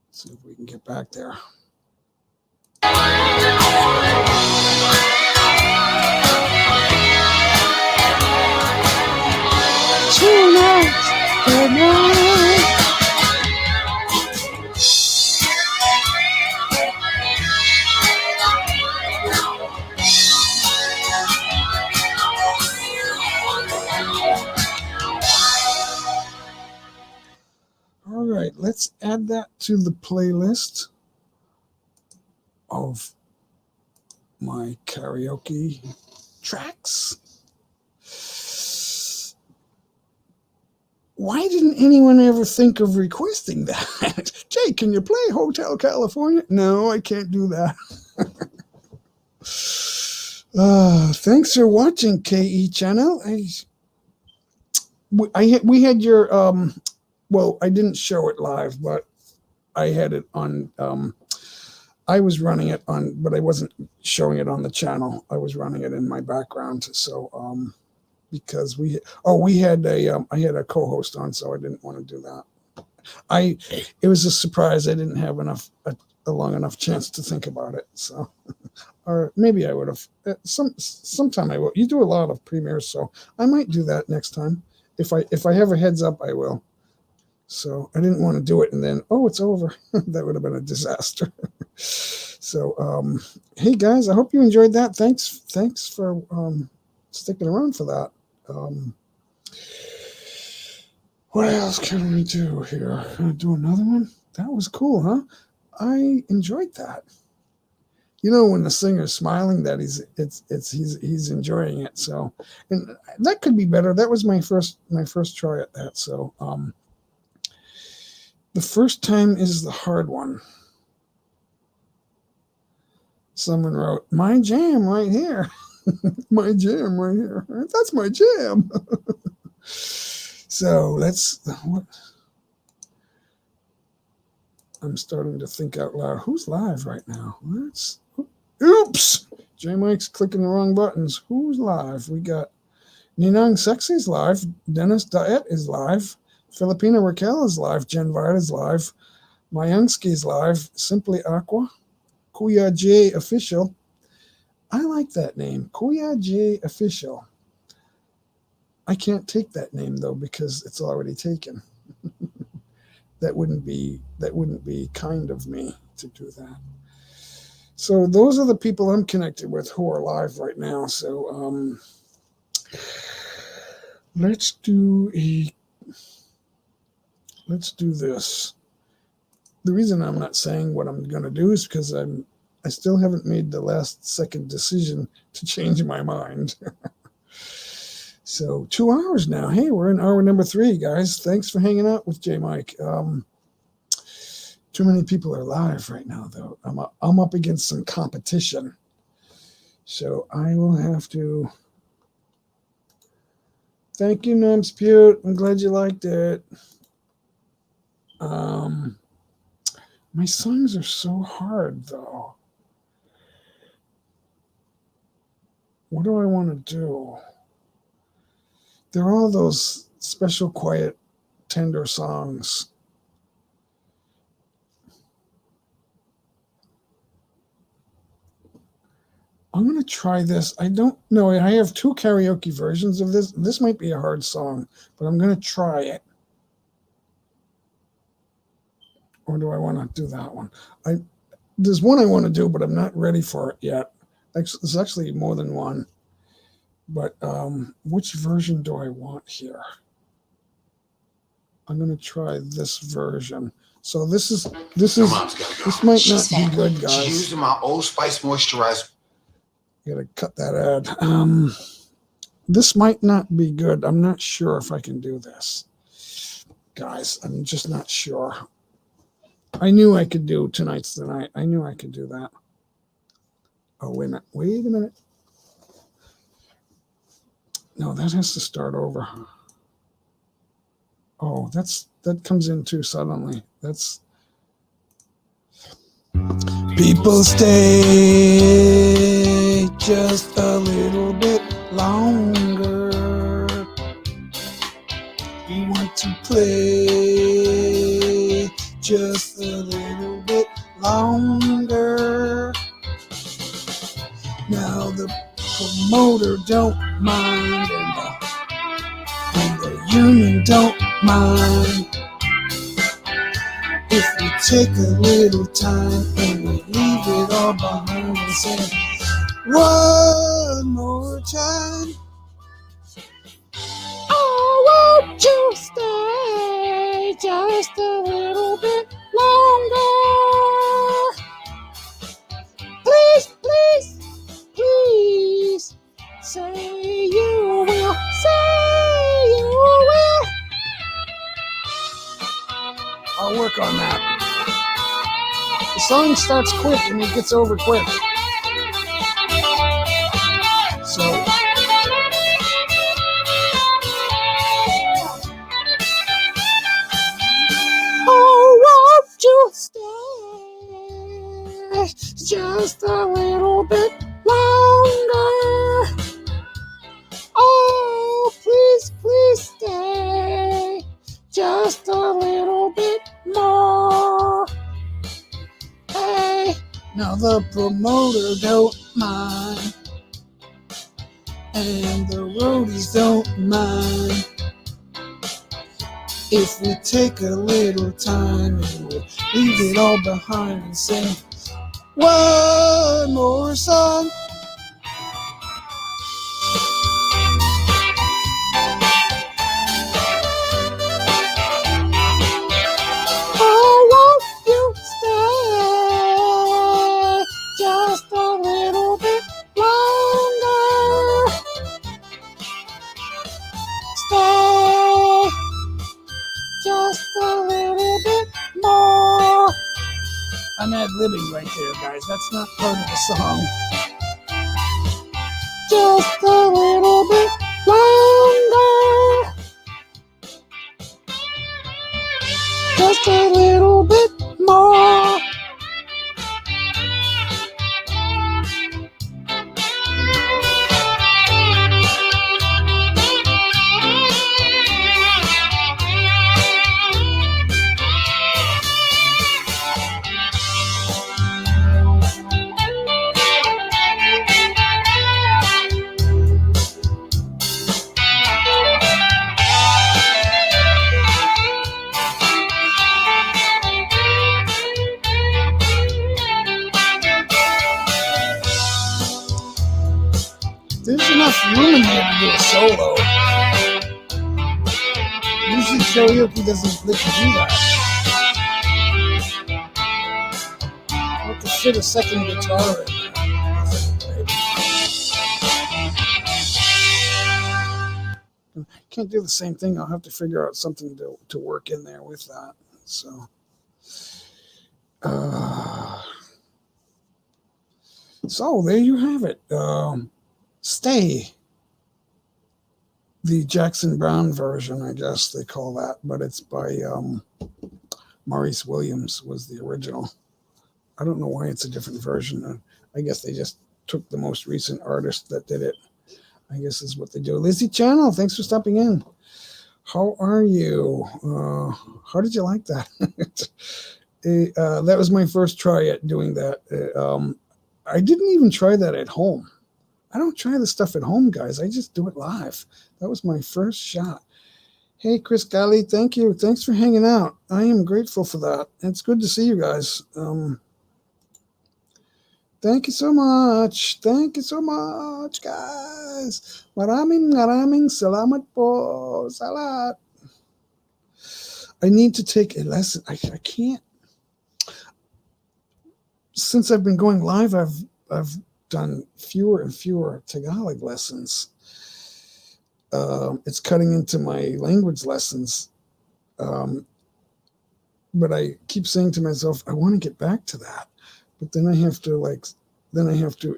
Let's see if we can get back there. Tonight's the night. All right, let's add that to the playlist of my karaoke tracks. Why didn't anyone ever think of requesting that? Jay, can you play Hotel California? No, I can't do that. Thanks for watching, KE Channel. We had your well, I didn't show it live, but I had it on. I was running it on, but I wasn't showing it on the channel. I was running it in my background. So because I had a co-host on, so I didn't want to do that. It was a surprise. I didn't have a long enough chance to think about it. So, or maybe I would have. Sometime I will. You do a lot of premieres, so I might do that next time. If I have a heads up, I will. So I didn't want to do it and then, it's over. That would have been a disaster. So, hey guys, I hope you enjoyed that. Thanks for sticking around for that. What else can we do here? Do another one? That was cool, huh? I enjoyed that. You know, when the singer's smiling, that he's enjoying it. So, and that could be better. That was my first try at that. So, the first time is the hard one. Someone wrote, "My jam right here." My jam right here. That's my jam. So I'm starting to think out loud. Who's live right now? Oops! J Mike's clicking the wrong buttons. Who's live? We got Ninang Sexy's live. Dennis Diet is live. Filipina Raquel is live. Jen Vard is live. Mayansky's live. Simply Aqua. Kuya J Official. I like that name. Kuya J Official. I can't take that name though because it's already taken. That wouldn't be kind of me to do that. So those are the people I'm connected with who are live right now. So let's do this. The reason I'm not saying what I'm going to do is because I still haven't made the last second decision to change my mind. So 2 hours now. Hey, we're in hour number 3, guys. Thanks for hanging out with J Mike. Too many people are live right now, though. I'm up against some competition. So I will have to. Thank you, Numpspute. I'm glad you liked it. My songs are so hard, though. What do I want to do? They're all those special, quiet, tender songs. I'm going to try this. I don't know. I have 2 karaoke versions of this. This might be a hard song, but I'm going to try it. Or do I want to do that one? There's one I want to do, but I'm not ready for it yet. There's actually more than one. But which version do I want here? I'm going to try this version. So this might not be good, guys. She's using my Old Spice moisturizer. Gotta cut that ad. This might not be good. I'm not sure if I can do this. Guys, I'm just not sure. I knew I could do Tonight's the Night. I knew I could do that. Oh, wait a minute. No, that has to start over. Oh, that comes in too suddenly. That's people stay just a little bit longer. We want to play just a little bit longer. Now the promoter don't mind and the union don't mind if we take a little time and we leave it all behind and say one more time. Oh, won't you stay just a little bit longer? Please, please, please, say you will, say you will. I'll work on that. The song starts quick and it gets over quick. So, oh, won't you stay just a little bit longer? Oh, please, please stay just a little bit more. Hey, now the promoter don't mind, and the roadies don't mind if we take a little time and we'll leave it all behind and sing one more song. Oh, won't you stay just a little bit longer? Stay just a little bit more. I'm ad-libbing right there, guys. That's not part of the song. Just a little bit longer. Just a little bit more. enough room in there to do a solo. Usually karaoke doesn't let you do that. I have to fit a second guitar in there. Can't do the same thing. I'll have to figure out something to work in there with that. So there you have it. Stay. The Jackson Browne version, I guess they call that, but it's by Maurice Williams was the original. I don't know why it's a different version. I guess they just took the most recent artist that did it. I guess is what they do. Lizzie Channel, thanks for stopping in. How are you? How did you like that? That was my first try at doing that. I didn't even try that at home. I don't try the stuff at home, guys. I just do it live. That was my first shot. Hey, Chris Galley, thank you. Thanks for hanging out. I am grateful for that. It's good to see you guys. Thank you so much. Thank you so much, guys. Maraming salamat po. Salat. I need to take a lesson. I can't. Since I've been going live, I've done fewer and fewer Tagalog lessons. It's cutting into my language lessons. But I keep saying to myself, I want to get back to that. But then I have to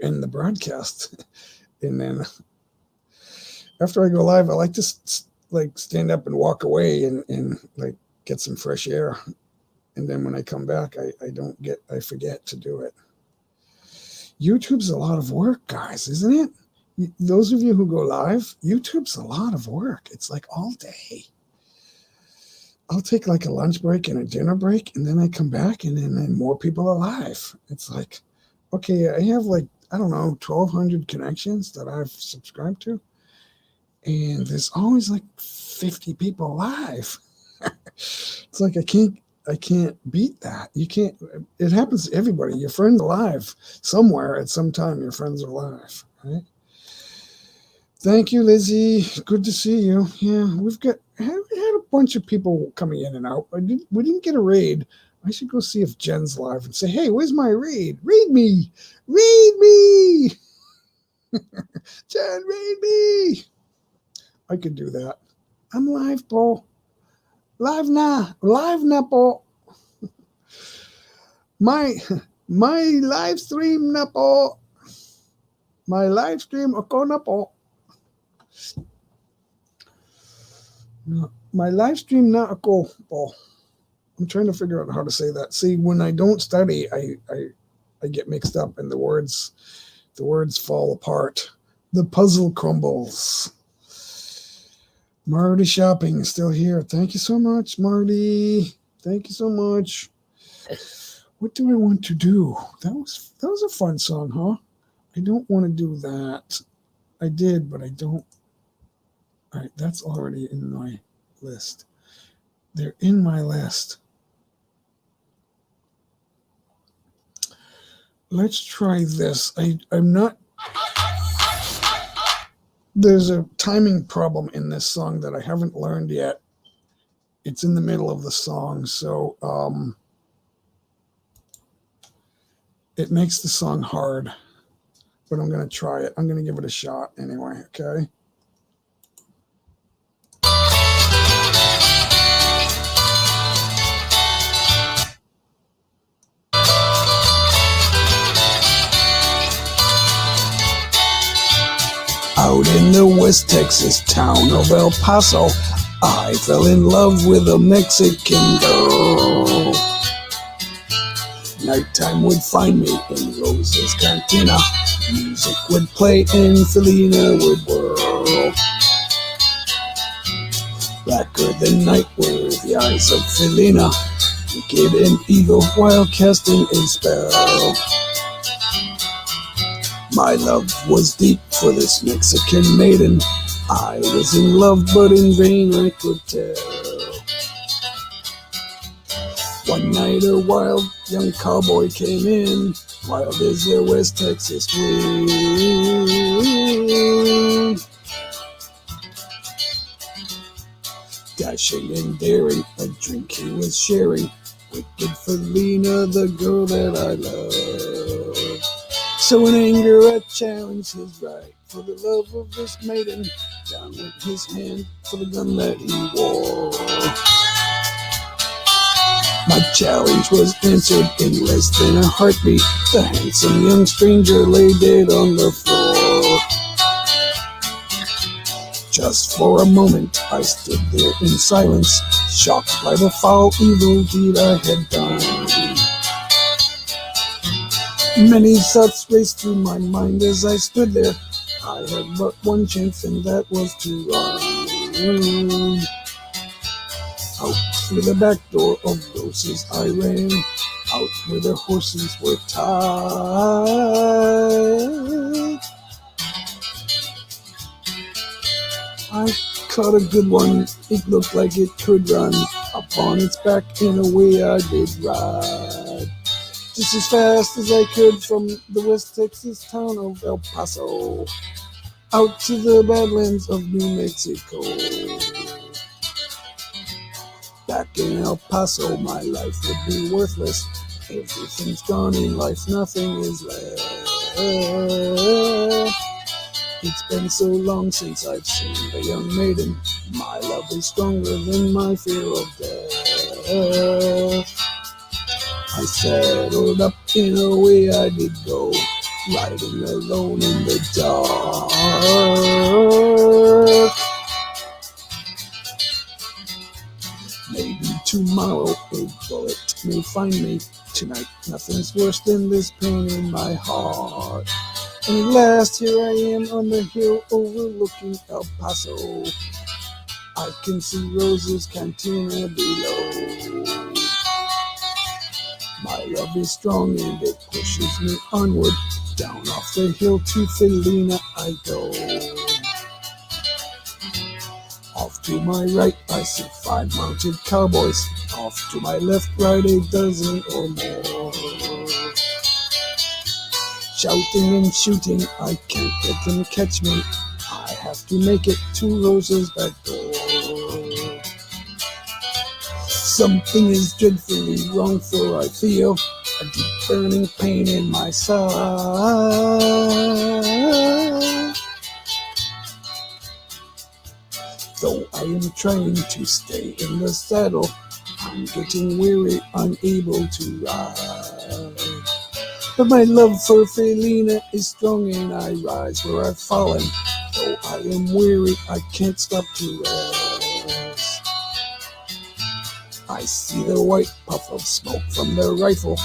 end the broadcast. And then after I go live, I like to stand up and walk away and get some fresh air. And then when I come back, I forget to do it. YouTube's a lot of work, guys, isn't it? Those of you who go live, YouTube's a lot of work. It's like all day. I'll take like a lunch break and a dinner break, and then I come back, and then more people are live. It's like, okay, I have 1,200 connections that I've subscribed to, and there's always 50 people live. It's like I can't beat that. You can't. It happens to everybody. Your friends are live somewhere at some time. Your friends are live, right? Thank you, Lizzie. Good to see you. Yeah, we had a bunch of people coming in and out. We didn't get a raid. I should go see if Jen's live and say, hey, where's my raid? Read me. Read me. Jen, read me. I could do that. I'm live, Paul. Live na po. My live stream na po. My live stream ako na po. My live stream na ako po. I'm trying to figure out how to say that. See, when I don't study, I get mixed up and the words fall apart. The puzzle crumbles. Marty Shopping is still here. Thank you so much, Marty. Thank you so much. What do I want to do? That was a fun song, huh? I don't want to do that. I did, but I don't. All right, that's already in my list. They're in my list. Let's try this. I'm not. There's a timing problem in this song that I haven't learned yet. It's in the middle of the song, so it makes the song hard. But I'm going to try it. I'm going to give it a shot anyway, okay? Out in the West Texas town of El Paso, I fell in love with a Mexican girl. Nighttime would find me in Rosa's Cantina. Music would play and Felina would whirl. Blacker than night were the eyes of Felina, wicked and evil while casting a spell. My love was deep for this Mexican maiden. I was in love, but in vain I could tell. One night a wild young cowboy came in, wild as the West Texas wind. Dashing and daring, a drink he was sharing. Wicked Felina, the girl that I love. So in anger I challenged his right for the love of this maiden. Down went his hand for the gun that he wore. My challenge was answered in less than a heartbeat. The handsome young stranger lay dead on the floor. Just for a moment I stood there in silence, shocked by the foul evil deed I had done. Many thoughts raced through my mind as I stood there. I had but one chance, and that was to run. Out through the back door of Rose's I ran, out where the horses were tied. I caught a good one, it looked like it could run. Upon its back and away I did ride, just as fast as I could from the West Texas town of El Paso, out to the badlands of New Mexico. Back in El Paso my life would be worthless. Everything's gone in life, nothing is left. It's been so long since I've seen the young maiden. My love is stronger than my fear of death. I saddled up and away I did go, riding alone in the dark. Maybe tomorrow a bullet may find me. Tonight nothing's worse than this pain in my heart. And at last here I am on the hill overlooking El Paso. I can see Rose's cantina below. My love is strong and it pushes me onward. Down off the hill to Felina I go. Off to my right I see 5 mounted cowboys. Off to my left, right, a dozen or more. Shouting and shooting, I can't let them catch me. I have to make it to Rose's back door. Something is dreadfully wrong, for I feel a deep burning pain in my side. Though I am trying to stay in the saddle, I'm getting weary, unable to ride. But my love for Felina is strong and I rise where I've fallen. Though I am weary, I can't stop to rest. I see the white puff of smoke from the rifle.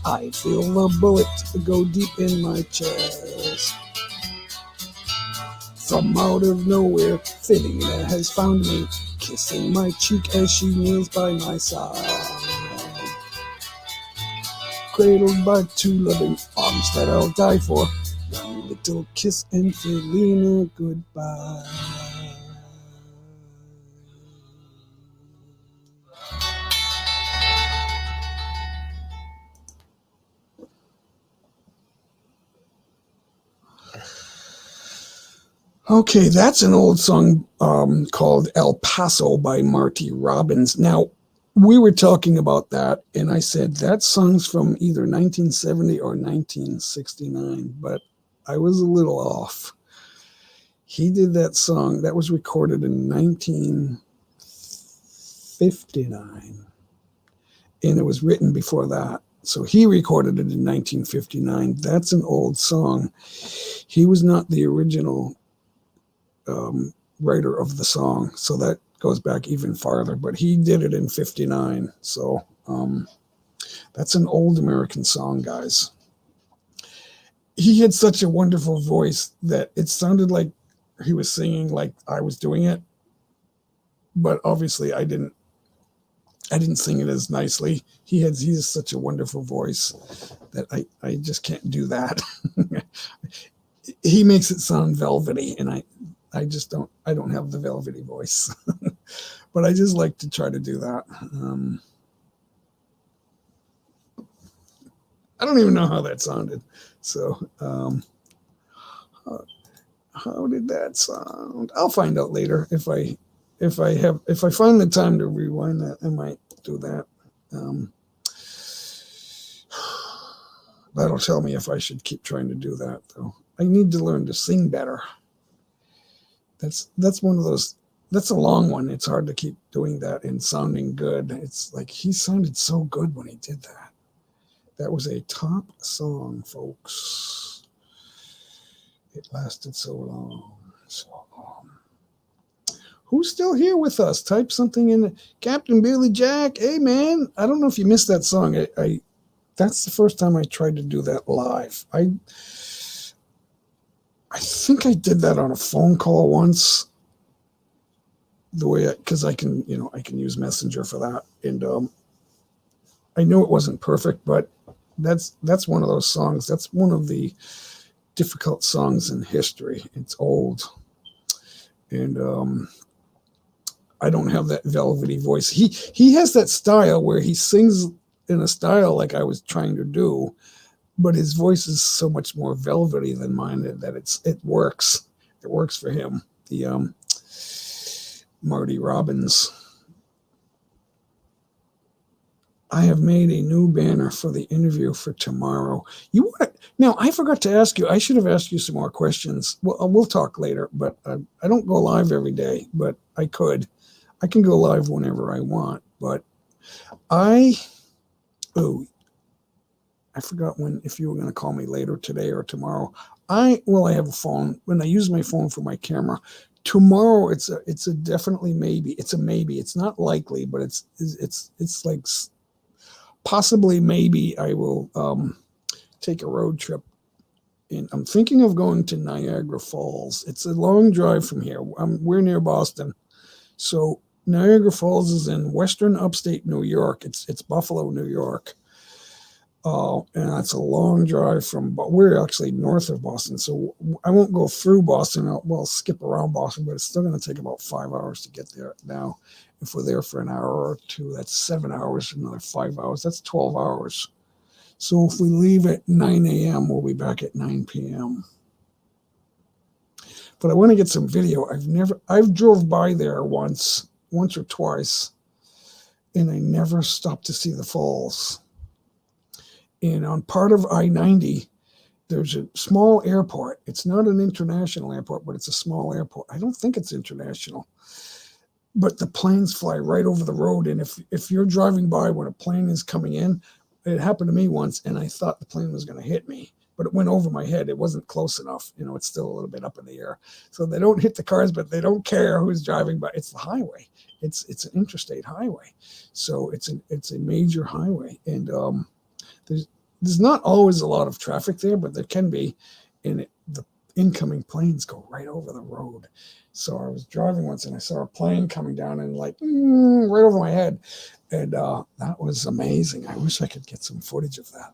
I feel the bullet go deep in my chest. From out of nowhere, Felina has found me, kissing my cheek as she kneels by my side. Cradled by 2 loving arms that I'll die for. One little kiss and Felina, goodbye. Okay, that's an old song called El Paso by Marty Robbins. Now, we were talking about that, and I said that song's from either 1970 or 1969, but I was a little off. He did that song, that was recorded in 1959, and it was written before that. So he recorded it in 1959. That's an old song. He was not the original writer of the song, so that goes back even farther, but he did it in 59. So that's an old American song, guys. He had such a wonderful voice that it sounded like he was singing like I was doing it, but obviously I didn't sing it as nicely. He has such a wonderful voice that I just can't do that. He makes it sound velvety, and I don't have the velvety voice, but I just like to try to do that. I don't even know how that sounded. So How did that sound? I'll find out later if I find the time to rewind that. I might do that. That'll tell me if I should keep trying to do that, though. I need to learn to sing better. That's one of those. That's a long one. It's hard to keep doing that and sounding good. It's like he sounded so good when he did that. That was a top song, folks. It lasted so long. Who's still here with us? Type something in. Captain Billy Jack. Hey, man. I don't know if you missed that song. That's the first time I tried to do that live. I think I did that on a phone call once. The way, because I can use Messenger for that. And I know it wasn't perfect, but that's one of those songs. That's one of the difficult songs in history. It's old. And I don't have that velvety voice. He has that style where he sings in a style like I was trying to do, but his voice is so much more velvety than mine that it works. It works for him. The Marty Robbins. I have made a new banner for the interview for tomorrow. Now, I forgot to ask you. I should have asked you some more questions. Well, we'll talk later, but I don't go live every day, but I could. I can go live whenever I want, but I forgot if you were going to call me later today or tomorrow. I have a phone. When I use my phone for my camera, tomorrow it's a definitely maybe. It's a maybe. It's not likely, but it's like possibly maybe I will take a road trip. And I'm thinking of going to Niagara Falls. It's a long drive from here. We're near Boston, so Niagara Falls is in western upstate New York. It's Buffalo, New York. And that's a long drive but we're actually north of Boston. So I won't go through Boston. I'll skip around Boston, but it's still going to take about 5 hours to get there. Now, if we're there for an hour or two, that's 7 hours, another 5 hours. That's 12 hours. So if we leave at 9 a.m., we'll be back at 9 p.m. But I want to get some video. I've drove by there once or twice, and I never stopped to see the falls. And on part of I-90, there's a small airport. It's not an international airport, but it's a small airport. I don't think it's international. But the planes fly right over the road. And if you're driving by when a plane is coming in, it happened to me once, and I thought the plane was going to hit me. But it went over my head. It wasn't close enough. It's still a little bit up in the air. So they don't hit the cars, but they don't care who's driving by. It's the highway. It's an interstate highway. So it's a major highway. And there's not always a lot of traffic there, but there can be. And the incoming planes go right over the road. So I was driving once, and I saw a plane coming down and right over my head. And that was amazing. I wish I could get some footage of that.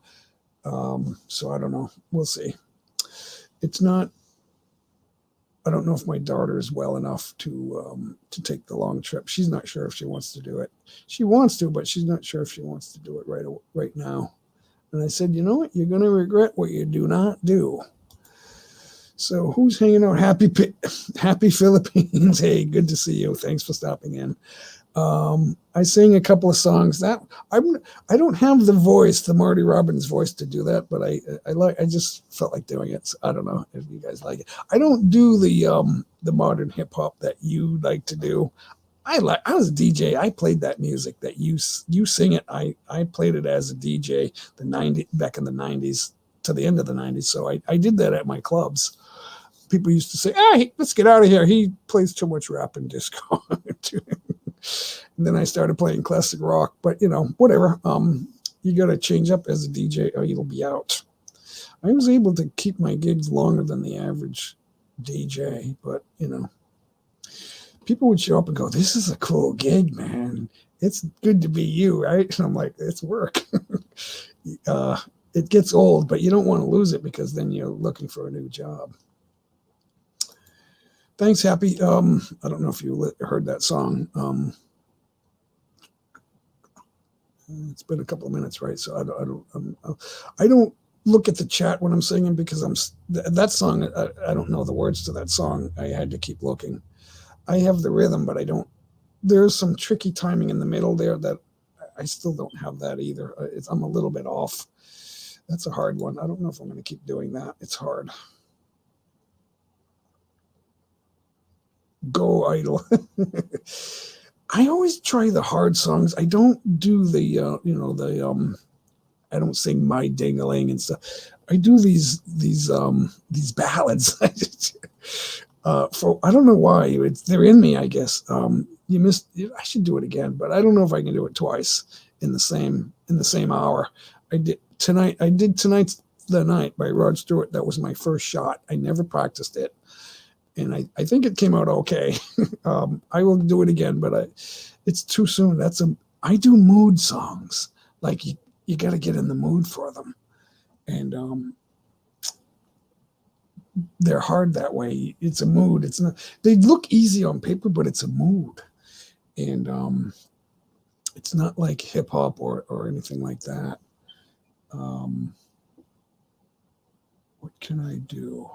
So I don't know. We'll see. It's not. I don't know if my daughter is well enough to take the long trip. She's not sure if she wants to do it. She wants to, but she's not sure if she wants to do it right now. And I said, you know what? You're going to regret what you do not do. So who's hanging out? Happy Philippines. Hey, good to see you. Thanks for stopping in. I sang a couple of songs that I don't have the voice, the Marty Robbins voice to do that, but I just felt like doing it. So I don't know if you guys like it. I don't do the modern hip hop that you like to do. I was a DJ. I played that music that you sing it. I played it as a DJ back in the 90s to the end of the 90s. So I did that at my clubs. People used to say, "Hey, let's get out of here. He plays too much rap and disco." And then I started playing classic rock, but whatever. You got to change up as a DJ or you'll be out. I was able to keep my gigs longer than the average DJ, but people would show up and go, "This is a cool gig, man. It's good to be you," right? And I'm like, "It's work." It gets old, but you don't want to lose it because then you're looking for a new job. Thanks, Happy. I don't know if you heard that song. It's been a couple of minutes, right? So I don't look at the chat when I'm singing because that song, I don't know the words to that song. I had to keep looking. I have the rhythm, but I don't. There's some tricky timing in the middle there that I still don't have that either. I'm a little bit off. That's a hard one. I don't know if I'm going to keep doing that. It's hard. Go Idol. I always try the hard songs. I don't do the I don't sing My Ding-a-ling and stuff. I do these ballads. I don't know why. They're in me, I guess. I should do it again, but I don't know if I can do it twice in the same hour. I did Tonight's the Night by Rod Stewart. That was my first shot. I never practiced it. And I think it came out okay. I will do it again, but it's too soon. I do mood songs. Like you got to get in the mood for them. And they're hard that way. It's a mood. It's not. They look easy on paper, but it's a mood. And it's not like hip hop or anything like that. What can I do?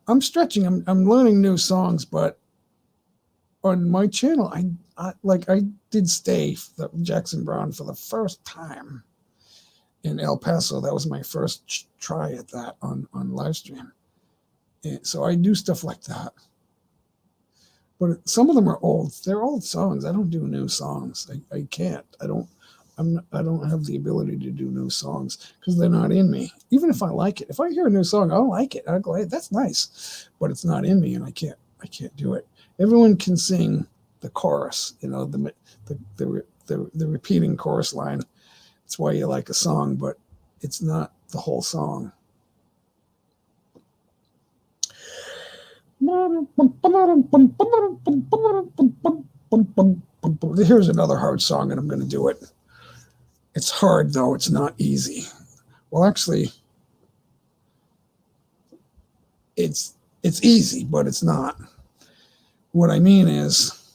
I'm stretching. I'm learning new songs, but on my channel, I did Stay, Jackson Browne, for the first time in El Paso. That was my first try at that on live stream. And so I do stuff like that. But some of them are old. They're old songs. I don't do new songs. I can't. I don't have the ability to do new songs because they're not in me. Even if I like it, if I hear a new song, I'll like it. I'll go, hey, that's nice, but it's not in me, and I can't do it. Everyone can sing the chorus, the repeating chorus line. It's why you like a song, but it's not the whole song. Here's another hard song, and I'm going to do it. It's hard, though. It's not easy. Well, actually, it's easy, but it's not. What I mean is,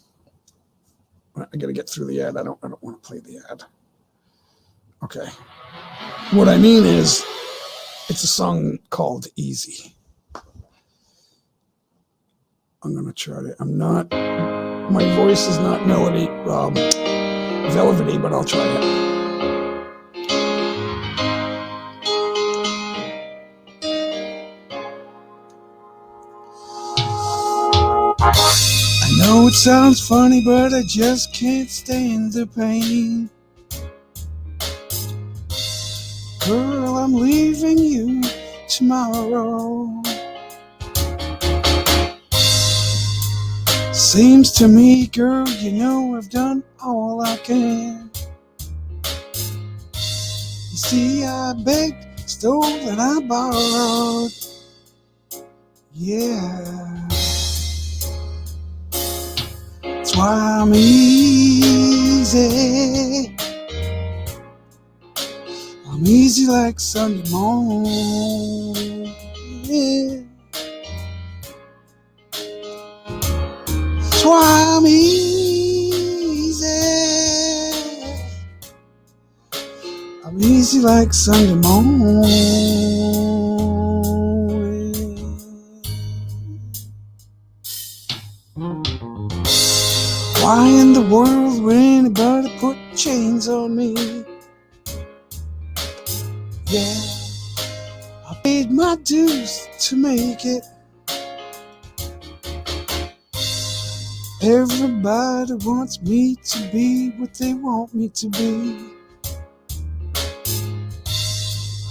I got to get through the ad. I don't want to play the ad. Okay. What I mean is, it's a song called Easy. I'm going to try to. My voice is not velvety, but I'll try it. I know it sounds funny, but I just can't stand the pain. Girl, I'm leaving you tomorrow. Seems to me, girl, I've done all I can. You see, I begged, stole, and I borrowed. Yeah. That's why I'm easy. I'm easy like Sunday morning. Yeah. That's why I'm easy. I'm easy like Sunday morning. Why in the world would anybody put chains on me? Yeah, I paid my dues to make it. Everybody wants me to be what they want me to be.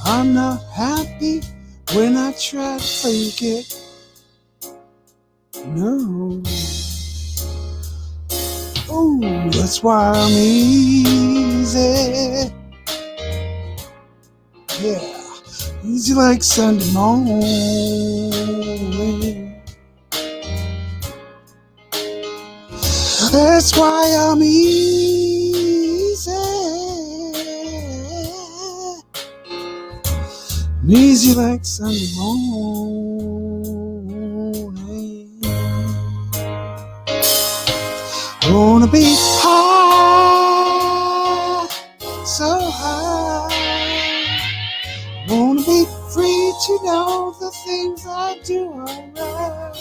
I'm not happy when I try to fake it. No. Oh, that's why I'm easy. Yeah, easy like Sunday morning. That's why I'm easy. I'm easy like Sunday morning. I wanna be high, so high. I wanna wanna be free to know the things I do are right.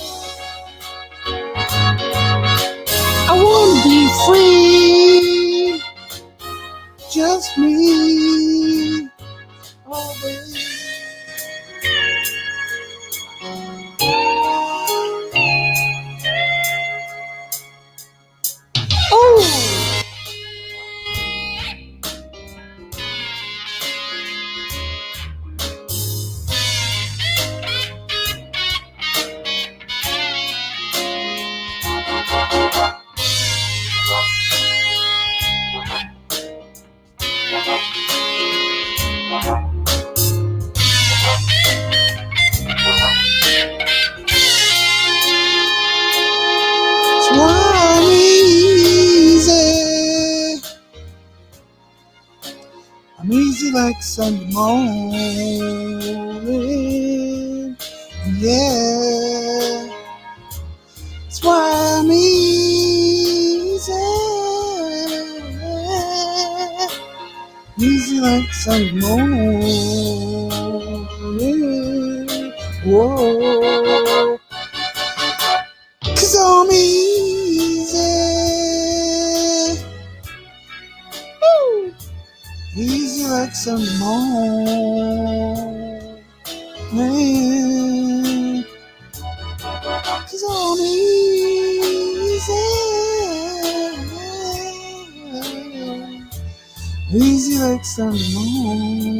I wanna be free, just me, oh baby. Oh! I'm easy. I'm easy like Sunday morning. Yeah. That's why I'm easy. Easy like Sunday morning. Whoa. 'Cause I'm easy. Woo. Easy like Sunday morning. 'Cause I'm easy. Easy like Sunday morning.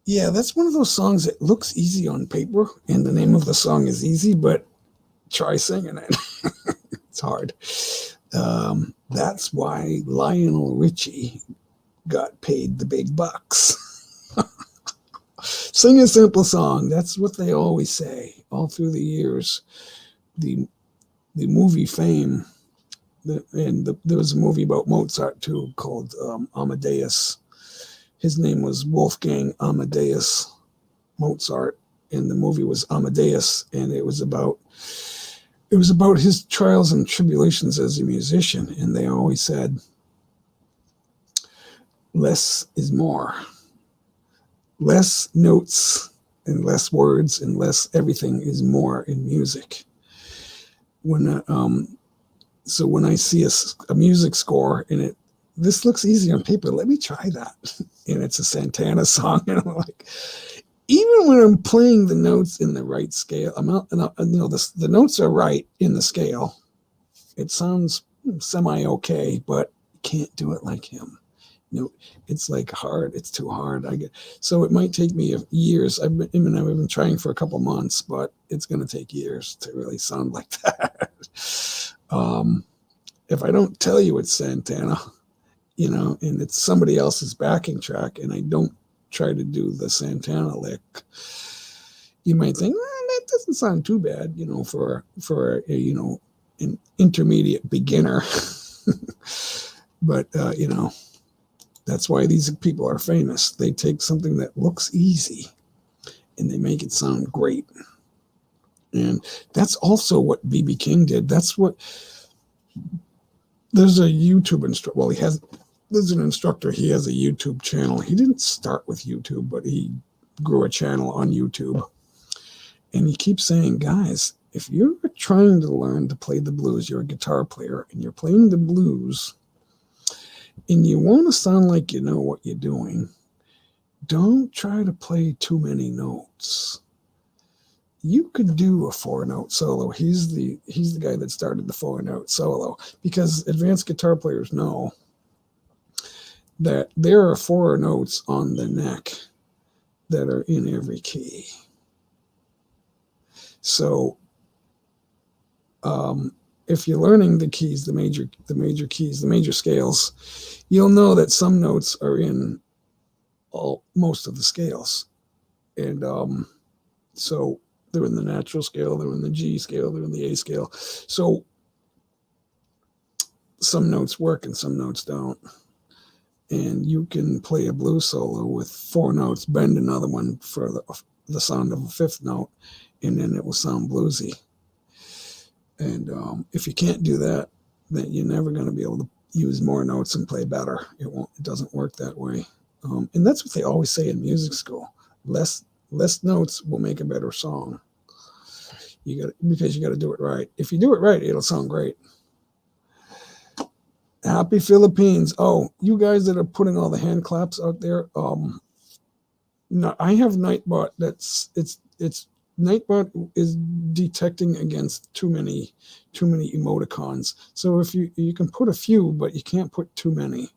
Yeah, that's one of those songs that looks easy on paper, and the name of the song is easy, but try singing it. It's hard. That's why Lionel Richie got paid the big bucks. Sing a simple song. That's what they always say all through the years. The movie Fame, there was a movie about Mozart too called Amadeus. His name was Wolfgang Amadeus Mozart, and the movie was Amadeus, and it was about his trials and tribulations as a musician, and they always said less is more. Less notes and less words and less everything is more in music. So when I see a music score and this looks easy on paper, let me try that. And it's a Santana song, and I'm like, even when I'm playing the notes in the right scale, the notes are right in the scale. It sounds semi-okay, but you can't do it like him. It's like hard. It's too hard. So it might take me years. I've been trying for a couple months, but it's going to take years to really sound like that. If I don't tell you it's Santana, and it's somebody else's backing track, and I don't try to do the Santana lick, you might think, that doesn't sound too bad, for an intermediate beginner. But that's why these people are famous. They take something that looks easy and they make it sound great. And that's also what B.B. King did. There's a YouTube instructor. Well, there's an instructor. He has a YouTube channel. He didn't start with YouTube, but he grew a channel on YouTube. And he keeps saying, guys, if you're trying to learn to play the blues, you're a guitar player and you're playing the blues, and you want to sound like you know what you're doing, don't try to play too many notes. You could do a 4-note solo. He's the guy that started the 4-note solo, because advanced guitar players know that there are 4 notes on the neck that are in every key. So if you're learning the keys, the major keys, the major scales, you'll know that some notes are in most of the scales. And so they're in the natural scale, they're in the G scale, they're in the A scale. So some notes work and some notes don't. And you can play a blues solo with 4 notes, bend another one for the sound of a 5th note, and then it will sound bluesy. And if you can't do that, then you're never going to be able to use more notes and play better. It doesn't work that way. And that's what they always say in music school. Less notes will make a better song. Because you got to do it right. If you do it right, it'll sound great. Happy Philippines. Oh, you guys that are putting all the hand claps out there. No, I have Nightbot. Nightbot is detecting against too many emoticons. So if you can put a few, but you can't put too many.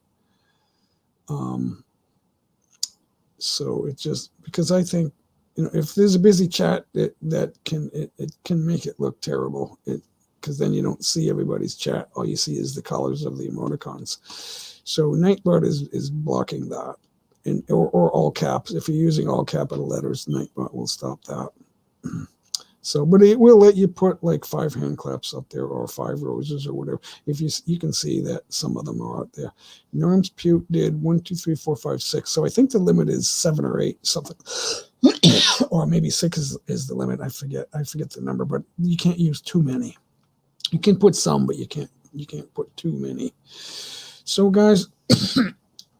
So it's just because I think, if there's a busy chat, it can make it look terrible. Because then you don't see everybody's chat. All you see is the colors of the emoticons. So Nightbot is blocking that, or all caps. If you're using all capital letters, Nightbot will stop that. So, but it will let you put like 5 hand claps up there or 5 roses or whatever. If you can see that some of them are out there. Norm's Pute did 1, 2, 3, 4, 5, 6. So I think the limit is 7 or 8 something, or maybe 6 is the limit. I forget the number, but you can't use too many. You can put some, but you can't put too many. So guys,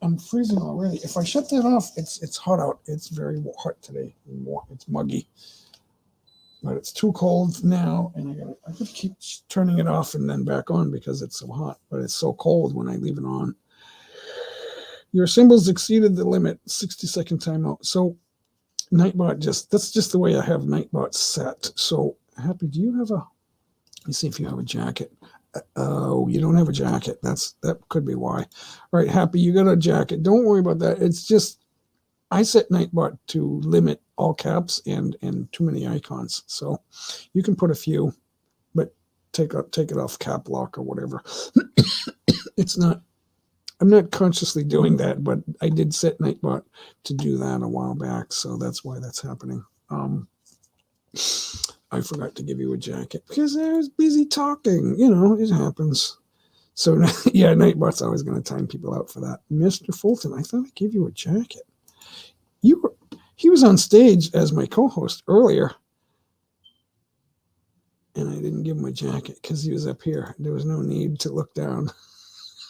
I'm freezing already. If I shut that off, it's hot out. It's very hot today. It's muggy. But it's too cold now, and I gotta keep turning it off and then back on because it's so hot. But it's so cold when I leave it on. Your symbols exceeded the limit. 60-second timeout. So Nightbot that's just the way I have Nightbot set. So Happy, do you have let me see if you have a jacket. Oh, you don't have a jacket. That could be why. All right, Happy, you got a jacket. Don't worry about that. It's just I set Nightbot to limit all caps and too many icons. So you can put a few, but take it off cap lock or whatever. I'm not consciously doing that, but I did set Nightbot to do that a while back. So that's why that's happening. I forgot to give you a jacket because I was busy talking. It happens. So yeah, Nightbot's always going to time people out for that. Mr. Fulton, I thought I gave you a jacket. He was on stage as my co-host earlier, and I didn't give him a jacket because he was up here. There was no need to look down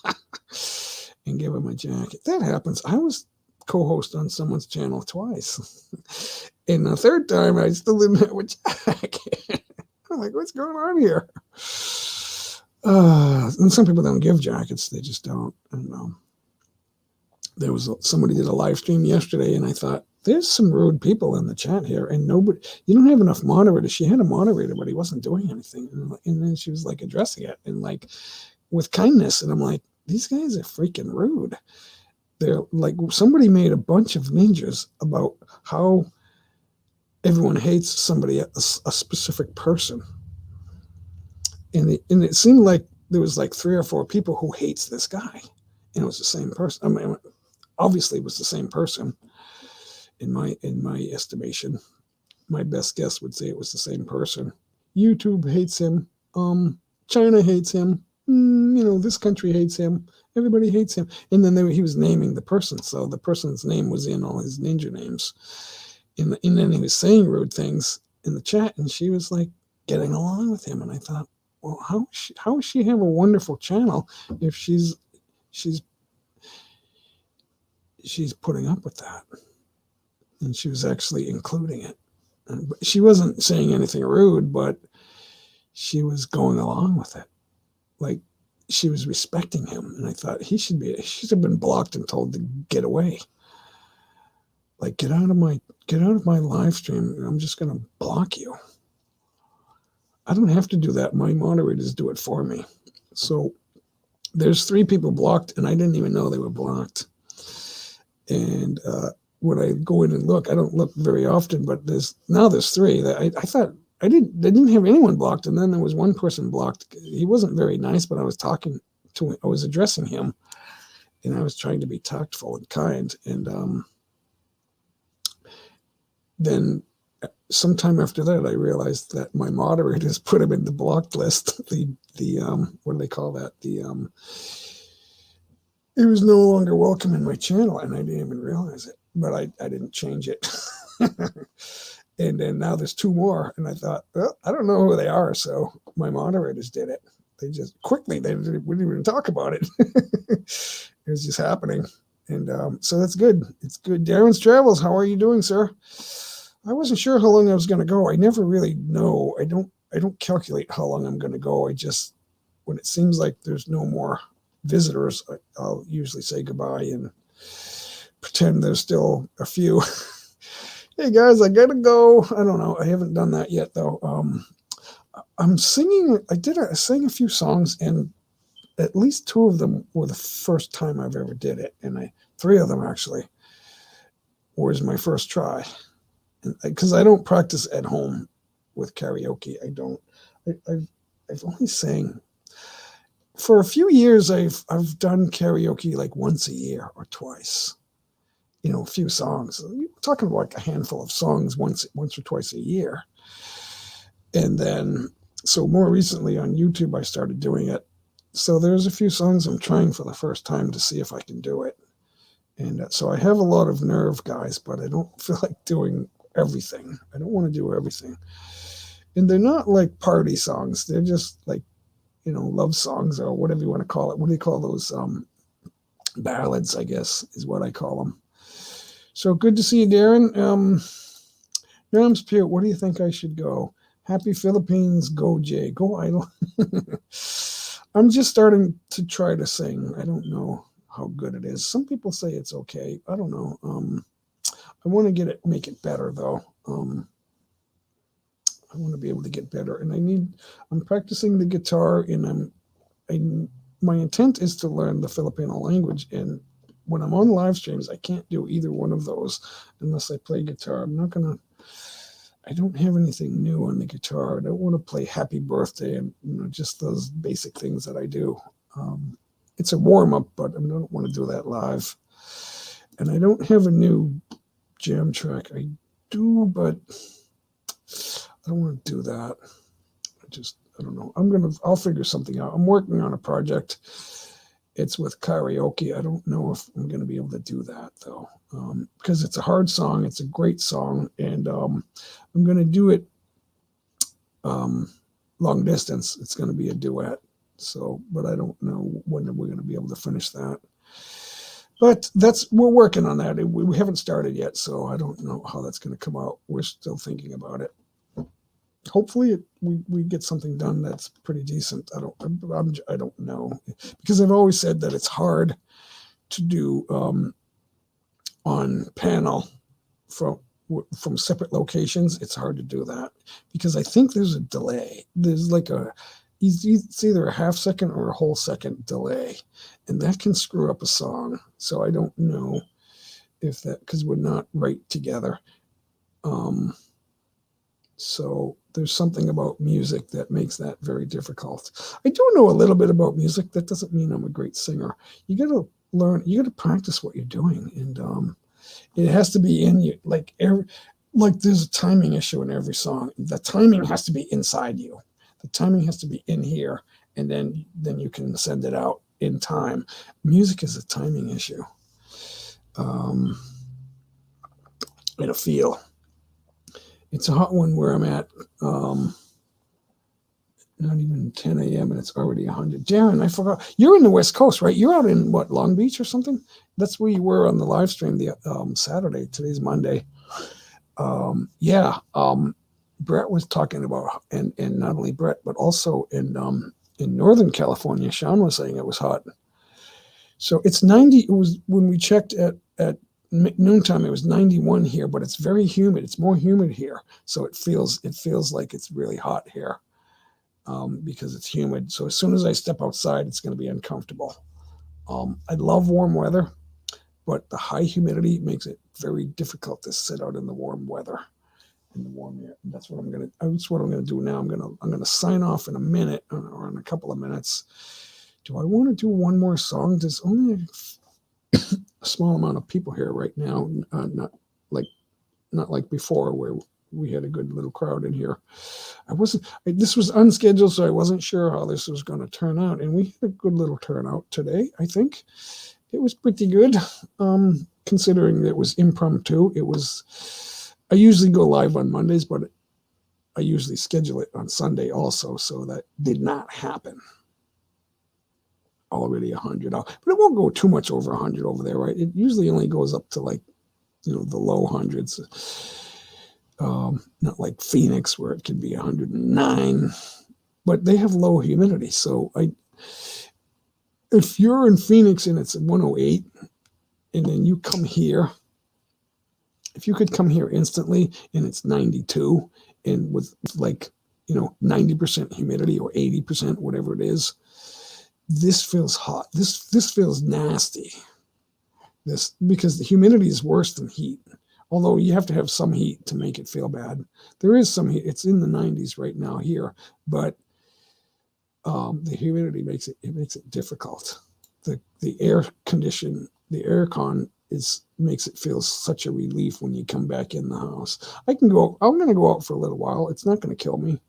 and give him a jacket. That happens. I was co-host on someone's channel twice, and the third time I still didn't have a jacket. I'm like, what's going on here? And some people don't give jackets; they just don't. I don't know. There was somebody did a live stream yesterday, and I thought, there's some rude people in the chat here, and you don't have enough moderators. She had a moderator, but he wasn't doing anything. And then she was like addressing it and like with kindness. And I'm like, these guys are freaking rude. They're like, somebody made a bunch of ninjas about how everyone hates somebody, a specific person. And it seemed like there was like 3 or 4 people who hates this guy. And it was the same person. I mean, obviously it was the same person. In my estimation, my best guess would say it was the same person. YouTube hates him. China hates him. This country hates him. Everybody hates him. And then he was naming the person, so the person's name was in all his ninja names. And then he was saying rude things in the chat, and she was like getting along with him. And I thought, well, how does she have a wonderful channel if she's putting up with that? And she was actually including it. And she wasn't saying anything rude, but she was going along with it. Like, she was respecting him. And I thought he should have been blocked and told to get away. Like, get out of my live stream. I'm just going to block you. I don't have to do that. My moderators do it for me. So there's 3 people blocked, and I didn't even know they were blocked. And when I go in and look, I don't look very often, but there's 3 that I thought they didn't have anyone blocked. And then there was one person blocked. He wasn't very nice, but I was talking to him. I was addressing him, and I was trying to be tactful and kind. And then sometime after that, I realized that my moderators put him in the blocked list. What do they call that? It was no longer welcome in my channel, and I didn't even realize it. But I didn't change it. And then now there's 2 more. And I thought, well, I don't know who they are. So my moderators did it. They just quickly, we didn't even talk about it. It was just happening. And so that's good. It's good. Darren's Travels, how are you doing, sir? I wasn't sure how long I was going to go. I never really know. I don't calculate how long I'm going to go. I just, when it seems like there's no more visitors, I'll usually say goodbye and pretend there's still a few. Hey guys, I gotta go. I don't know. I haven't done that yet though. I'm singing. I sang a few songs, and at least 2 of them were the first time I've ever did it, and 3 of them actually was my first try. Because I don't practice at home with karaoke. I don't. I've only sang for a few years. I've done karaoke like once a year or twice. You know, a few songs. We're talking about like a handful of songs once or twice a year. And then, so more recently on YouTube, I started doing it. So there's a few songs I'm trying for the first time to see if I can do it. And so I have a lot of nerve, guys, but I don't feel like doing everything. I don't want to do everything. And they're not like party songs. They're just like, you know, love songs or whatever you want to call it. What do you call those? Ballads, I guess, is what I call them. So good to see you, Darren. Nams Pew, what do you think I should go? Happy Philippines, go Jay, go Idol. I'm just starting to try to sing. I don't know how good it is. Some people say it's okay. I don't know. I want to make it better though. I want to be able to get better, and I'm practicing the guitar, and my intent is to learn the Filipino language. And when I'm on live streams, I can't do either one of those unless I play guitar. I don't have anything new on the guitar. I don't want to play Happy Birthday and just those basic things that I do. It's a warm-up, but I don't want to do that live. And I don't have a new jam track. I do, but I don't want to do that. I don't know. I'll figure something out. I'm working on a project. It's with karaoke. I don't know if I'm going to be able to do that though, because it's a hard song. It's a great song, and I'm going to do it long distance. It's going to be a duet. So, but I don't know when we're going to be able to finish that. But we're working on that. We haven't started yet, so I don't know how that's going to come out. We're still thinking about it. Hopefully we get something done that's pretty decent. I don't know, because I've always said that it's hard to do on panel from separate locations. It's hard to do that because I think there's a delay. There's like it's either a half second or a whole second delay, and that can screw up a song. So I don't know if that, because we're not right together. So there's something about music that makes that very difficult. I do know a little bit about music. That doesn't mean I'm a great singer. You got to learn, you got to practice what you're doing. And it has to be in you. Like there's a timing issue in every song. The timing has to be inside you. The timing has to be in here. And then you can send it out in time. Music is a timing issue. And a feel. It's a hot one where I'm at. Not even 10 a.m. and it's already 100. Darren, I forgot. You're in the West Coast, right? You're out in what, Long Beach or something? That's where you were on the live stream the Saturday. Today's Monday. Brett was talking about, and not only Brett, but also in Northern California, Sean was saying it was hot. So it's 90. It was when we checked at noontime, it was 91 here, but it's very humid. It's more humid here, so it feels like it's really hot here because it's humid. So as soon as I step outside, it's going to be uncomfortable. I love warm weather, but the high humidity makes it very difficult to sit out in the warm weather, in the warm air. And that's what I'm going to do now. I'm going to sign off in a minute or in a couple of minutes. Do I want to do one more song? There's only a small amount of people here right now, not like before where we had a good little crowd in here. This was unscheduled, so I wasn't sure how this was going to turn out, and we had a good little turnout today. I think it was pretty good, considering that it was impromptu. It was I usually go live on Mondays, but I usually schedule it on Sunday also, so that did not happen. Already 100, but it won't go too much over 100 over there, right? It usually only goes up to like, the low hundreds. Not like Phoenix where it can be 109, but they have low humidity. So if you're in Phoenix and it's 108, and then you come here, if you could come here instantly and it's 92 and with like, 90% humidity or 80%, whatever it is, this feels hot. This feels nasty. Because the humidity is worse than heat. Although you have to have some heat to make it feel bad. There is some heat. It's in the 90s right now here, but the humidity makes it difficult. The aircon makes it feel such a relief when you come back in the house. I'm going to go out for a little while. It's not going to kill me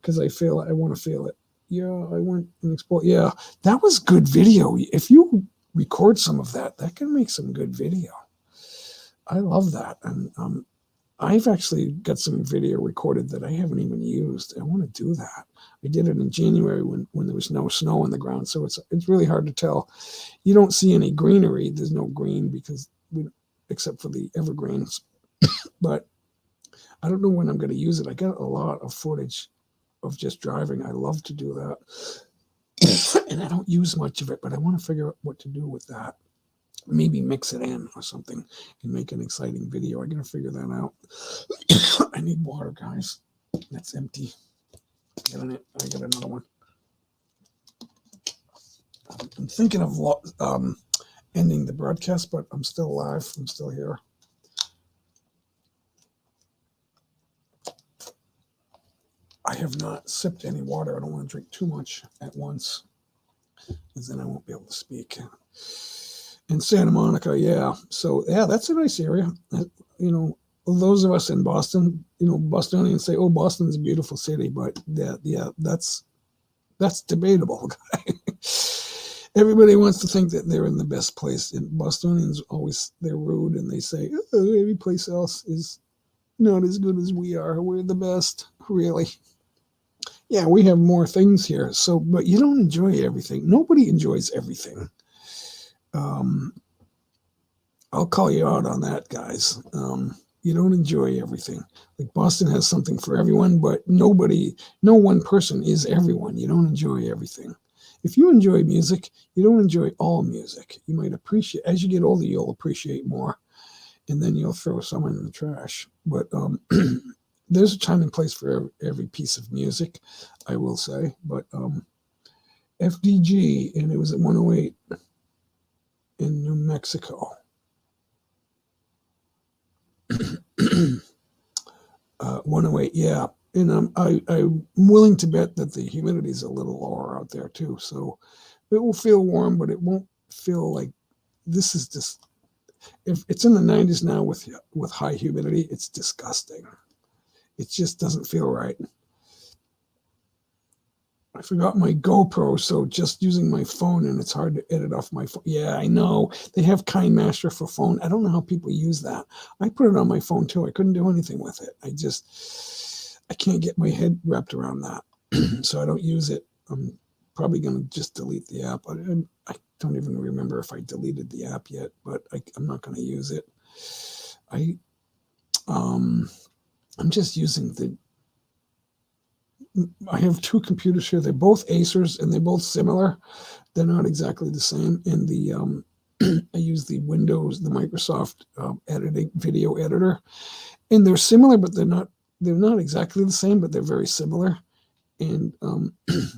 because I want to feel it. Yeah, I went and explored. Yeah, that was good video. If you record some of that can make some good video. I love that. And I've actually got some video recorded that I haven't even used. I want to do that. I did it in January when there was no snow on the ground. So it's really hard to tell. You don't see any greenery. There's no green except for the evergreens. But I don't know when I'm going to use it. I got a lot of footage of just driving. I love to do that. And I don't use much of it, but I want to figure out what to do with that. Maybe mix it in or something and make an exciting video. I got to figure that out. I need water, guys. That's empty. I got another one. I'm thinking of ending the broadcast, but I'm still alive. I'm still here. I have not sipped any water. I don't want to drink too much at once, because then I won't be able to speak. In Santa Monica, yeah. So, yeah, that's a nice area. Those of us in Boston, Bostonians say, oh, Boston's a beautiful city, but yeah, that's debatable. Everybody wants to think that they're in the best place. And Bostonians they're rude and they say, oh, every place else is not as good as we are. We're the best, really. Yeah, we have more things here. So, but you don't enjoy everything. Nobody enjoys everything. I'll call you out on that, guys. You don't enjoy everything. Like Boston has something for everyone, but no one person is everyone. You don't enjoy everything. If you enjoy music, you don't enjoy all music. You might appreciate, as you get older, you'll appreciate more, and then you'll throw someone in the trash. But there's a time and place for every piece of music, I will say. But FDG, and it was at 108 in New Mexico. 108, yeah. And I'm willing to bet that the humidity is a little lower out there too. So it will feel warm, but it won't feel like this is just, if it's in the 90s now with high humidity, it's disgusting. It just doesn't feel right. I forgot my GoPro, so just using my phone, and it's hard to edit off my phone. Yeah, I know. They have KineMaster for phone. I don't know how people use that. I put it on my phone too. I couldn't do anything with it. I can't get my head wrapped around that. So I don't use it. I'm probably going to just delete the app. I don't even remember if I deleted the app yet, but I'm not going to use it. I'm just using I have two computers here. They're both Acers and they're both similar. They're not exactly the same. And I use the Microsoft video editor, and they're similar, but they're not exactly the same, but they're very similar. And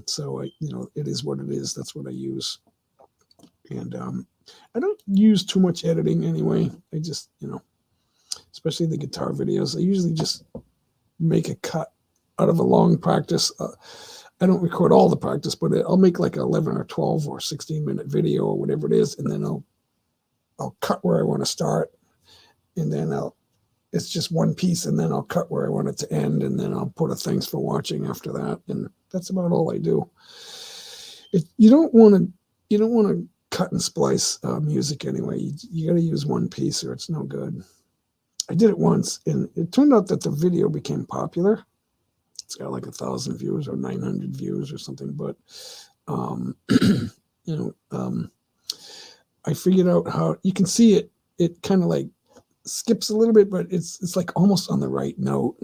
so it is what it is. That's what I use. And I don't use too much editing anyway. I just, especially the guitar videos, I usually just make a cut out of a long practice. I don't record all the practice, but I'll make like 11 or 12 or 16-minute video or whatever it is, and then I'll cut where I want to start, and then it's just one piece, and then I'll cut where I want it to end, and then I'll put a thanks for watching after that, and that's about all I do. You don't want to cut and splice music anyway. You got to use one piece, or it's no good. I did it once, and it turned out that the video became popular. It's got like 1,000 views or 900 views or something. But I figured out how you can see it. It kind of like skips a little bit, but it's like almost on the right note.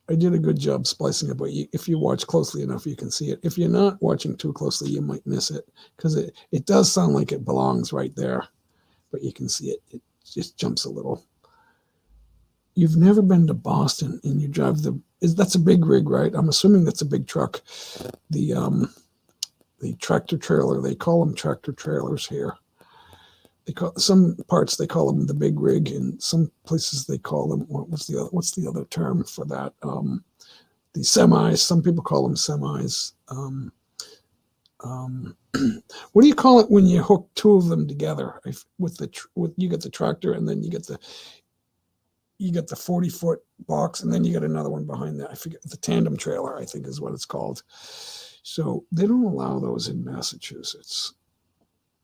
I did a good job splicing it, but if you watch closely enough, you can see it. If you're not watching too closely, you might miss it because it does sound like it belongs right there, but you can see it. It just jumps a little. You've never been to Boston and you drive that's a big rig, right? I'm assuming that's a big truck. The tractor trailer, they call them tractor trailers here. Some parts they call them the big rig, and some places they call them what's the other term for that? The semis. Some people call them semis. What do you call it when you hook two of them together? You get the tractor, and then you get the 40-foot box, and then you get another one behind that. I forget, the tandem trailer, I think is what it's called. So they don't allow those in Massachusetts,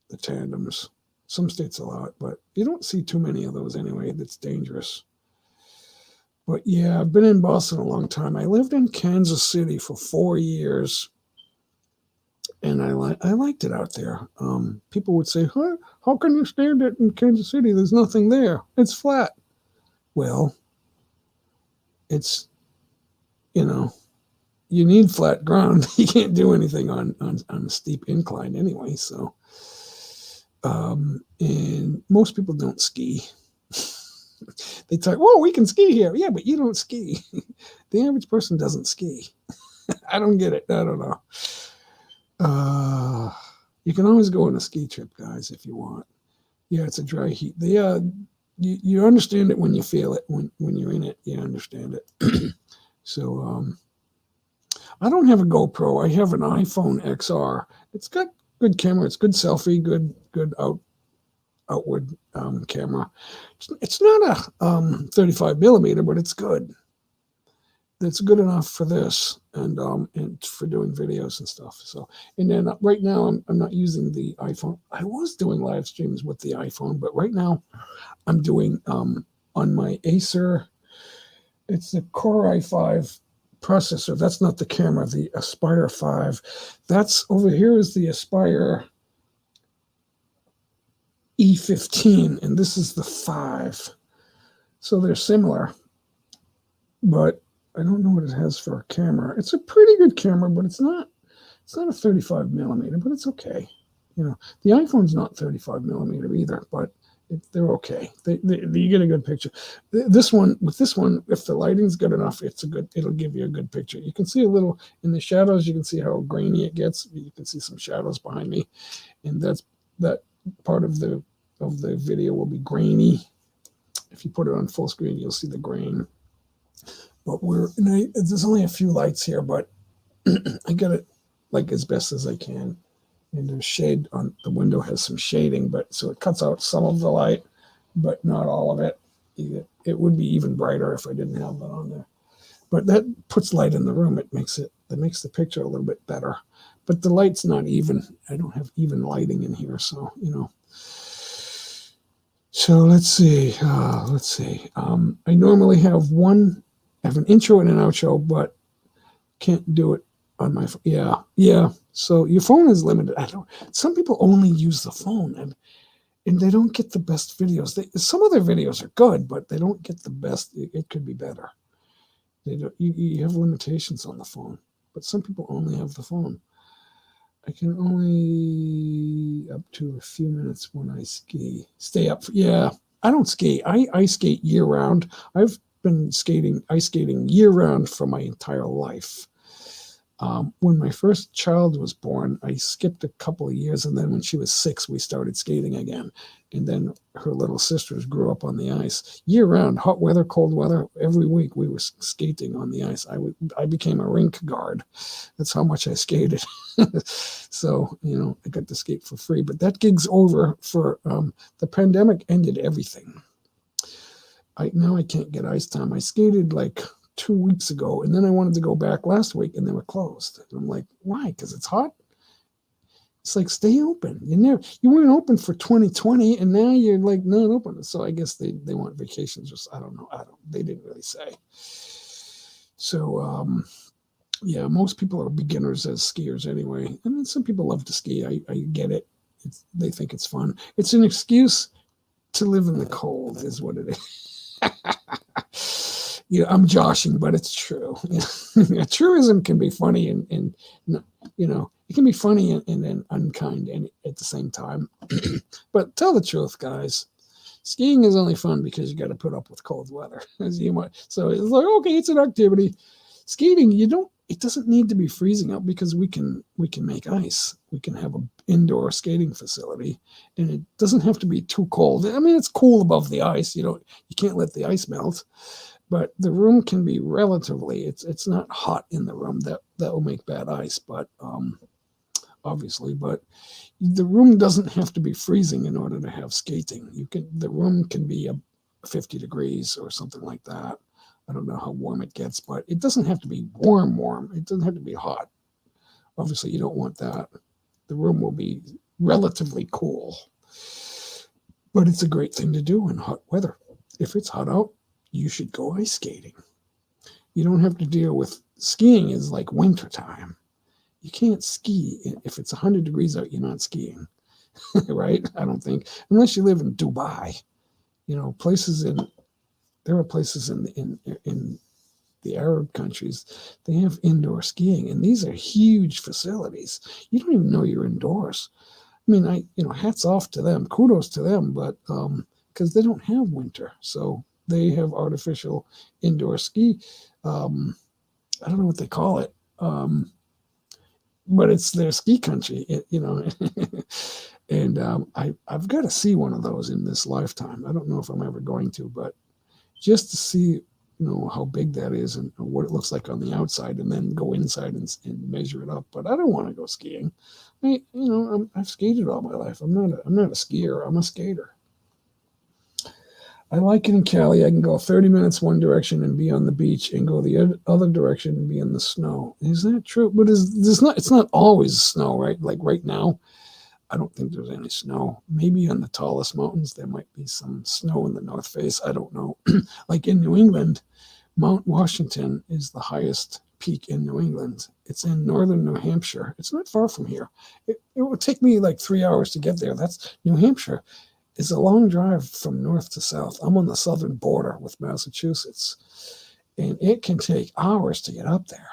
the tandems. Some states allow it, but you don't see too many of those anyway. That's dangerous. But yeah, I've been in Boston a long time. I lived in Kansas City for 4 years, and I liked it out there. People would say, "Huh? How can you stand it in Kansas City? There's nothing there. It's flat." Well, it's, you need flat ground. You can't do anything on a steep incline anyway. So, and most people don't ski. They talk, "Oh, we can ski here." Yeah, but you don't ski. The average person doesn't ski. I don't get it. I don't know. You can always go on a ski trip, guys, if you want. Yeah, it's a dry heat. You understand it when you feel it. When you're in it, you understand it. So I don't have a GoPro. I have an iPhone XR. It's got good camera. It's good selfie. Good outward camera. It's not a 35 millimeter, but it's good. It's good enough for this and for doing videos and stuff. So, and then right now I'm not using the iPhone. I was doing live streams with the iPhone, but right now I'm doing on my Acer. It's the Core i5 processor. That's not the camera. The Aspire 5. That's over here is the Aspire E15, and this is the 5. So they're similar, but I don't know what it has for a camera. It's a pretty good camera, but it's not a 35 millimeter, but it's okay. The iPhone's not 35 millimeter either, but they're okay. You get a good picture. With this one, if the lighting's good enough, it'll give you a good picture. You can see a little in the shadows. You can see how grainy it gets. You can see some shadows behind me, and that part of the video will be grainy. If you put it on full screen, you'll see the grain. But there's only a few lights here, but I get it like as best as I can. And there's shade on the window, has some shading, but so it cuts out some of the light, but not all of it. It would be even brighter if I didn't have that on there. But that puts light in the room. That makes the picture a little bit better. But the light's not even. I don't have even lighting in here, so So let's see. I normally have an intro and an outro, but can't do it on my phone. Yeah. So your phone is limited. Some people only use the phone and they don't get the best videos. Some of their videos are good, but they don't get the best. It could be better. You have limitations on the phone, but some people only have the phone. I can only up to a few minutes when I ski. Stay up. Yeah, I don't ski. I skate year round. I've been ice skating year round for my entire life. When my first child was born, I skipped a couple of years, and then when she was 6, we started skating again. And then her little sisters grew up on the ice. Year round, hot weather, cold weather, every week we were skating on the ice. I became a rink guard. That's how much I skated. So, I got to skate for free. But that gig's over for the pandemic ended everything. Now I can't get ice time. I skated like 2 weeks ago, and then I wanted to go back last week, and they were closed. And I'm like, why? Because it's hot? It's like, stay open. You weren't open for 2020, and now you're like not open. So I guess they want vacations. Just I don't know. They didn't really say. So yeah, most people are beginners as skiers anyway. I mean, some people love to ski. I get it. They think it's fun. It's an excuse to live in the cold, is what it is. Yeah, I'm joshing, but it's true. Yeah, tourism can be funny and it can be funny and then unkind and at the same time. But tell the truth, guys. Skiing is only fun because you got to put up with cold weather. So it's like, okay, it's an activity. Skating, it doesn't need to be freezing out because we can make ice. We can have an indoor skating facility, and it doesn't have to be too cold. I mean, it's cool above the ice. You can't let the ice melt, but the room can be relatively. It's not hot in the room. That will make bad ice, but obviously, but the room doesn't have to be freezing in order to have skating. The room can be 50 degrees or something like that. I don't know how warm it gets, but it doesn't have to be warm. It doesn't have to be hot. Obviously, you don't want that. The room will be relatively cool. But it's a great thing to do in hot weather. If it's hot out, you should go ice skating. You don't have to deal with skiing is like winter time. You can't ski. If it's 100 degrees out, you're not skiing, right? I don't think. Unless you live in Dubai. There are places in the Arab countries, they have indoor skiing, and these are huge facilities. You don't even know you're indoors. I mean, hats off to them, kudos to them, but because they don't have winter, so they have artificial indoor ski. I don't know what they call it, but it's their ski country, And I've got to see one of those in this lifetime. I don't know if I'm ever going to, but just to see, how big that is and what it looks like on the outside, and then go inside and measure it up. But I don't want to go skiing. I've skated all my life. I'm not a skier. I'm a skater. I like it in Cali. I can go 30 minutes one direction and be on the beach, and go the other direction and be in the snow. Is that true? But it's not always snow, right? Like right now, I don't think there's any snow. Maybe on the tallest mountains, there might be some snow in the North Face. I don't know. Like in New England, Mount Washington is the highest peak in New England. It's in northern New Hampshire. It's not far from here. It would take me like 3 hours to get there. That's New Hampshire. It's a long drive from north to south. I'm on the southern border with Massachusetts, and it can take hours to get up there,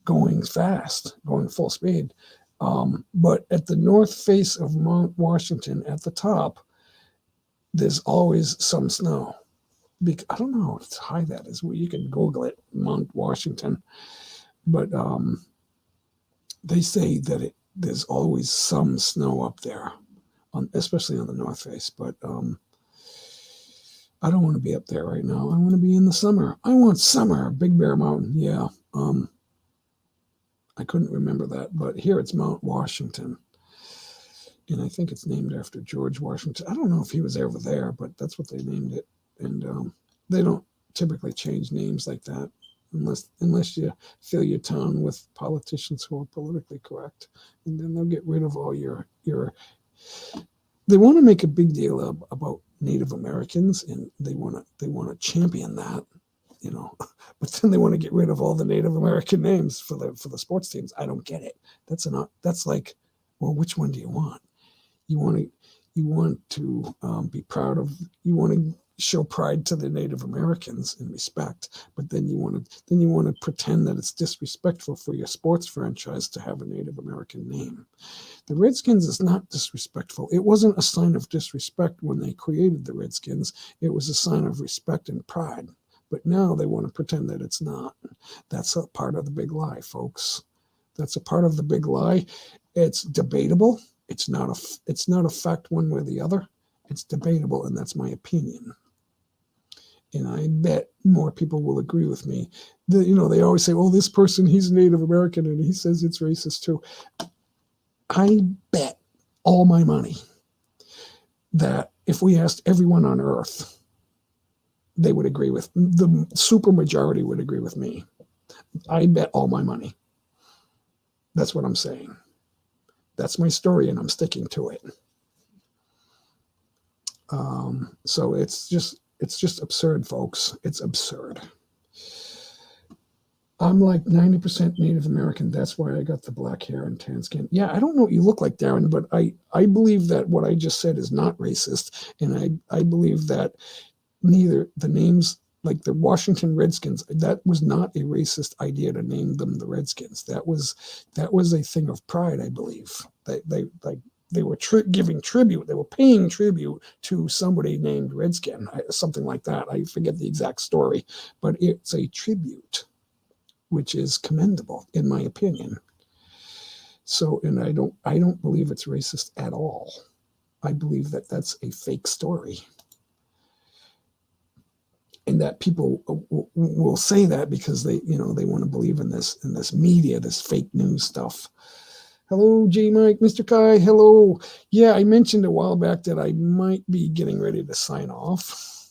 going fast, going full speed. But at the north face of Mount Washington at the top, there's always some snow. I don't know how high that is. Well, you can Google it, Mount Washington. But they say that there's always some snow up there, especially on the north face. But I don't want to be up there right now. I want to be in the summer. I want summer. Big Bear Mountain, yeah. I couldn't remember that, but here it's Mount Washington. And I think it's named after George Washington. I don't know if he was ever there, but that's what they named it. And they don't typically change names like that unless you fill your town with politicians who are politically correct. And then they'll get rid of all your they want to make a big deal about Native Americans, and they want to champion that. But then they want to get rid of all the Native American names for the sports teams. I don't get it. That's like, well, which one do you want? You want to be proud of. You want to show pride to the Native Americans and respect, but then you want to pretend that it's disrespectful for your sports franchise to have a Native American name. The Redskins is not disrespectful. It wasn't a sign of disrespect when they created the Redskins. It was a sign of respect and pride. But now they want to pretend that it's not. That's a part of the big lie, folks. That's a part of the big lie. It's debatable. It's not a fact one way or the other. It's debatable, and that's my opinion. And I bet more people will agree with me. They always say, "Oh, this person, he's Native American, and he says it's racist too." I bet all my money that if we asked everyone on Earth, they would agree with the super majority would agree with me. I bet all my money. That's what I'm saying. That's my story, and I'm sticking to it. So it's just absurd, folks. It's absurd. I'm like 90% Native American. That's why I got the black hair and tan skin. Yeah, I don't know what you look like, Darren, but I believe that what I just said is not racist. And I believe that neither the names, like the Washington Redskins, that was not a racist idea to name them the Redskins. That was a thing of pride, I believe. They were giving tribute. They were paying tribute to somebody named Redskin, something like that. I forget the exact story, but it's a tribute, which is commendable, in my opinion. So, and I don't believe it's racist at all. I believe that that's a fake story. And that people will say that because they want to believe in this media, this fake news stuff. Hello, J Mike, Mr. Kai, hello. Yeah, I mentioned a while back that I might be getting ready to sign off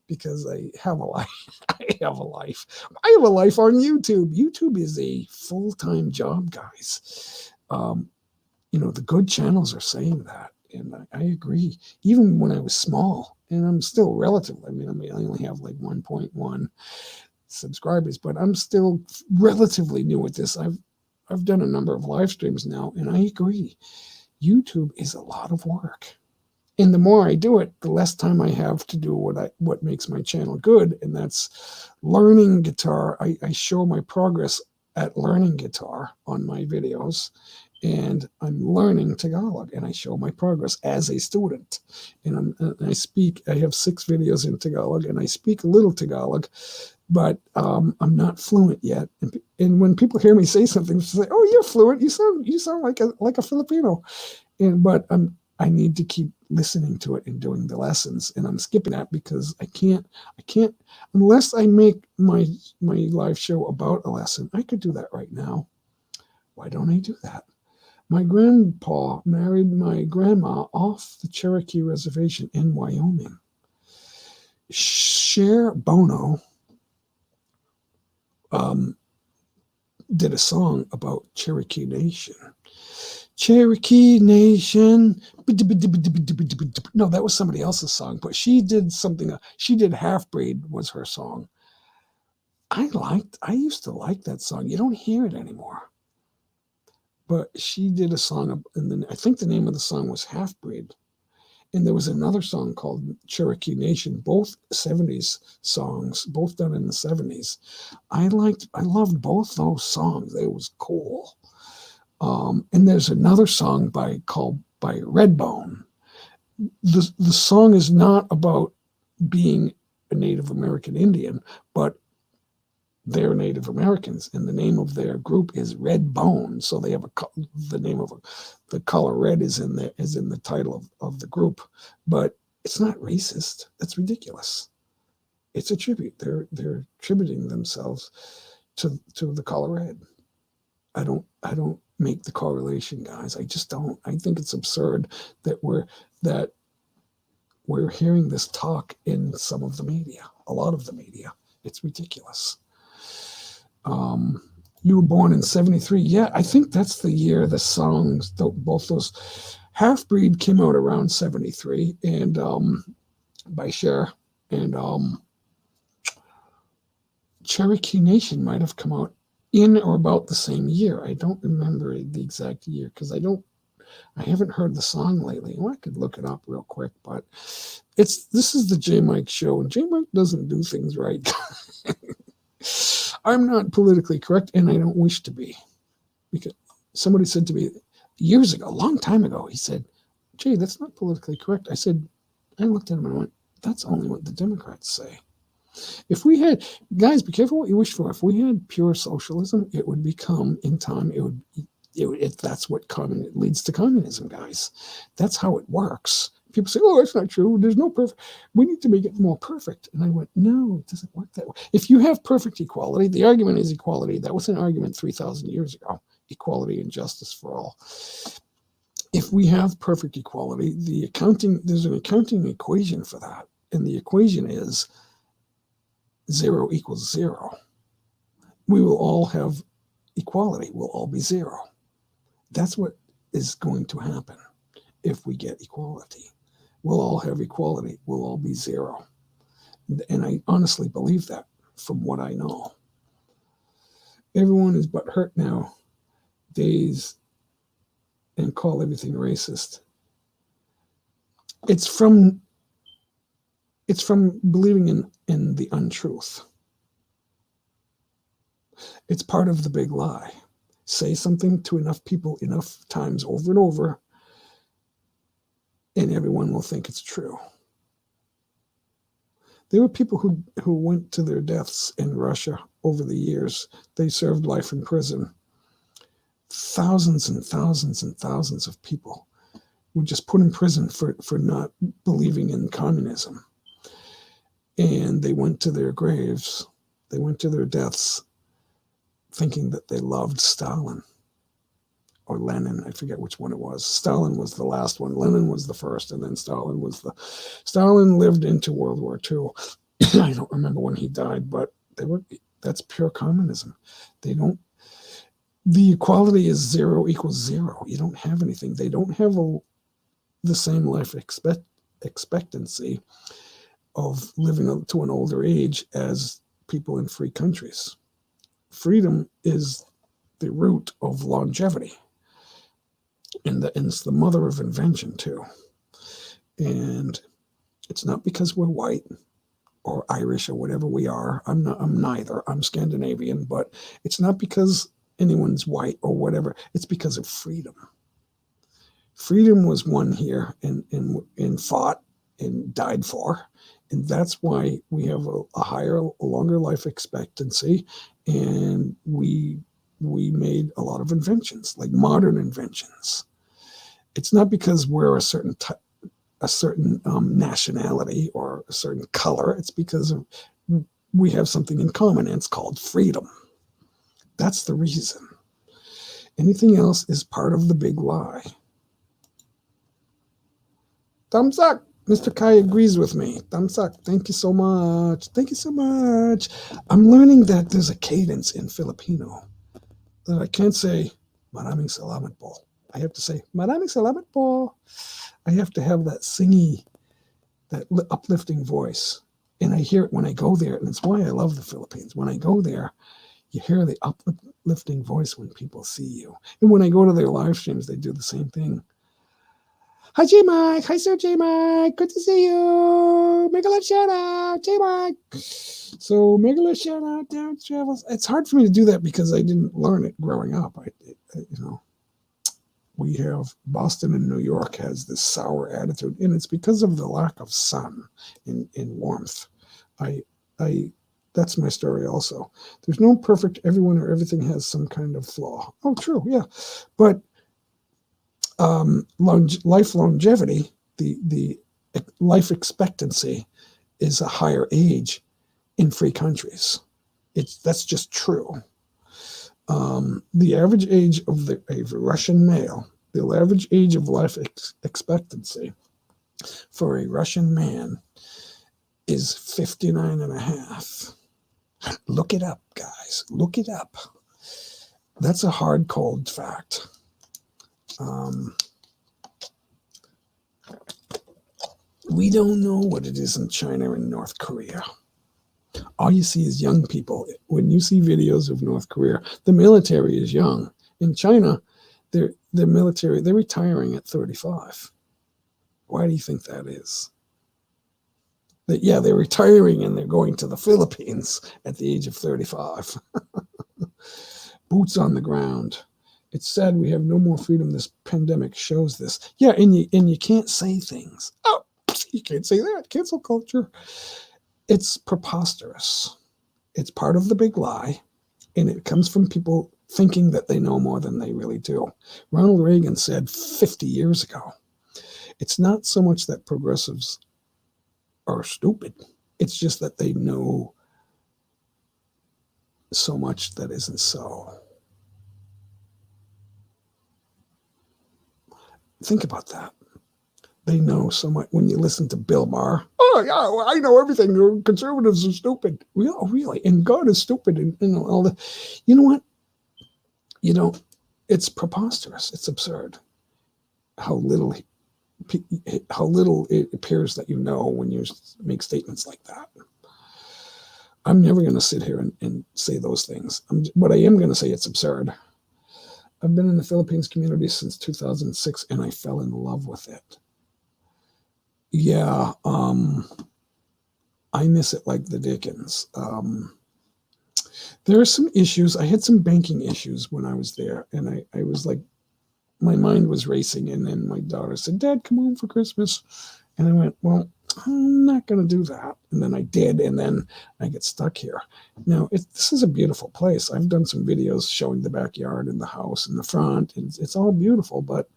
because I have a life. I have a life. I have a life on YouTube. YouTube is a full-time job, guys. The good channels are saying that, and I agree. Even when I was small, and I'm still relatively, I only have like 1.1 subscribers, but I'm still relatively new at this. I've done a number of live streams now, and I agree. YouTube is a lot of work. And the more I do it, the less time I have to do what makes my channel good, and that's learning guitar. I show my progress at learning guitar on my videos, and I'm learning Tagalog, and I show my progress as a student. And I have 6 videos in Tagalog, and I speak a little Tagalog, but I'm not fluent yet. And when people hear me say something, they say, "Oh, you're fluent. You sound like a Filipino." But I need to keep listening to it and doing the lessons, and I'm skipping that because I can't unless I make my live show about a lesson. I could do that right now. Why don't I do that? My grandpa married my grandma off the Cherokee Reservation in Wyoming. Cher Bono did a song about Cherokee Nation. Cherokee Nation. No, that was somebody else's song, but she did something. She did Half Breed was her song. I used to like that song. You don't hear it anymore. But she did a song, and then I think the name of the song was Half Breed. And there was another song called Cherokee Nation, both 70s songs, both done in the 70s. I loved both those songs. It was cool. And there's another song by Redbone. The song is not about being a Native American Indian, but they're Native Americans, and the name of their group is Redbone. So they have the name of the color red is in the title of the group, but it's not racist. That's ridiculous. It's a tribute. They're tributing themselves to the color red. I don't make the correlation, guys. I just don't. I think it's absurd that we're hearing this talk in some of the media, a lot of the media. It's ridiculous. You were born in 73. Yeah, I think that's the year the songs, both those. Half Breed came out around 73, and by Cher, and Cherokee Nation might have come out in or about the same year. I don't remember the exact year because I haven't heard the song lately. Well, I could look it up real quick, but this is the J Mike Show, and J Mike doesn't do things right. I'm not politically correct, and I don't wish to be. Because somebody said to me years ago, a long time ago, he said, "Jay, that's not politically correct." I looked at him and I went, "That's only what the Democrats say." If we had, guys, be careful what you wish for. If we had pure socialism, it would become, in time, that's what leads to communism, guys. That's how it works. People say, "Oh, that's not true. There's no perfect. We need to make it more perfect." And I went, "No, it doesn't work that way. If you have perfect equality, the argument is equality. That was an argument 3,000 years ago. Equality and justice for all. If we have perfect equality, there's an accounting equation for that. And the equation is 0 equals 0. We will all have equality. We'll all be 0. That's what is going to happen if we get equality. We'll all have equality. We'll all be zero. And I honestly believe that from what I know. Everyone is but hurt now, days, and call everything racist. It's from believing in the untruth. It's part of the big lie. Say something to enough people enough times over and over, and everyone will think it's true. There were people who went to their deaths in Russia over the years. They served life in prison. Thousands and thousands and thousands of people were just put in prison for not believing in communism. And they went to their graves, they went to their deaths thinking that they loved Stalin or Lenin. I forget which one it was. Stalin was the last one. Lenin was the first, and then Stalin lived into World War II. I don't remember when he died, but that's pure communism. The equality is 0 equals 0. You don't have anything. They don't have the same life expectancy of living to an older age as people in free countries. Freedom is the root of longevity, and it's the mother of invention too. And it's not because we're white or Irish or whatever we are. I'm neither. I'm Scandinavian, but it's not because anyone's white or whatever. It's because of freedom. Freedom was won here and fought and died for. And that's why we have a longer life expectancy. And we made a lot of inventions, like modern inventions. It's not because we're a certain nationality or a certain color. It's because we have something in common, and it's called freedom. That's the reason. Anything else is part of the big lie. Thumbs up. Mr. Kai agrees with me. Thumbs up. Thank you so much. Thank you so much. I'm learning that there's a cadence in Filipino that I can't say, Maraming salamat po. I have to say, Maraming salamat po. I have to have that singy, that uplifting voice. And I hear it when I go there. And it's why I love the Philippines. When I go there, you hear the uplifting voice when people see you. And when I go to their live streams, they do the same thing. Hi, J Mike. Hi, Sir J Mike. Good to see you. Megalo shout out, J Mike. So, Megalo shout out, down travels. It's hard for me to do that because I didn't learn it growing up. We have Boston and New York has this sour attitude, and it's because of the lack of sun and warmth. That's my story also. There's no perfect everyone or everything has some kind of flaw. Oh, true, yeah. But life longevity, the life expectancy is a higher age in free countries. That's just true. The average age of a Russian male, the average age of life expectancy for a Russian man is 59 and a half. Look it up, guys. Look it up. That's a hard, cold fact. We don't know what it is in China and North Korea. All you see is young people. When you see videos of North Korea, the military is young. In China, the military, they're retiring at 35. Why do you think that is? They're retiring and they're going to the Philippines at the age of 35. Boots on the ground. It's sad we have no more freedom. This pandemic shows this. Yeah, and you can't say things. Oh, you can't say that. Cancel culture. It's preposterous. It's part of the big lie, and it comes from people thinking that they know more than they really do. Ronald Reagan said 50 years ago, it's not so much that progressives are stupid. It's just that they know so much that isn't so. Think about that. They know so much. When you listen to Bill Maher, oh yeah, well, I know everything. Conservatives are stupid. Oh, really? And God is stupid, and all that. You know what? It's preposterous. It's absurd. how little it appears that you know when you make statements like that. I'm never going to sit here and say those things. But I am going to say it's absurd. I've been in the Philippines community since 2006, and I fell in love with it. Yeah, I miss it like the dickens. There are some issues. I had some banking issues when I was there, and I was like, my mind was racing, and then my daughter said, Dad, come home for Christmas. And I went, well, I'm not going to do that. And then I did, and then I get stuck here. Now, this is a beautiful place. I've done some videos showing the backyard and the house and the front, and it's all beautiful, but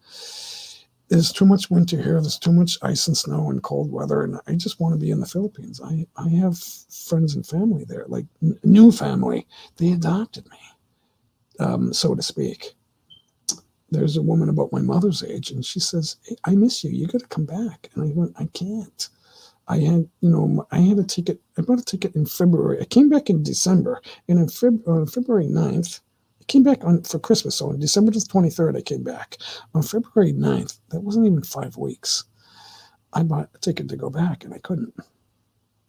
there's too much winter here. There's too much ice and snow and cold weather, and I just want to be in the Philippines. I have friends and family there, like new family. They adopted me, so to speak. There's a woman about my mother's age, and she says, hey, I miss you. You got to come back. And I went, I can't. I had a ticket. I bought a ticket in February. I came back in December, and on February 9th, I came back for Christmas. So on December the 23rd, I came back. On February 9th, that wasn't even 5 weeks. I bought a ticket to go back, and I couldn't.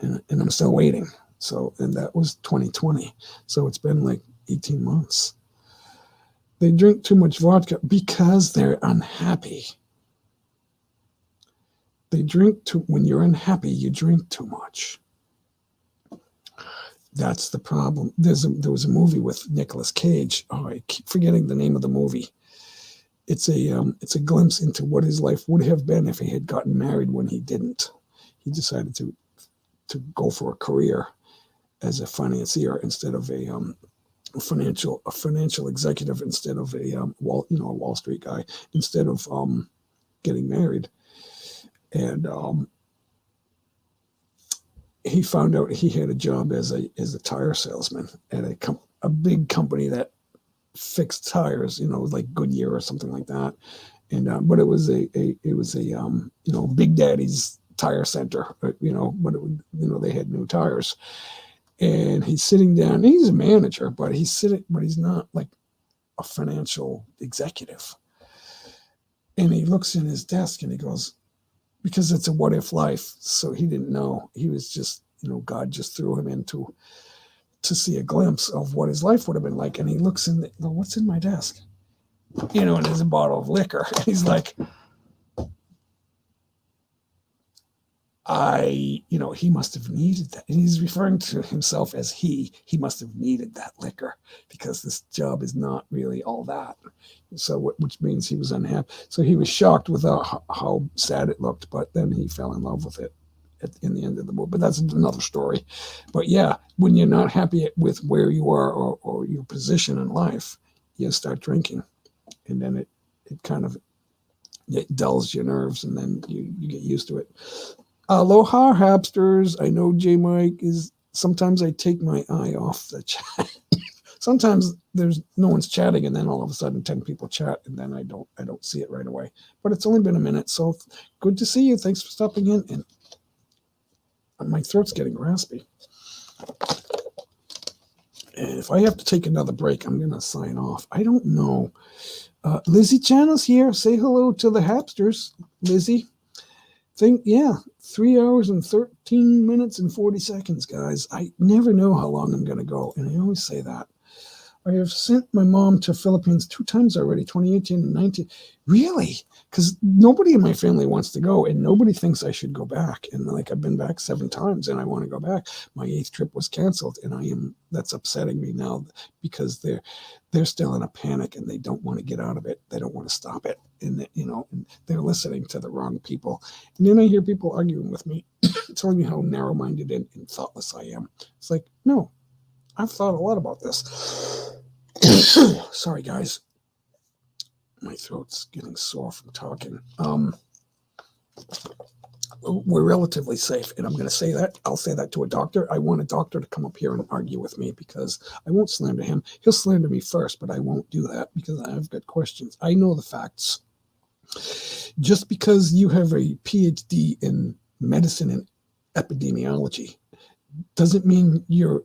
And I'm still waiting. So, and that was 2020. So it's been like 18 months. They drink too much vodka because they're unhappy. When you're unhappy, you drink too much. That's the problem. There was a movie with Nicolas Cage. Oh, I keep forgetting the name of the movie. It's a glimpse into what his life would have been if he had gotten married when he didn't. He decided to go for a career as a financier instead of a financial executive, instead of a Wall Street guy, instead of getting married. And he found out he had a job as a tire salesman at a big company that fixed tires, like Goodyear or something like that. And but it was a Big Daddy's tire center, but they had new tires. And he's sitting down. He's a manager, but he's not like a financial executive. And he looks in his desk and he goes, because it's a what if life. So he didn't know. He was just, God just threw him into to see a glimpse of what his life would have been like. And he looks in what's in my desk? And there's a bottle of liquor. And he's like, he must have needed that. And he's referring to himself as he must have needed that liquor because this job is not really all that. So, which means he was unhappy. So he was shocked with how sad it looked, but then he fell in love with it in the end of the movie. But that's another story. But yeah, when you're not happy with where you are or your position in life, you start drinking. And then it kind of dulls your nerves, and then you get used to it. Aloha, Hapsters. I know J Mike is. Sometimes I take my eye off the chat. Sometimes there's no one's chatting, and then all of a sudden 10 people chat, and then I don't see it right away. But it's only been a minute, so good to see you. Thanks for stopping in. And my throat's getting raspy. And if I have to take another break, I'm gonna sign off. I don't know. Lizzie Channel's here. Say hello to the Hapsters, Lizzie. 3 hours and 13 minutes and 40 seconds, guys. I never know how long I'm going to go, and I always say that. I have sent my mom to Philippines 2 times already, 2018 and 19. Really? Because nobody in my family wants to go, and nobody thinks I should go back. And I've been back 7 times, and I want to go back. My 8th trip was canceled, and that's upsetting me now because they're still in a panic, and they don't want to get out of it. They don't want to stop it. And they're listening to the wrong people. And then I hear people arguing with me, telling me how narrow-minded and thoughtless I am. It's like, no, I've thought a lot about this. Sorry, guys. My throat's getting sore from talking. We're relatively safe, and I'm going to say that. I'll say that to a doctor. I want a doctor to come up here and argue with me because I won't slander him. He'll slander me first, but I won't do that because I've got questions. I know the facts. Just because you have a PhD in medicine and epidemiology doesn't mean you're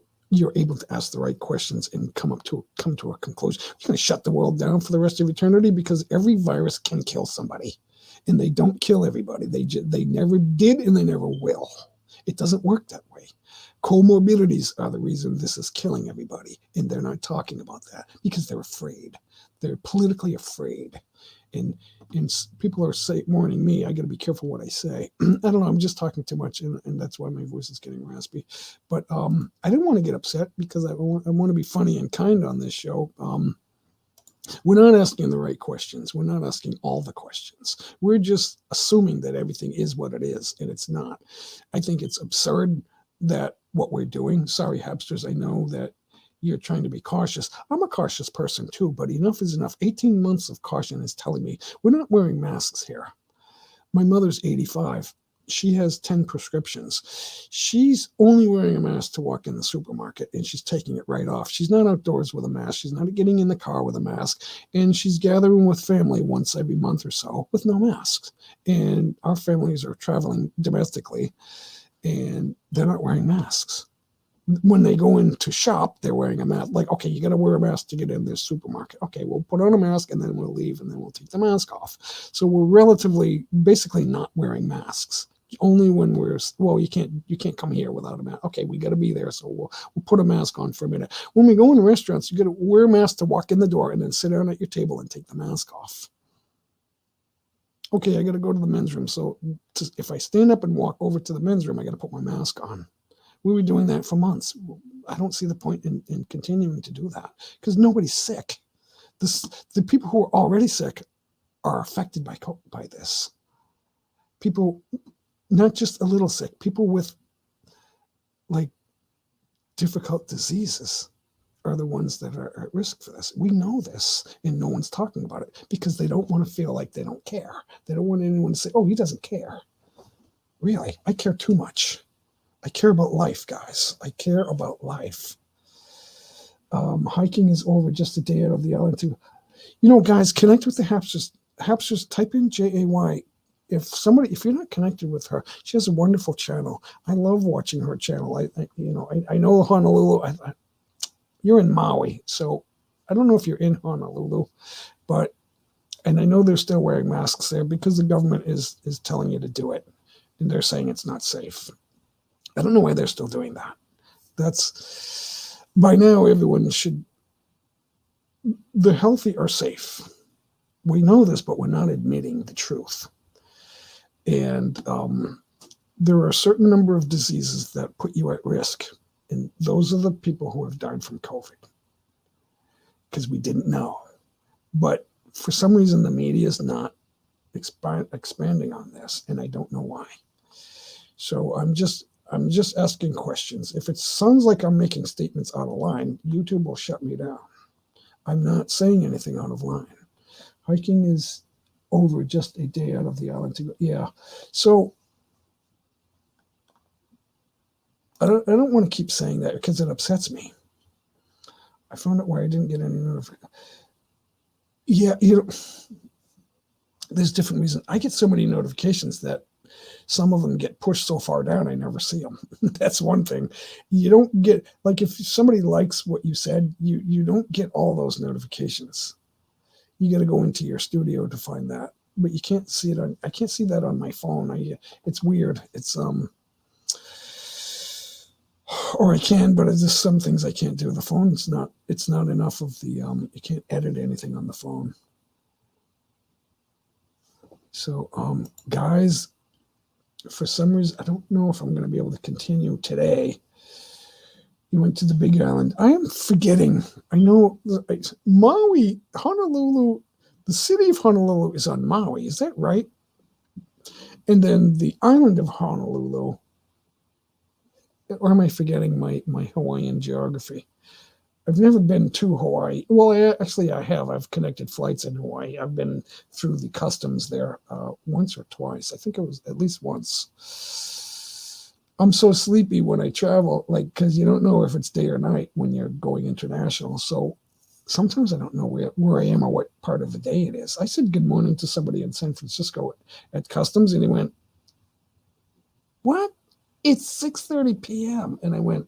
able to ask the right questions and come to a conclusion. You're going to shut the world down for the rest of eternity because every virus can kill somebody. and they don't kill everybody. They never did, and they never will. It doesn't work that way. Comorbidities are the reason this is killing everybody, and they're not talking about that because they're afraid. They're politically afraid, and people are warning me. I got to be careful what I say. I don't know. I'm just talking too much, and that's why my voice is getting raspy. But I didn't want to get upset because I want to be funny and kind on this show. We're not asking the right questions. We're not asking all the questions. We're just assuming that everything is what it is, and it's not. I think it's absurd that what we're doing. Sorry, Habsters, I know that you're trying to be cautious. I'm a cautious person too, but enough is enough. 18 months of caution is telling me we're not wearing masks here. My mother's 85. She has 10 prescriptions. She's only wearing a mask to walk in the supermarket, and she's taking it right off. She's not outdoors with a mask. She's not getting in the car with a mask, and she's gathering with family once every month or so with no masks. And our families are traveling domestically, and they're not wearing masks. When they go in to shop, they're wearing a mask. Like, okay, you got to wear a mask to get in this supermarket. Okay, we'll put on a mask and then we'll leave and then we'll take the mask off. So we're basically not wearing masks. Only when you can't come here without a mask. Okay, we got to be there, so we'll put a mask on for a minute. When we go in restaurants, you got to wear a mask to walk in the door and then sit down at your table and take the mask off. Okay, I got to go to the men's room. So if I stand up and walk over to the men's room, I got to put my mask on. We were doing that for months. I don't see the point in continuing to do that because nobody's sick. The people who are already sick are affected by this. People, not just a little sick, people with like difficult diseases are the ones that are at risk for this. We know this, and no one's talking about it because they don't want to feel like they don't care. They don't want anyone to say, oh, he doesn't care. Really, I care too much. I care about life, guys. I care about life. Hiking is over, just a day out of the island too. Guys, connect with the Hapsters. Hapsters, type in JAY. If you're not connected with her, she has a wonderful channel. I love watching her channel. I know Honolulu. You're in Maui, so I don't know if you're in Honolulu, and I know they're still wearing masks there because the government is telling you to do it, and they're saying it's not safe. I don't know why they're still doing that. That's by now everyone the healthy are safe. We know this, but we're not admitting the truth. And there are a certain number of diseases that put you at risk. And those are the people who have died from COVID because we didn't know. But for some reason, the media is not expanding on this, and I don't know why. So I'm just asking questions. If it sounds like I'm making statements out of line, YouTube will shut me down. I'm not saying anything out of line. Hiking is over, just a day out of the island to go. Yeah. So I don't want to keep saying that because it upsets me. I found out why I didn't get any notification. Yeah, there's different reasons. I get so many notifications that some of them get pushed so far down, I never see them. That's one thing. You don't get, like, if somebody likes what you said, you don't get all those notifications. You got to go into your studio to find that, but you can't see it I can't see that on my phone. It's weird. It's, or I can, but it's just some things I can't do. The phone, it's not enough of the, you can't edit anything on the phone. So, guys, for some reason, I don't know if I'm going to be able to continue today. You went to the Big Island. I am forgetting. I know Maui, Honolulu, the city of Honolulu is on Maui. Is that right? And then the island of Honolulu, or am I forgetting my Hawaiian geography? I've never been to Hawaii. Well, I have. I've connected flights in Hawaii. I've been through the customs there once or twice. I think it was at least once. I'm so sleepy when I travel, because you don't know if it's day or night when you're going international. So sometimes I don't know where I am or what part of the day it is. I said good morning to somebody in San Francisco at customs, and he went, "What? It's 6:30 p.m." And I went,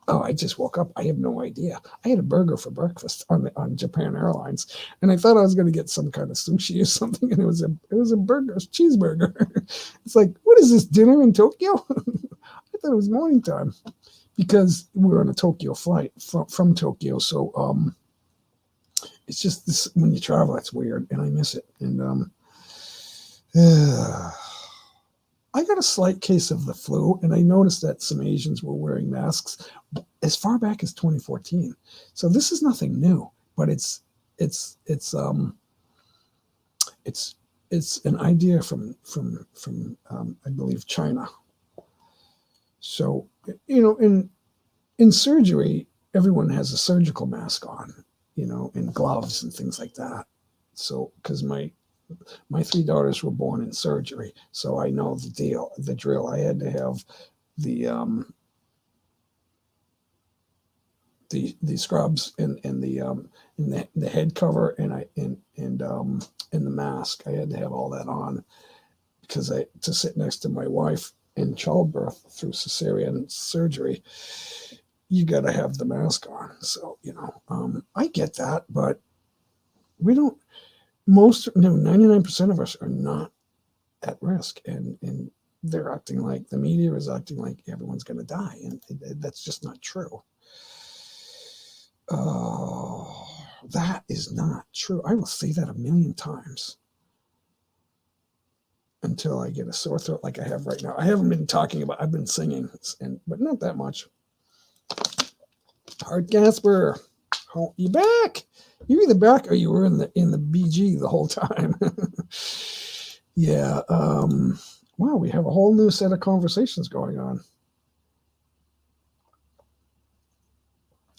Oh, I just woke up. I have no idea. I had a burger for breakfast on Japan Airlines, and I thought I was going to get some kind of sushi or something, and it was a burger, a cheeseburger. It's like, what is this, dinner in Tokyo? I thought it was morning time because we were on a Tokyo flight from Tokyo. So it's just this, when you travel, it's weird, and I miss it. And I got a slight case of the flu, and I noticed that some Asians were wearing masks as far back as 2014. So this is nothing new, but it's an idea from I believe China. So in surgery, everyone has a surgical mask on, and gloves and things like that. So because my 3 daughters were born in surgery, so I know the drill. I had to have the scrubs and the head cover and the mask. I had to have all that on because to sit next to my wife in childbirth through cesarean surgery, you got to have the mask on. So I get that, but we don't. 99% of us are not at risk, and they're acting like, the media is acting like everyone's going to die, and that's just not true. That is not true. I will say that 1,000,000 times until I get a sore throat like I have right now. I haven't been talking about, I've been singing, but not that much. Art Gasper, you back? You're either back or you were in the BG the whole time. Yeah. Wow, we have a whole new set of conversations going on.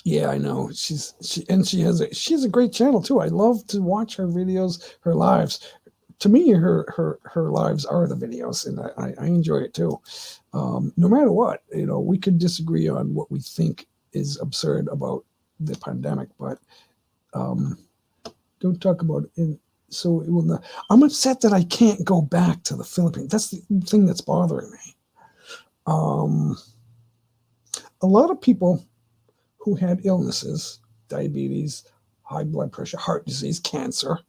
Yeah, I know. She has a great channel too. I love to watch her videos, her lives. To me, her lives are the videos, and I enjoy it too. No matter what, we could disagree on what we think is absurd about the pandemic, but don't talk about it. So it will not. I'm upset that I can't go back to the Philippines. That's the thing that's bothering me. A lot of people who had illnesses, diabetes, high blood pressure, heart disease, cancer,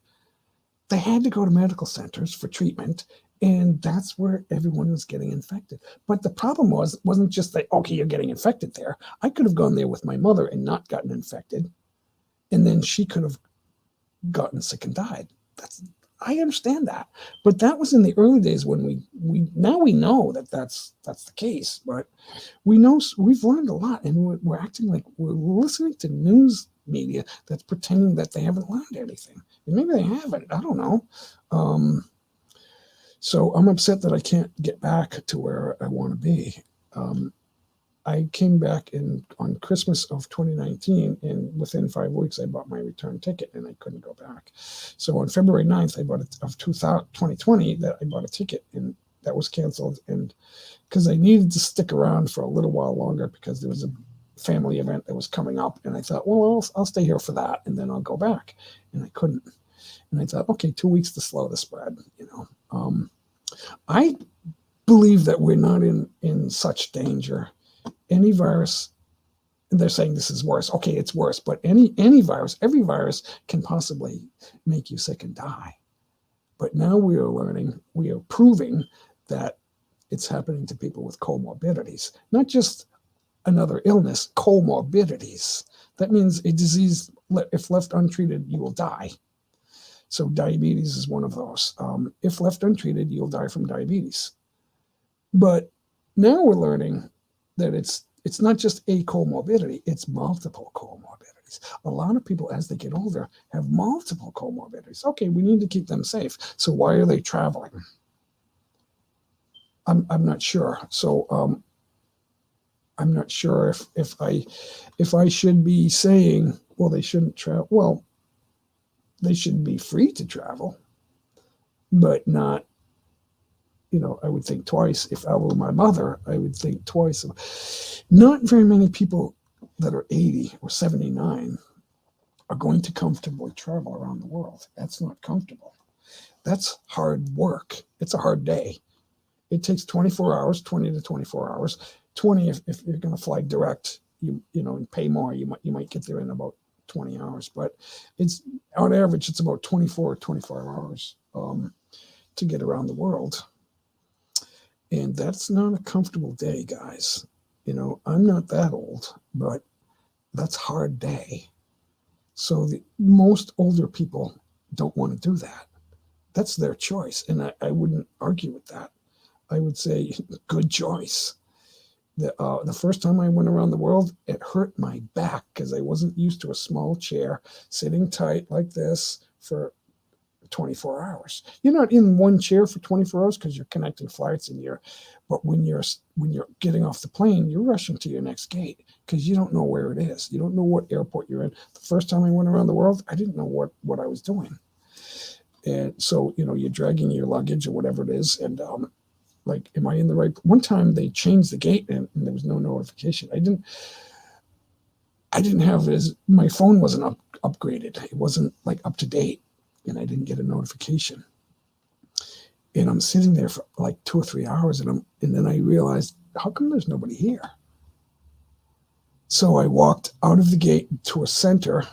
they had to go to medical centers for treatment, and that's where everyone was getting infected. But the problem wasn't just that, okay, you're getting infected there. I could have gone there with my mother and not gotten infected, and then she could have gotten sick and died. I understand that, but that was in the early days when we now we know that that's the case. But we've learned a lot, and we're acting like we're listening to news media that's pretending that they haven't learned anything. And maybe they haven't. I don't know. So I'm upset that I can't get back to where I want to be. I came back on Christmas of 2019, and within 5 weeks, I bought my return ticket, and I couldn't go back. So on February 9th, of 2020, that I bought a ticket, and that was canceled. And because I needed to stick around for a little while longer because there was a family event that was coming up, and I thought, well, I'll stay here for that, and then I'll go back. And I couldn't. And I thought, okay, 2 weeks to slow the spread. I believe that we're not in such danger. Any virus, they're saying this is worse. Okay, it's worse, but any virus, every virus can possibly make you sick and die. But now we are proving that it's happening to people with comorbidities, not just another illness, comorbidities. That means a disease, if left untreated, you will die. So diabetes is one of those. If left untreated, you'll die from diabetes. But now we're learning that it's not just a comorbidity, it's multiple comorbidities. A lot of people, as they get older, have multiple comorbidities. Okay, we need to keep them safe. So why are they traveling? I'm not sure. So I'm not sure if I should be saying, well, they shouldn't travel. Well, they should be free to travel, but not, I would think twice. If I were my mother, I would think twice. Not very many people that are 80 or 79 are going to comfortably travel around the world. That's not comfortable. That's hard work. It's a hard day. It takes 24 hours, 20 to 24 hours, 20 if you're going to fly direct you pay more, you might get there in about 20 hours, but it's on average, it's about 24 hours to get around the world. And that's not a comfortable day, guys. I'm not that old, but that's a hard day. So most older people don't want to do that. That's their choice. And I wouldn't argue with that. I would say, good choice. The first time I went around the world, it hurt my back because I wasn't used to a small chair sitting tight like this for 24 hours. You're not in one chair for 24 hours because you're connecting flights but when you're getting off the plane, you're rushing to your next gate because you don't know where it is. You don't know what airport you're in. The first time I went around the world, I didn't know what I was doing. And so, you're dragging your luggage or whatever it is. And like, am I in the right? One time they changed the gate and there was no notification. I didn't have my phone wasn't upgraded. It wasn't like up to date. And I didn't get a notification. And I'm sitting there for like 2 or 3 hours, and then I realized, how come there's nobody here? So I walked out of the gate to a center,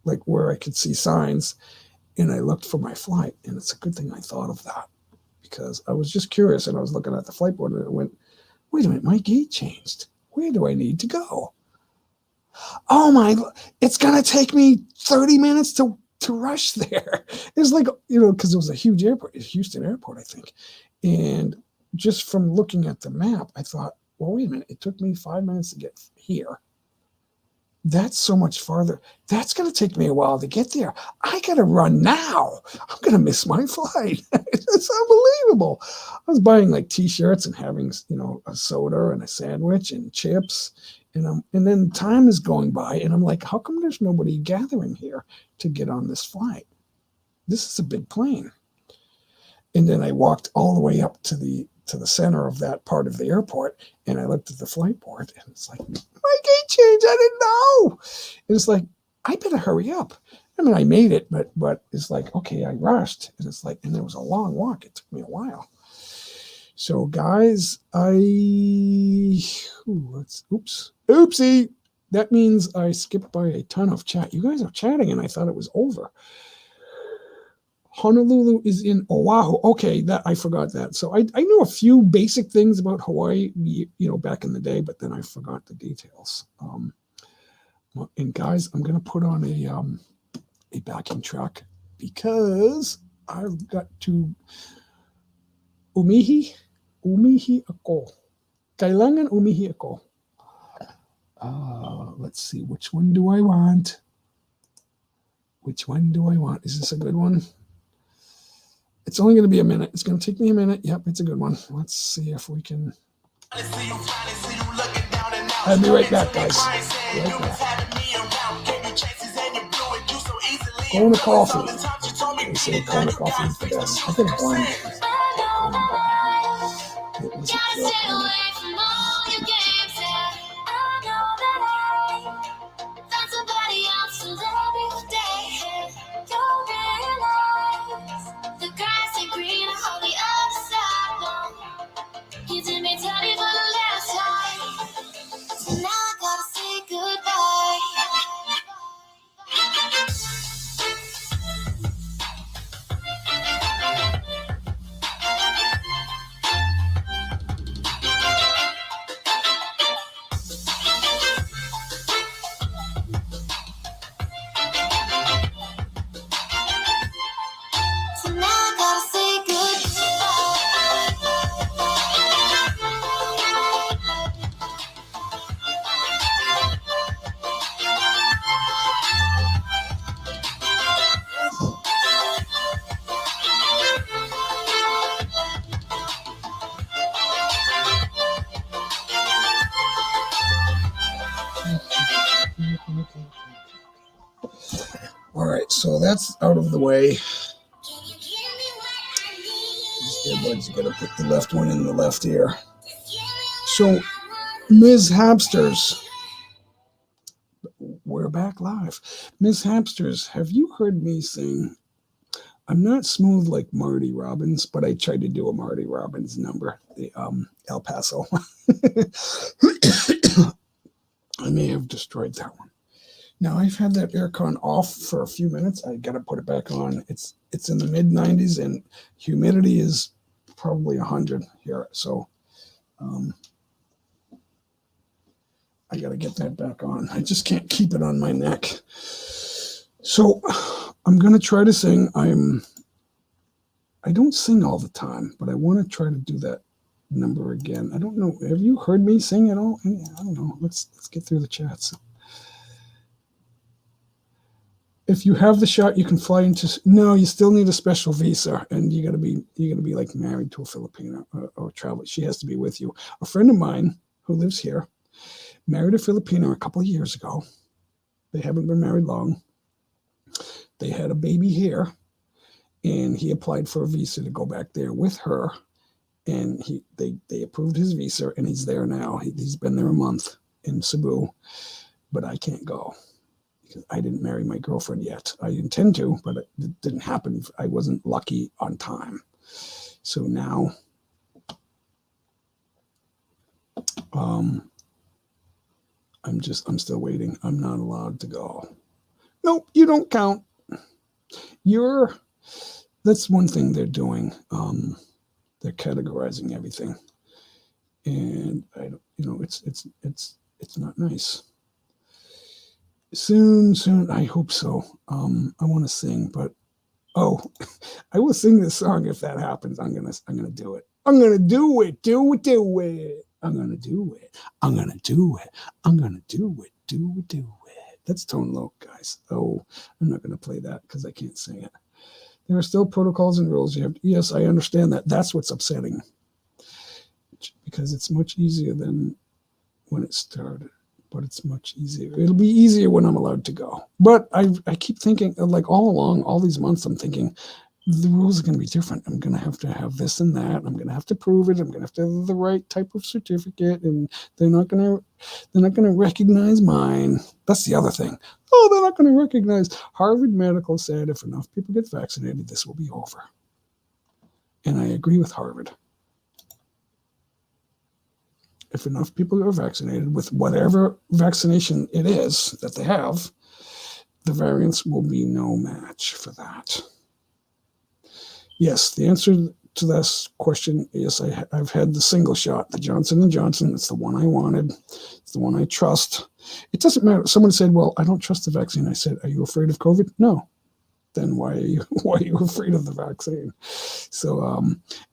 like where I could see signs, and I looked for my flight. And it's a good thing I thought of that, because I was just curious, and I was looking at the flight board, and I went, wait a minute, my gate changed. Where do I need to go? Oh it's gonna take me 30 minutes to rush there. It's like, because it was a huge airport, Houston Airport, I think. And just from looking at the map, I thought, well, wait a minute, it took me 5 minutes to get here. That's so much farther. That's going to take me a while to get there. I got to run now. I'm going to miss my flight. It's unbelievable. I was buying like t-shirts and having, a soda and a sandwich and chips. And then time is going by, and I'm like, how come there's nobody gathering here to get on this flight? This is a big plane. And then I walked all the way up to the center of that part of the airport, and I looked at the flight board, and it's like, my gate changed. I didn't know. And it's like, I better hurry up. I mean, I made it, but it's like, okay, I rushed, and it's like, and it was a long walk. It took me a while. So guys, oopsie. That means I skipped by a ton of chat. You guys are chatting, and I thought it was over. Honolulu is in Oahu. Okay, that I forgot that. So I knew a few basic things about Hawaii, back in the day, but then I forgot the details. And guys, I'm gonna put on a backing track because I've got to umihi ako. Kailangan umihi ako. Let's see, which one do I want? Is this a good one? It's only going to be a minute. It's going to take me a minute. Yep, it's a good one. Let's see if we can. I'll be right back, guys. Right back. Kona coffee. They say Kona coffee is the best. I think blend. It was a joke. All right, so that's out of the way. These earbuds, you gotta put the left one in the left ear. So, Ms. Hamsters, we're back live. Ms. Hamsters, have you heard me sing? I'm not smooth like Marty Robbins, but I tried to do a Marty Robbins number, the El Paso. I may have destroyed that one. Now I've had that aircon off for a few minutes. I got to put it back on. It's in the mid 90s and humidity is probably 100 here. So I got to get that back on. I just can't keep it on my neck. So I'm going to try to sing. I don't sing all the time, but I want to try to do that number again. I don't know. Have you heard me sing at all? I don't know. Let's get through the chats. If you have the shot, you can fly into. No, you still need a special visa, and you gotta be like married to a Filipino or travel. She has to be with you. A friend of mine who lives here married a Filipino a couple of years ago. They haven't been married long. They had a baby here, and he applied for a visa to go back there with her, and they approved his visa, and he's there now. He's been there a month in Cebu, but I can't go. I didn't marry my girlfriend yet. I intend to, but it didn't happen. I wasn't lucky on time. So now I'm still waiting. I'm not allowed to go. Nope, you don't count. That's one thing they're doing. They're categorizing everything. And it's not nice. Soon, I hope so. I want to sing, but I will sing this song if that happens. I'm gonna do it. I'm gonna do it. Do it. I'm gonna do it. I'm gonna do it. I'm gonna do it. Do it. That's tone low, guys. Oh, I'm not gonna play that because I can't sing it. There are still protocols and rules. Yes, I understand that. That's what's upsetting, because it's much easier than when it started. But it's much easier. It'll be easier when I'm allowed to go. But I keep thinking, like all along, all these months, I'm thinking the rules are going to be different. I'm going to have this and that. I'm going to have to prove it. I'm going to have to have the right type of certificate, and they're not going to recognize mine. That's the other thing. Oh, they're not going to recognize. Harvard Medical said if enough people get vaccinated, this will be over. And I agree with Harvard. If enough people are vaccinated with whatever vaccination it is that they have, the variants will be no match for that. Yes, the answer to this question is I've had the single shot, the Johnson & Johnson. It's the one I wanted. It's the one I trust. It doesn't matter. Someone said, well, I don't trust the vaccine. I said, are you afraid of COVID? No. Then why are you afraid of the vaccine? So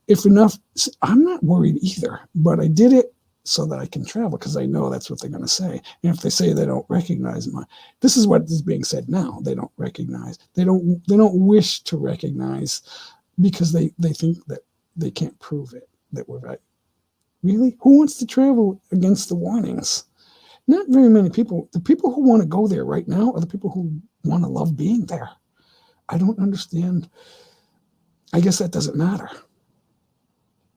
if enough, I'm not worried either, but I did it so that I can travel, because I know that's what they're going to say. And if they say they don't recognize this is what is being said now. They don't recognize. They don't wish to recognize, because they think that they can't prove it, that we're right. Really? Who wants to travel against the warnings? Not very many people. The people who want to go there right now are the people who want to love being there. I don't understand. I guess that doesn't matter.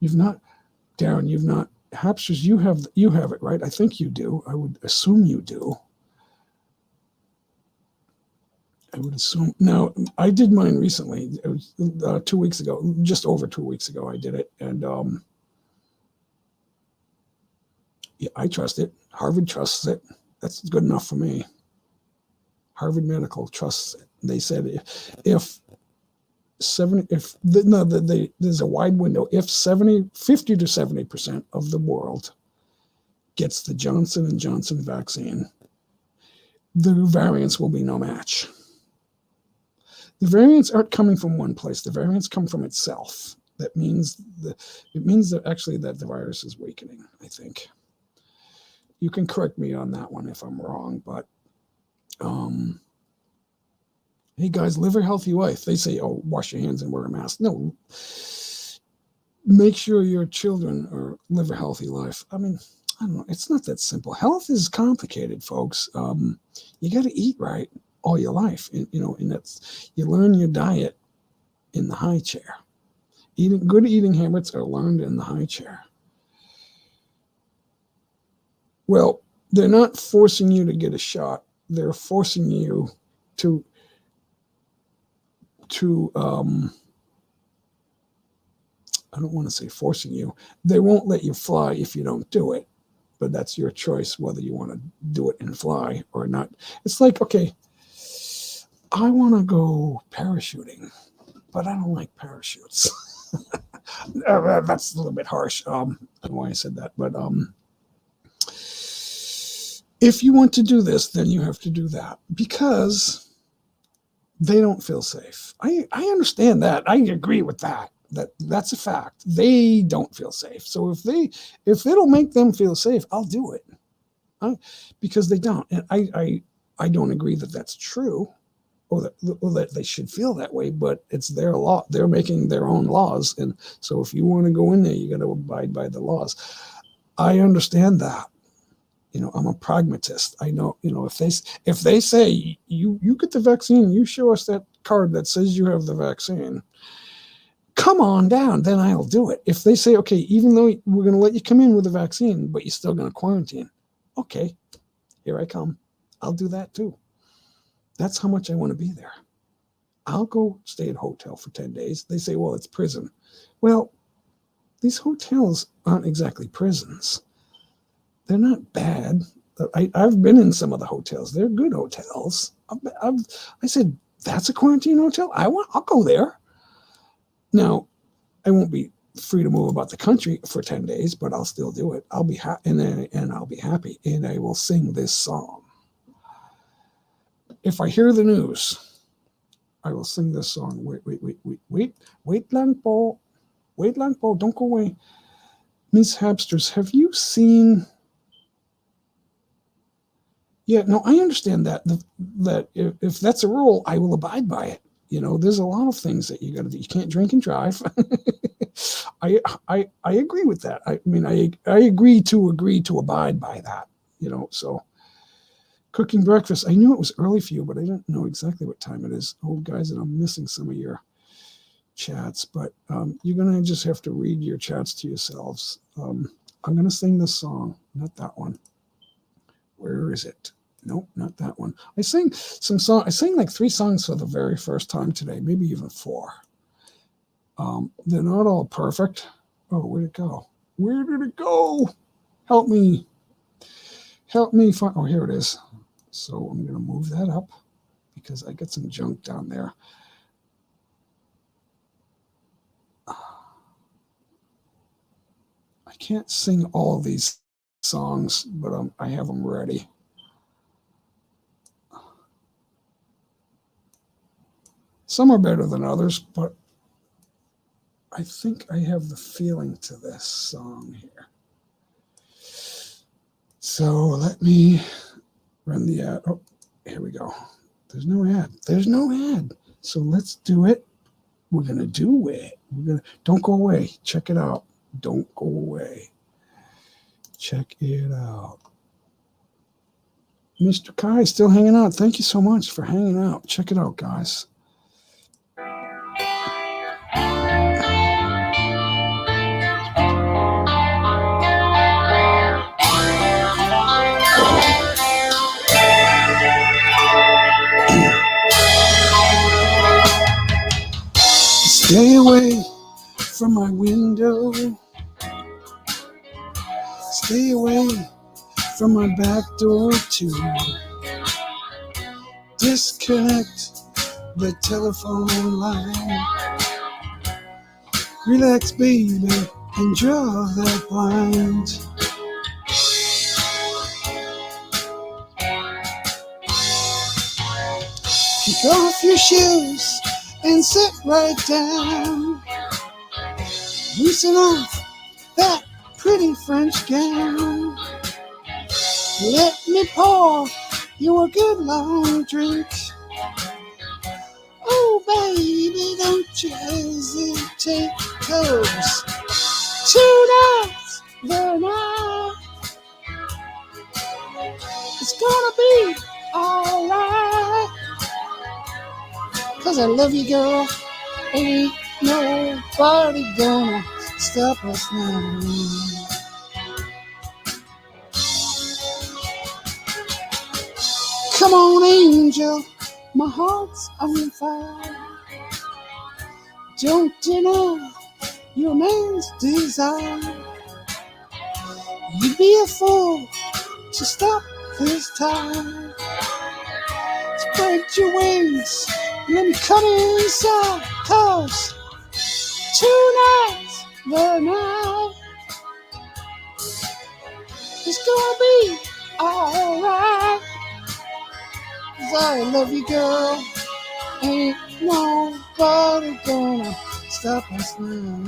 Darren, Hapsters, you have it, right? I think you do. I would assume you do. I would assume. Now, I did mine recently. It was 2 weeks ago, just over 2 weeks ago. I did it, and I trust it. Harvard trusts it. That's good enough for me. Harvard Medical trusts it. They said there's a wide window. If 50 to 70% of the world gets the Johnson & Johnson vaccine, the variants will be no match. The variants aren't coming from one place. The variants come from itself. That means that the virus is weakening, I think. You can correct me on that one if I'm wrong, but hey guys, live a healthy life. They say, oh, wash your hands and wear a mask. No, make sure your children live a healthy life. I mean, I don't know. It's not that simple. Health is complicated, folks. You got to eat right all your life. And that's, you learn your diet in the high chair. Good eating habits are learned in the high chair. Well, they're not forcing you to get a shot. They're forcing you to I don't want to say forcing you. They won't let you fly if you don't do it. but that's your choice whether you want to do it and fly or not. It's like, okay, I want to go parachuting, but I don't like parachutes. That's a little bit harsh. I don't know why I said that, but if you want to do this, then you have to do that because they don't feel safe. I understand that. I agree with that. That's a fact. They don't feel safe. So if it'll make them feel safe, I'll do it. Because they don't. And I don't agree that that's true or that they should feel that way, but it's their law. They're making their own laws. And so if you want to go in there, you got to abide by the laws. I understand that. I'm a pragmatist. I know, if they say you get the vaccine, you show us that card that says you have the vaccine, come on down, then I'll do it. If they say, okay, even though we're going to let you come in with the vaccine, but you're still going to quarantine, okay, here I come. I'll do that too. That's how much I want to be there. I'll go stay at a hotel for 10 days. They say, well, it's prison. Well, these hotels aren't exactly prisons. They're not bad. I've been in some of the hotels. They're good hotels. I said, that's a quarantine hotel? I'll go there. Now, I won't be free to move about the country for 10 days, but I'll still do it. I'll be happy, and I'll be happy, and I will sing this song. If I hear the news, I will sing this song. Wait lang po, don't go away. Miss Habsters, have you seen? Yeah, no, I understand that if that's a rule, I will abide by it. There's a lot of things that you got to do. You can't drink and drive. I agree with that. I mean, I agree to abide by that. So cooking breakfast. I knew it was early for you, but I didn't know exactly what time it is. Oh, guys, and I'm missing some of your chats, but you're gonna just have to read your chats to yourselves. I'm gonna sing this song, not that one. Where is it? Nope, not that one. I sang like 3 songs for the very first time today, maybe even 4. They're not all perfect. Oh, where'd it go? Where did it go? Help me find. Oh, here it is. So I'm gonna move that up because I got some junk down there. I can't sing all of these songs, but I have them ready. Some are better than others, but I think I have the feeling to this song here. So let me run the ad. Oh, here we go. There's no ad. So let's do it. We're going to do it. Don't go away. Check it out. Don't go away. Check it out. Mr. Kai still hanging out. Thank you so much for hanging out. Check it out, guys. Stay away from my window. Stay away from my back door too. Disconnect the telephone line. Relax, baby, and draw that blind. Kick off your shoes and sit right down. Loosen off that pretty French gown. Let me pour you a good long drink. Oh, baby, don't you hesitate, 'cause tonight's the night. It's gonna be alright. 'Cause I love you, girl. Ain't nobody gonna stop us now. Come on, angel, my heart's on fire. Don't deny your man's desire. You'd be a fool to stop this time. Spread your wings, let me come inside, 'cause tonight's the night. It's gonna be alright. 'Cause I love you, girl. Ain't nobody gonna stop us now.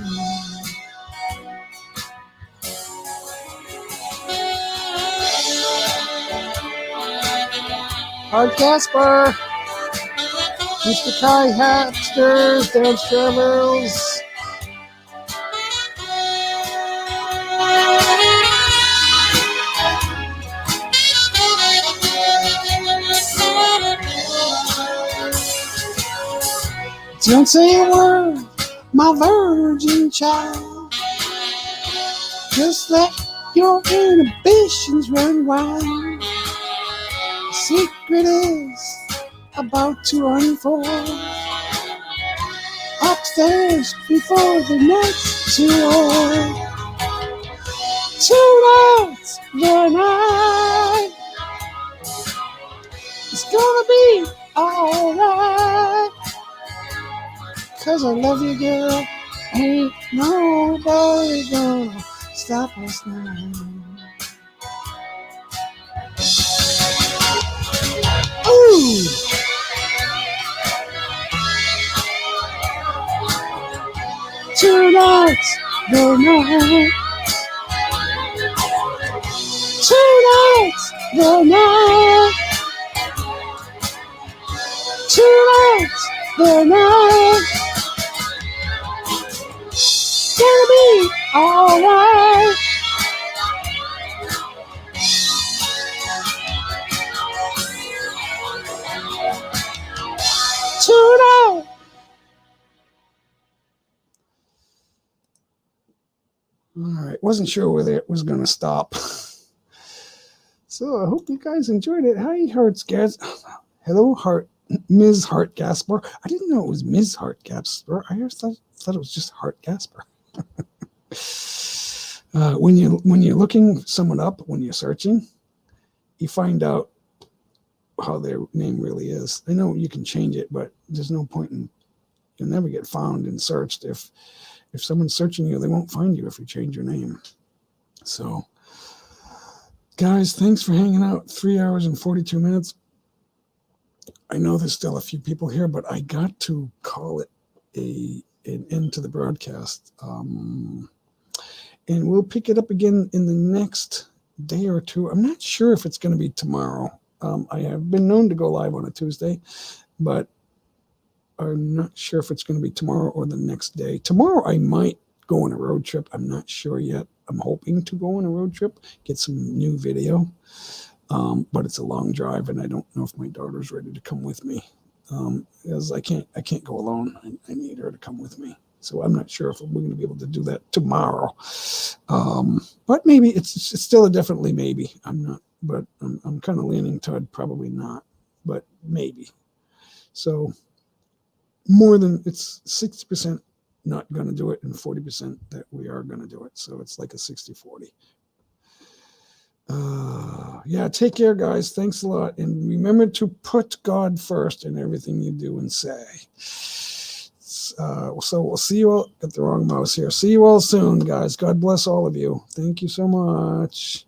Art Casper, Mr. Kai Hapsters, Dance Travels. Don't say a word, my virgin child. Just let your inhibitions run wild. The secret is about to unfold. Upstairs before the night's too old. Tonight's the night. It's gonna be alright. 'Cause I love you, girl. Ain't nobody gonna stop us now. Ooh! Tonight's the night. Tonight's the night. Tonight's the night. Gonna be alright. Tonight. All right, wasn't sure whether it was gonna stop. So I hope you guys enjoyed it. Hi, Hearts Gas. Hello, Ms. Hart Gasper. I didn't know it was Ms. Hart Gasper. I just thought it was just Hart Gasper. When you're looking someone up, when you're searching, you find out how their name really is. I know you can change it, but there's no point in, you'll never get found and searched. If someone's searching you, they won't find you if you change your name. So, guys, thanks for hanging out. 3 hours and 42 minutes. I know there's still a few people here, but I got to call it an end to the broadcast. And we'll pick it up again in the next day or two. I'm not sure if it's going to be tomorrow. I have been known to go live on a Tuesday, but I'm not sure if it's going to be tomorrow or the next day. Tomorrow I might go on a road trip. I'm not sure yet. I'm hoping to go on a road trip, get some new video. But it's a long drive, and I don't know if my daughter's ready to come with me. Because I can't go alone. I need her to come with me. So I'm not sure if we're going to be able to do that tomorrow. But maybe it's still a definitely maybe. I'm not, but I'm kind of leaning toward probably not, but maybe. So more than, it's 60% not going to do it and 40% that we are going to do it. So it's like a 60-40. Yeah, take care, guys. Thanks a lot. And remember to put God first in everything you do and say. So we'll see you all. Got the wrong mouse here. See you all soon, guys. God bless all of you. Thank you so much.